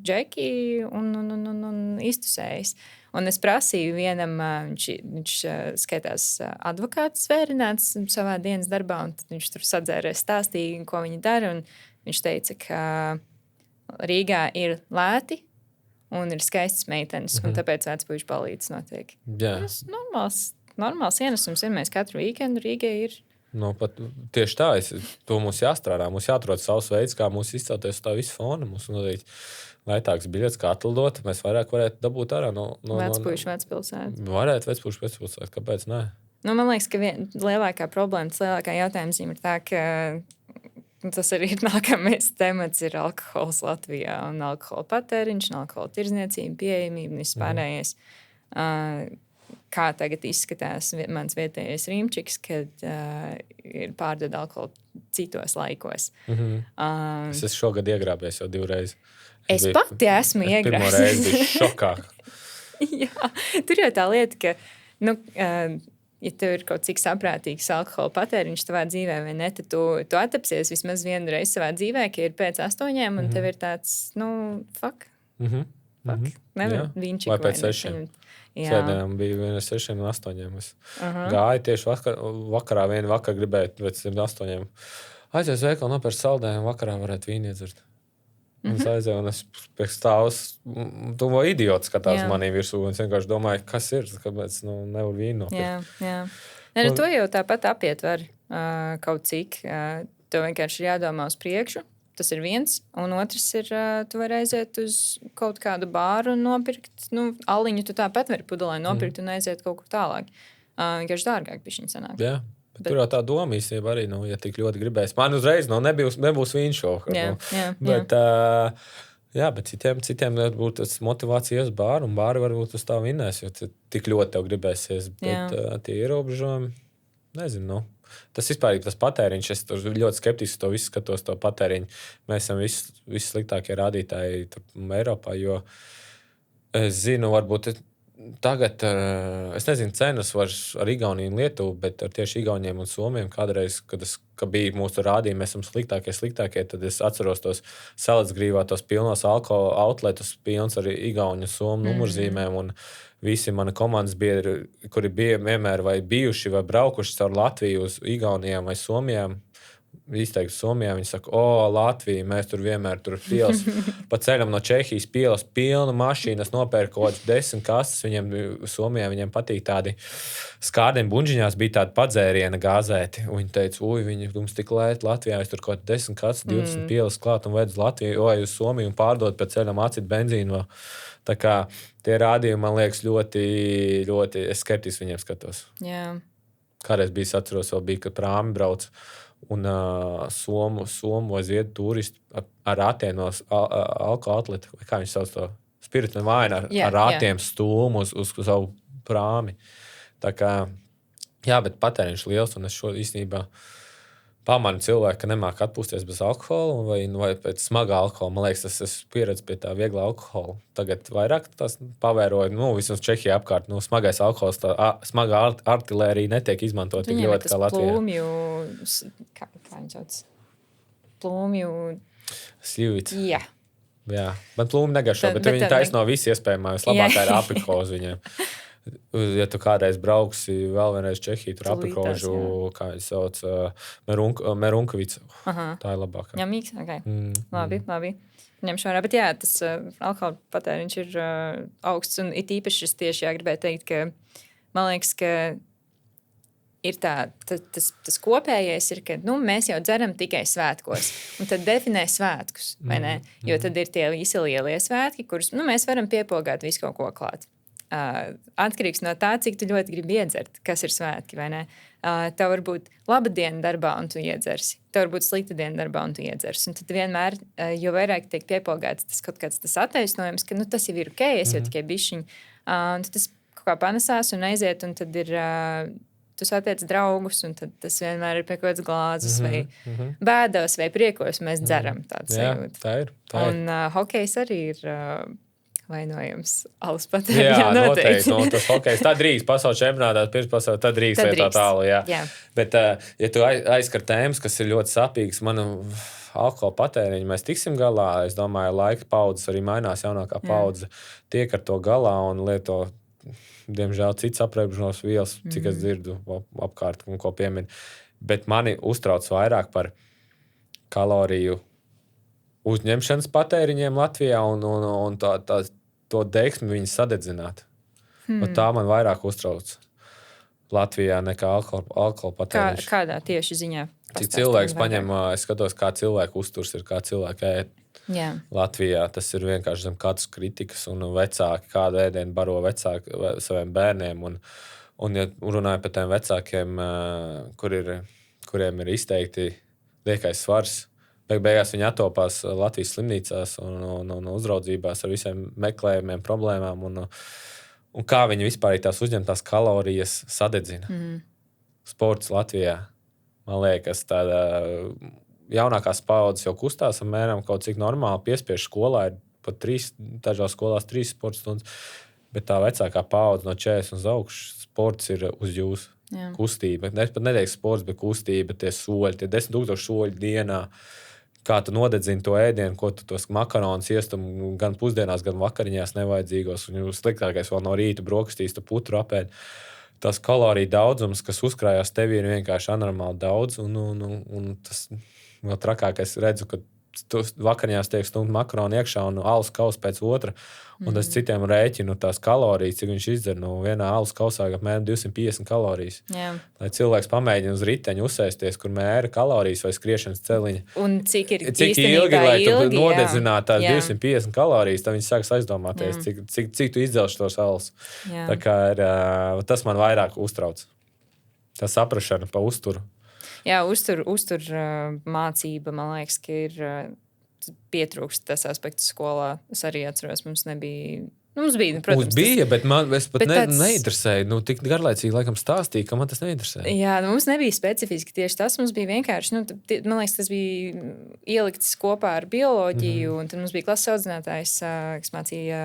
džeki un iztusējis. Un es prasīju vienam, viņš skaitās advokāts svērināts savā dienas darbā, un viņš tur sadzēries stāstīja, ko viņi dara, un viņš teica, ka Rīgā ir lēti, un ir skaistas meitenes, un tāpēc vecpuišu ballītes notiek. Jā. Tas normāls ienesums ir. Mēs katru weekendu Rīgai ir. Pat tieši tā, to mums jāstrādā. Mums jāatrod savs veids, kā mums izcelties uz tā visu fona. Mums noteikti lētāks biļets, kā atlidot. Mēs vairāk varētu dabūt ārā no Vecpuišu Vecpilsētu. Varētu Vecpuišu Vecpilsētu. Kāpēc ne? Man liekas, ka lielākā problēma, tas lielākā jautājuma zīme ir tā, ka tas arī ir nākamais temats, ir alkohols Latvijā, un alkohola patēriņš, un alkohola tirdzniecība, pieejamība un viss pārējais. Kā tagad izskatās mans vietējais rīmčiks, kad ir pārdod alkoholu citos laikos. Es esmu šogad iegrābies jau 2 reizes. Es pati esmu iegrābies. Pirmo reizi biju šokā. Jā, tur jau tā lieta, ka ja tev ir kaut cik saprātīgs alkohola patēriņš tavā dzīvē, vai ne, tad tu atapsies vismaz vienu reizi savā dzīvē, ka ir pēc 8, un tev ir tāds, fuck. Nevar vīnčiku. Vai pēc 6. Sēdējām bija 6 un 8. Es gāju tieši vakarā, vienu vakaru gribēju pēc 8. Aizies veikalu nopērkt saldējumu, vakarā varētu vīnu iedzert. Un es aizēju, un es pēc stāvus, tu vēl idiots skatās manī virsū, un es vienkārši domāju, kas ir, kāpēc nevar vīnu nopirkt. Jā. Ne, to jau tāpat apiet var kaut cik. Tev vienkārši ir jādomā uz priekšu. Tas ir viens, un otrs ir, tu vari aiziet uz kaut kādu bāru un nopirkt, aliņu tu tāpat vari pudelē nopirkt un aiziet kaut kur tālāk. Vienkārši dārgāk bišķiņ sanāk. Jā, bet tur jau tā doma īstenībā arī, ja tik ļoti gribēs. Man uzreiz nebūs vīnu šovakar. Bet, bet citiem būtu tas motivācija uz bāru, un bāri varbūt uz tā vinnēs, jo tik ļoti tev gribēsies. Bet tie ierobežojumi, nezinu, Tas vispār ir tas patēriņš. Es ļoti skeptiski to visu skatos, to patēriņu. Mēs esam vissliktākie rādītāji Eiropā, jo es zinu, varbūt tagad, es nezinu cenas ar Igauniju un Lietuvu, bet ar tieši Igauniem un Somiem kādreiz, kad bija mūsu rādījumi, mēs esam sliktākie, tad es atceros tos salacgrīvā, tos pilnos alkohola outletus, pilns ar Igauņu Somu numurzīmēm, un visi mani komandas biedri, kuri bija vienmēr vai bijuši vai braukuši caur Latviju uz Igaunijām vai Somijām, izteikti Somijā, viņi saka, Latvija, mēs tur vienmēr tur pielas, pa ceļam no Čehijas pielas pilnu mašīnas, nopērk kaut kāds 10 kastes, Somijā viņiem patīk tādi skārdiem buņģiņās, bija tādi padzēriena gāzēti, un viņi teica, viņi mums tik lēt Latvijā, es tur kaut 10 kastes, 20 pielas klāt un ved uz Latviju, uz Somiju un pārdod pa ceļam acīt benzīnu. Tā kā tie rādījumi, man liekas, ļoti, ļoti, es skeptiski viņiem skatos. Jā. Kādreiz bija, atceros, vēl bija, kad prāmi brauc, un Somu vai Ziedu turisti ar ratienos alkoatleti, vai kā viņš sauc to, spiritu vaina ar ratiem stūmu uz savu prāmi. Tā kā, bet patēriņš liels, un es šo īstenībā pamanu cilvēku, ka nemāk atpūsties bez alkohola vai pēc smagā alkohola. Man liekas, es pieredzu pie tā vieglā alkohola. Tagad vairāk tās pavēroju, vismaz Čehijā apkārt, smagais alkohols, tā smagā artilērija netiek izmantot tik ļoti kā Latvijā. Kā viņi sauc? Plūmju... Sļivits. Jā. Jā, man plūmi negaršo, bet viņi taisno visi iespējamā, vislabākā ir aprikozu viņiem. Ja tu kādreiz brauksi vēl vienreiz Čehiju, tur aprikožu, kā viņi sauc, Merunkovica. Tā ir labākā. Ņemīgs? Okay. Labi. Ņemšu vērā, bet tas alkohola patēriņš ir augsts, un it īpaši es tieši gribēju teikt, ka man liekas, ka ir tas kopējais ir, ka mēs jau dzeram tikai svētkos, un tad definē svētkus, vai ne? Jo tad ir tie visi lielie svētki, kurus mēs varam piepogāt visu kaut ko klāt. Atkarīgs no tā, cik tu ļoti gribi iedzert, kas ir svētki, vai ne? Tev var būt laba diena darbā, un tu iedzersi. Tev var būt slikta diena darbā, un tu iedzersi. Un tad vienmēr, jo vairāk tiek piepogāts tas kaut kāds tas attaisnojums, ka tas jau ir ok, es jau tikai bišķiņ. Tad tas kaut kā panesās un aiziet, un tad ir... Tu satiec draugus, un tad tas vienmēr ir pie kaut kādas glāzes, vai bēdos, vai priekos mēs dzeram tādu sajūtu. Tā ir. Un hokejs arī ir... vainojams alus patēriņā. Jā, noteikti. Tas hokejs. Tā drīkst pasaules čempionātā, pirms pasaules, tad drīkst vai tā tālu. Jā. Bet, ja tu aizskar tēmas, kas ir ļoti sapīgas, manu alkohola patēriņu mēs tiksim galā, es domāju, laika paudzes arī mainās, jaunākā paudze tiek ar to galā un lieto, diemžēl, cits apreibšanos vielas, cik es dzirdu apkārt un ko piemin. Bet mani uztrauc vairāk par kaloriju uzņemšanas patēriņiem Latvijā un to deksmi viņu sadedzināt. Tā man vairāk uztrauc Latvijā nekā alkohola patēriņš. Kādā tieši ziņā? Cik cilvēks paņem, es skatos, kā cilvēku uzturs ir, kā cilvēku ēd. Latvijā tas ir vienkārši zem katras kritikas, un vecāki kādu ēdienu baro vecāki saviem bērniem. Un ja runāju par tiem vecākiem, kuriem ir izteikti liekais svars, beigās viņi attopās Latvijas slimnīcās un uzraudzībās ar visiem meklējumiem, problēmām. Un kā viņi vispār tās uzņemtās kalorijas sadedzina. Sports Latvijā, man liekas, tāda jaunākās paudzes jau kustās apmēram kaut cik normāli piespiež skolā. Ir pat dažās skolās 3 sporta stundas, bet tā vecākā paudze no 40 uz augšu sports ir uz jūsu. Kustība. Es pat neteiktu sports, bet kustība, tie soļi, tie 10 000 soļi dienā. kā tu nodedzini to ēdienu, ko tu tos makaronus iestum gan pusdienās, gan vakariņās nevajadzīgos. Un jūs sliktākais vēl no rīta brokastīs, tu putru apēd. Tas kaloriju daudzums, kas uzkrājās tevī, ir vienkārši anormāli daudz. Un tas vēl trakākais redzu, ka tu vakariņās tiek stumta makaroni iekšā un alus kaus pēc otra. Un es citiem rēķinu tās kalorijas, cik viņš izdzer. Vienā alus kausā apmēram 250 kalorijas. Jā. Lai cilvēks pamēģina uz riteņa uzsēsties, kur mēra kalorijas vai skriešanas celiņa. Un cik ilgi, lai tu nodedzinātu tās 250 kalorijas, tad viņi sāks aizdomāties, cik tu izdzelši tos alus. Tā kā tas man vairāk uztrauc. Tā saprašana pa uzturu. Jā, uztur mācība, man liekas, ka ir pietrūkst tas aspekts skolā. Es arī atceros, mums nebija. Mums bija, protams, mums bija, bet man neinteresēja. Tik garlaicīgi laikam stāstīja, ka man tas neinteresēja. Jā, mums nebija specifiski tieši tas. Mums bija vienkārši, man liekas, tas bija ielikts kopā ar bioloģiju, un tad mums bija klases audzinātājs, kas mācīja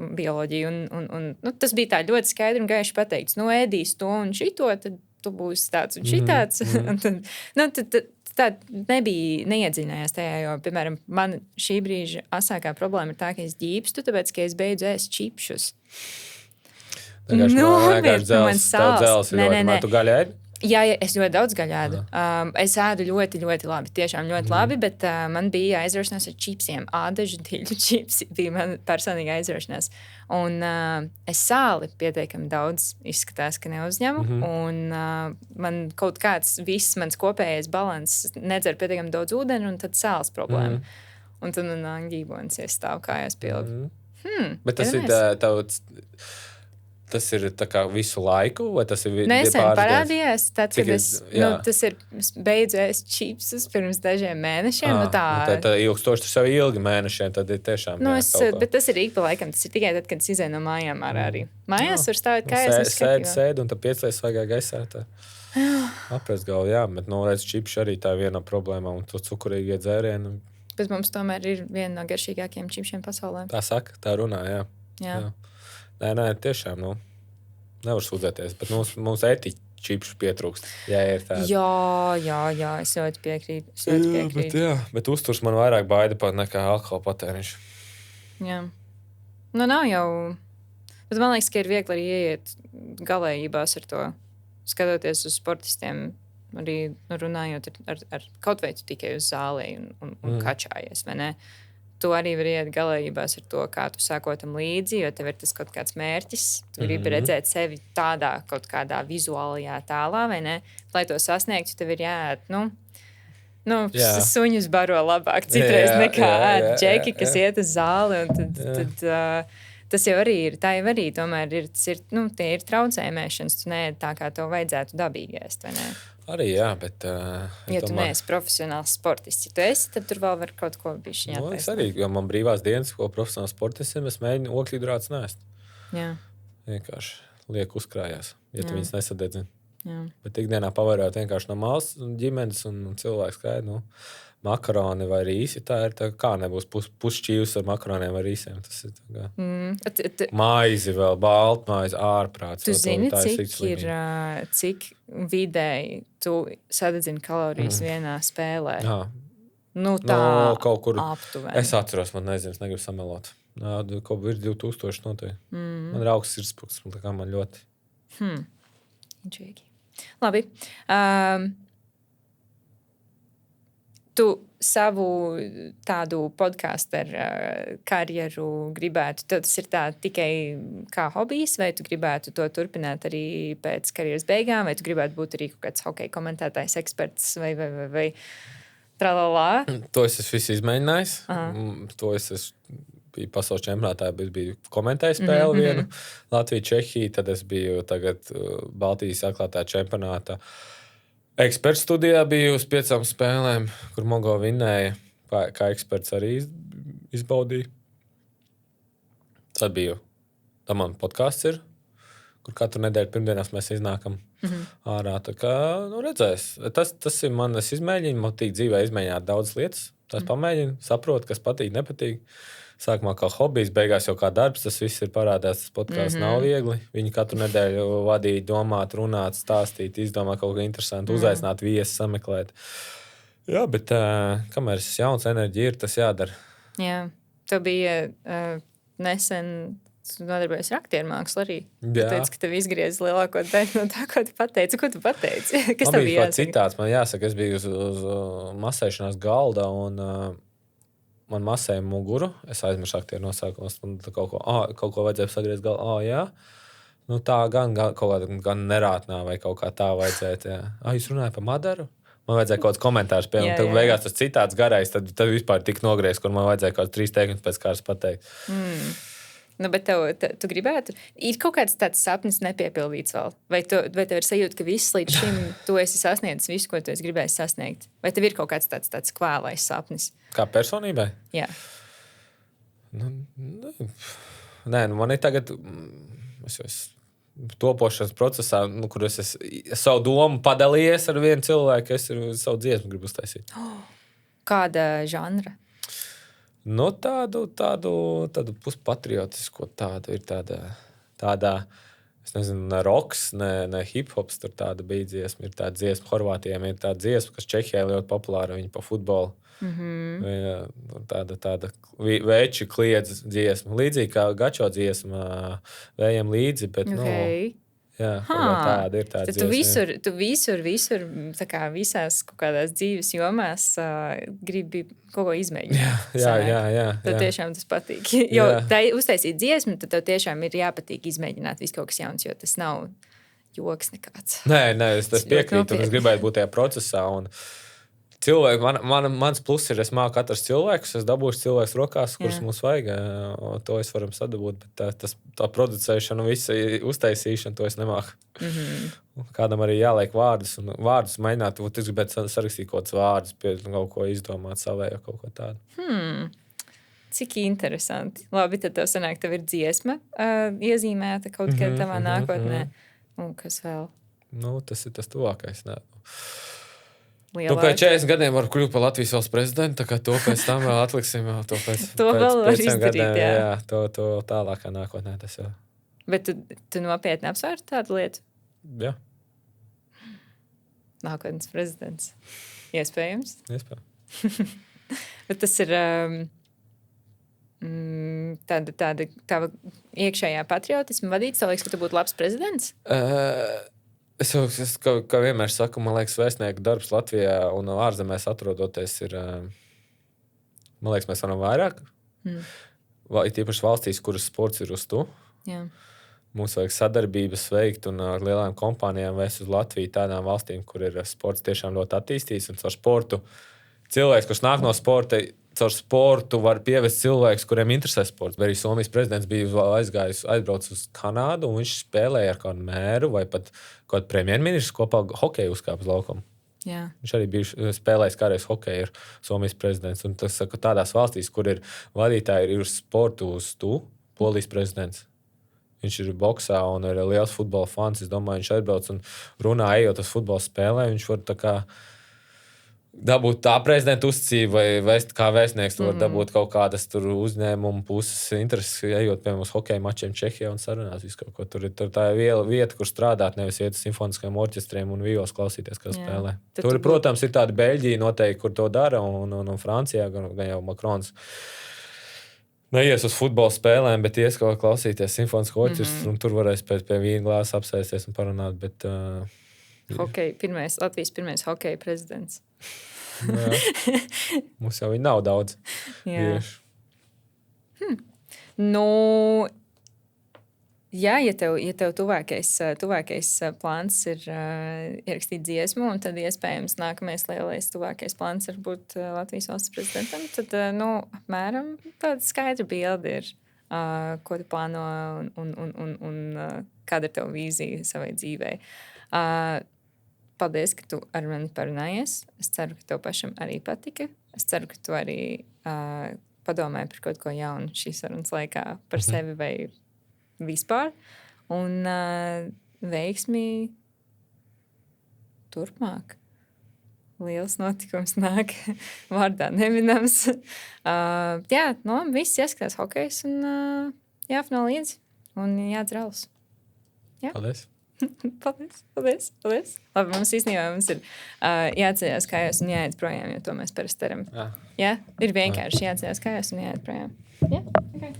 bioloģiju. Un tas bija tā ļoti skaidri un gaiši pateikts. Ēdīs to un šito, tad tu būsi tāds un šitāds. Tad tā neiedziļinājās tajā, jo, piemēram, man šī brīža asākā problēma ir tā, ka es ģīpstu, tāpēc, ka es beidzu ēst čipšus. Vienkārši dzels ir ļoti, tu gaļa ēd? Jā, es ļoti daudz gaļu ēdu. Es ēdu ļoti, ļoti labi, tiešām ļoti labi, bet man bija aizrašanās ar čipsiem. Ādažu diļu čipsi bija man personīga aizrašanās. Un es sāli pietiekami daudz izskatās, ka neuzņemu. Un man kaut kāds viss mans kopējais balans nedzer pietiekami daudz ūdeni, un tad sāls problēma. Un tad man nāk ģībonis, ja stāv kājās pielika. Bet tas ir tavs... Tas ir tā kā visu laiku, vai tas ir nesen parādījās, tad, kad tas ir beidzu ēst čipsus pirms dažiem mēnešiem. Tā ilgstoši, tas jau ilgi mēnešiem, tad ir tiešām bet tas ir ik pa laikam, tas ir tikai tad, kad es izēju no mājām arī. Mājās var stāvēt kājas. Sēd un tad piecēs svaigā gaisā. Apēc galvu, bet redz čipši arī tā viena problēma un to cukurīgie dzērieni. Bet mums tomēr ir viena no garšīgākajiem čipšiem pasaulē. Tā saka, tā runā, jā. Nē, tiešām, nevar sūdzēties, bet mums ētiķi čipšu pietrūkst, ja ir tāda. Jā, es ļoti piekrītu. Bet uzturs man vairāk baida pat nekā alkohola patēriņš. Jā. Nav jau, bet man liekas, ka ir viegli arī ieiet galējībās ar to, skatoties uz sportistiem, arī runājot ar kaut vai tu tikai uz zālē un kačājies, vai ne? Tu arī vari iet galējībās ar to, kā tu sāko tam līdzi, jo tev ir tas kaut kāds mērķis. Tu gribi redzēt sevi tādā kaut kādā vizuālajā tēlā, vai ne? Lai to sasniegtu, tev ir jāiet, suņus baro labāk citreiz nekā džeki, kas iet uz zāli. Un tad tas jau arī ir, tā jau arī tomēr ir, tie ir traucējumēšanas, tu neēd tā, kā tev vajadzētu dabīgi ēst, vai ne? Arī jā, bet... ja tu neesi profesionāls sportists, ja tu esi, tad tur vēl var kaut ko bišķiņ atvēst. Es arī, jo man brīvās dienas, ko profesionāls sportists ir, es mēģinu okļhidrātus nēst. Jā. Vienkārši liek uzkrājās, ja tu viņas nesadedzini. Jā. Bet ikdienā pavarot vienkārši no malas ģimenes un cilvēks skaidri, makaroni vai rīsi, tā ir tā, kā nebūs pusšķīvs ar makaroniem vai rīsiem. Tas ir tā kā maizi vēl, baltmaizi, ārprāts. Tu zini, cik vidēji tu sadedzini kalorijas vienā spēlē? Jā. Tā kaut kur aptuveni. Es atceros, man nezinu, es negribu samelot. Kaut kur ir 2000 noteikti. Man ir augsts sirdspūks, tā kā man ļoti. Inčīgi. Labi. Tu savu tādu podcasteru karjeru gribētu, tas ir tā tikai kā hobijs, vai tu gribētu to turpināt arī pēc karjeras beigām, vai tu gribētu būt arī kaut kāds hokeja komentētājs, eksperts vai tralalā? To es esmu visu izmēģinājis. To es biju pasaules čempionātā, es biju komentējis spēli vienu Latviju, Čehiju, tad es biju tagad Baltijas atklātā čempionātā. Eksperts studijā biju uz 5 spēlēm, kur Mogo vinnēja, kā eksperts arī izbaudīja. Tad biju, tā man podcasts ir, kur katru nedēļu pirmdienās mēs iznākam ārā. Tā kā, redzēs. Tas ir man, es izmēģinu, man tīk dzīvē izmēģināt daudz lietas. Tas pamēģinu, saprotu, kas patīk, nepatīk. Sākumā kā hobijs, beigās jau kā darbs, tas viss ir parādās, tas podcasts nav viegli. Viņi katru nedēļu vadīja, domāt, runāt, stāstīt, izdomāt kaut ko interesantu, uzaicināt viesu, sameklēt. Jā, bet kamēr es jauns, enerģija ir, tas jādara. Jā, tev bija nesen nodarbojies ar aktieru mākslu arī. Tu teici, ka tev izgriezis lielāko daļu no tā, ko tu pateici. Ko tu pateici? Kas tev bija jāsaka? Citāts, man jāsaka, es biju uz masēšanās galda un man masēja muguru. Es aizmirsu aktieru nosaukumus un kaut ko vajadzēja sagriezt galā. Jā. Nu, tā gan kaut kā nerātnā vai kaut kā tā vajadzēja. Jūs runājat par Madaru? Man vajadzēja kaut kāds komentārs pie, un tad beigās tas citāts garais, tad vispār tik nogriezts, kur man vajadzēja kaut kāds 3 teikumus pēc kārtas pateikt. Nu, bet tu gribētu, ir kaut kāds tāds sapnis nepiepildīts vēl? Vai tev ir sajūta, ka viss līdz šim tu esi sasniedzis visu, ko tu esi gribējis sasniegt? Vai tev ir kaut kāds tāds kvēlais sapnis? Kā personībai? Jā. Nē, man ir tagad, es topošanas procesā, kur es savu domu padalījies ar vienu cilvēku, es savu dziesmu gribu uztaisīt. Kāda žanra? Nu, tādu puspatriotisku, tādu ir tāda, es nezinu, ne roks, ne hip-hops, tur tāda bija dziesma, ir tāda dziesma, Horvātijiem ir tāda dziesma, kas Čehijā ļoti populāra, viņi pa futbolu. Tāda veči kliedz dziesma, līdzīgi kā gačo dziesma, vējiem līdzi, bet, jā, tāda ir tāda dziesma. Tu visur, tā kā visās kaut kādās dzīves jomās gribi kaut ko izmēģināt. Jā. Tev tiešām tas patīk. Jo tā uztaisīt dziesmu, tad tev tiešām ir jāpatīk izmēģināt visu kaut kas jauns, jo tas nav joks nekāds. Nē, es piekrītu, un es gribētu būt tajā procesā, un cilvēki, mans pluss ir, es māku atrast cilvēkus, es dabūšu cilvēkus rokās, kurus mums vajag, to es varam sadabūt, bet tā producēšana, visa uztaisīšana, to es nemāku. Kādam arī jāliek vārdus, un vārdus maināt, es gribētu sarakstīt kaut kādus vārdus, pie kaut ko izdomāt savējo, kaut ko tādu. Cik interesanti. Labi, tad tev sanāk, tev ir dziesma iezīmēta kaut kad tavā nākotnē. Un kas vēl? Nu, tas ir tas tuvākais, nē. Lielāka. Pēc 40 gadiem var kļūt par Latvijas valsts prezidentu, tā kā to pēc tam vēl atliksim. To vēl var izdarīt, gadiem, jā. To tālākā nākotnē tas jau. Bet tu nopietni apsvērti tādu lietu? Jā. Nākotnes prezidents. Iespējams. Bet tas ir tāda tava iekšējā patriotisma vadīts. Tev liekas, ka tu būtu labs prezidents? Es kā vienmēr saku, man liekas, vēstnieku darbs Latvijā un ārzemēs atrodoties ir, man liekas, mēs varam vairāk. Tīpaši valstīs, kuras sports ir uz tu. Jā. Mums vajag sadarbības veikt un ar lielām kompānijām vēst uz Latviju tādām valstīm, kur ir sports tiešām ļoti attīstīts un caur sportu. Cilvēks, kurš nāk no sporta, caur sportu var pievest cilvēkus, kuriem interesē sports. Vai arī Somijas prezidents bija aizbraucis uz Kanādu un viņš spēlēja ar kādu mēru vai pat kādu premjerministru kopā hokeju uzkāpa uz laukumu. Jā. Viņš arī bija spēlējis kādreiz hokeju ar Somijas prezidents. Un tas saka, tādās valstīs, kur ir vadītāji, ir uz sportu uz tu, Polijas prezidents. Viņš ir boksā un ir liels futbola fans. Es domāju, viņš aizbrauc un runā, ejot uz futbola spēlē. Viņš var tā kā dabūt tā prezidenta uzticību vai kā vēstnieks var dabūt kaut kādas tur uzņēmumu puses intereses, ejot piemēram uz hokeja mačiem Čehijā un sarunās visu kaut ko. Tur tā ir vieta, kur strādāt, nevis iet uz simfoniskajiem orķestriem un vīlos klausīties, kā spēlē. Tur, protams, ir tāda Beļģija noteikti, kur to dara, un Francijā gan jau Makrons neies uz futbola spēlēm, bet ies kaut kā klausīties simfonisko orķestru, un tur varēs pie vīna glāsa apsēsties un parunāt, bet Latvijas pirmais hokeja prezidents. Mums jau nav daudz. Nu, jā, ja tev tuvākais plāns ir ierakstīt dziesmu, un tad iespējams nākamais lielais tuvākais plāns ir būt Latvijas valsts prezidentam, tad, apmēram tāda skaidra bilde ir, ko tu plāno un kāda ir tev vīzija savai dzīvei. Paldies, ka tu ar mani parunājies. Es ceru, ka tev pašam arī patika. Es ceru, ka tu arī padomāji par kaut ko jaunu šīs sarunas laikā par sevi vai vispār. Un veiksmi turpmāk. Liels notikums nāk vārdā neminams. Viss jāskatās hokejs un jāfino līdzi un jādzer alus. Paldies! Paldies. Labi, mums īstenībā ir jāatcerās kājās un jāiet projām, jo to mēs parasti darām. Jā, ir vienkārši jāatcerās kājās un jāiet projām. Jā, okay.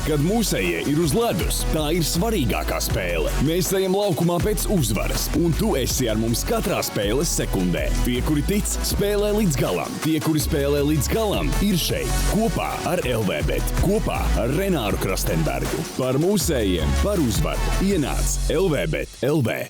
Kad mūsējie ir uz ledus, tā ir svarīgākā spēle. Mēs ejam laukumā pēc uzvaras, un tu esi ar mums katrā spēles sekundē. Tie, kuri tic, spēlē līdz galam. Tie, kuri spēlē līdz galam, ir šeit, kopā ar LVBet, kopā ar Renāru Krastenbergu. Par mūsējiem, par uzvaru. Ienāc LVBet LV.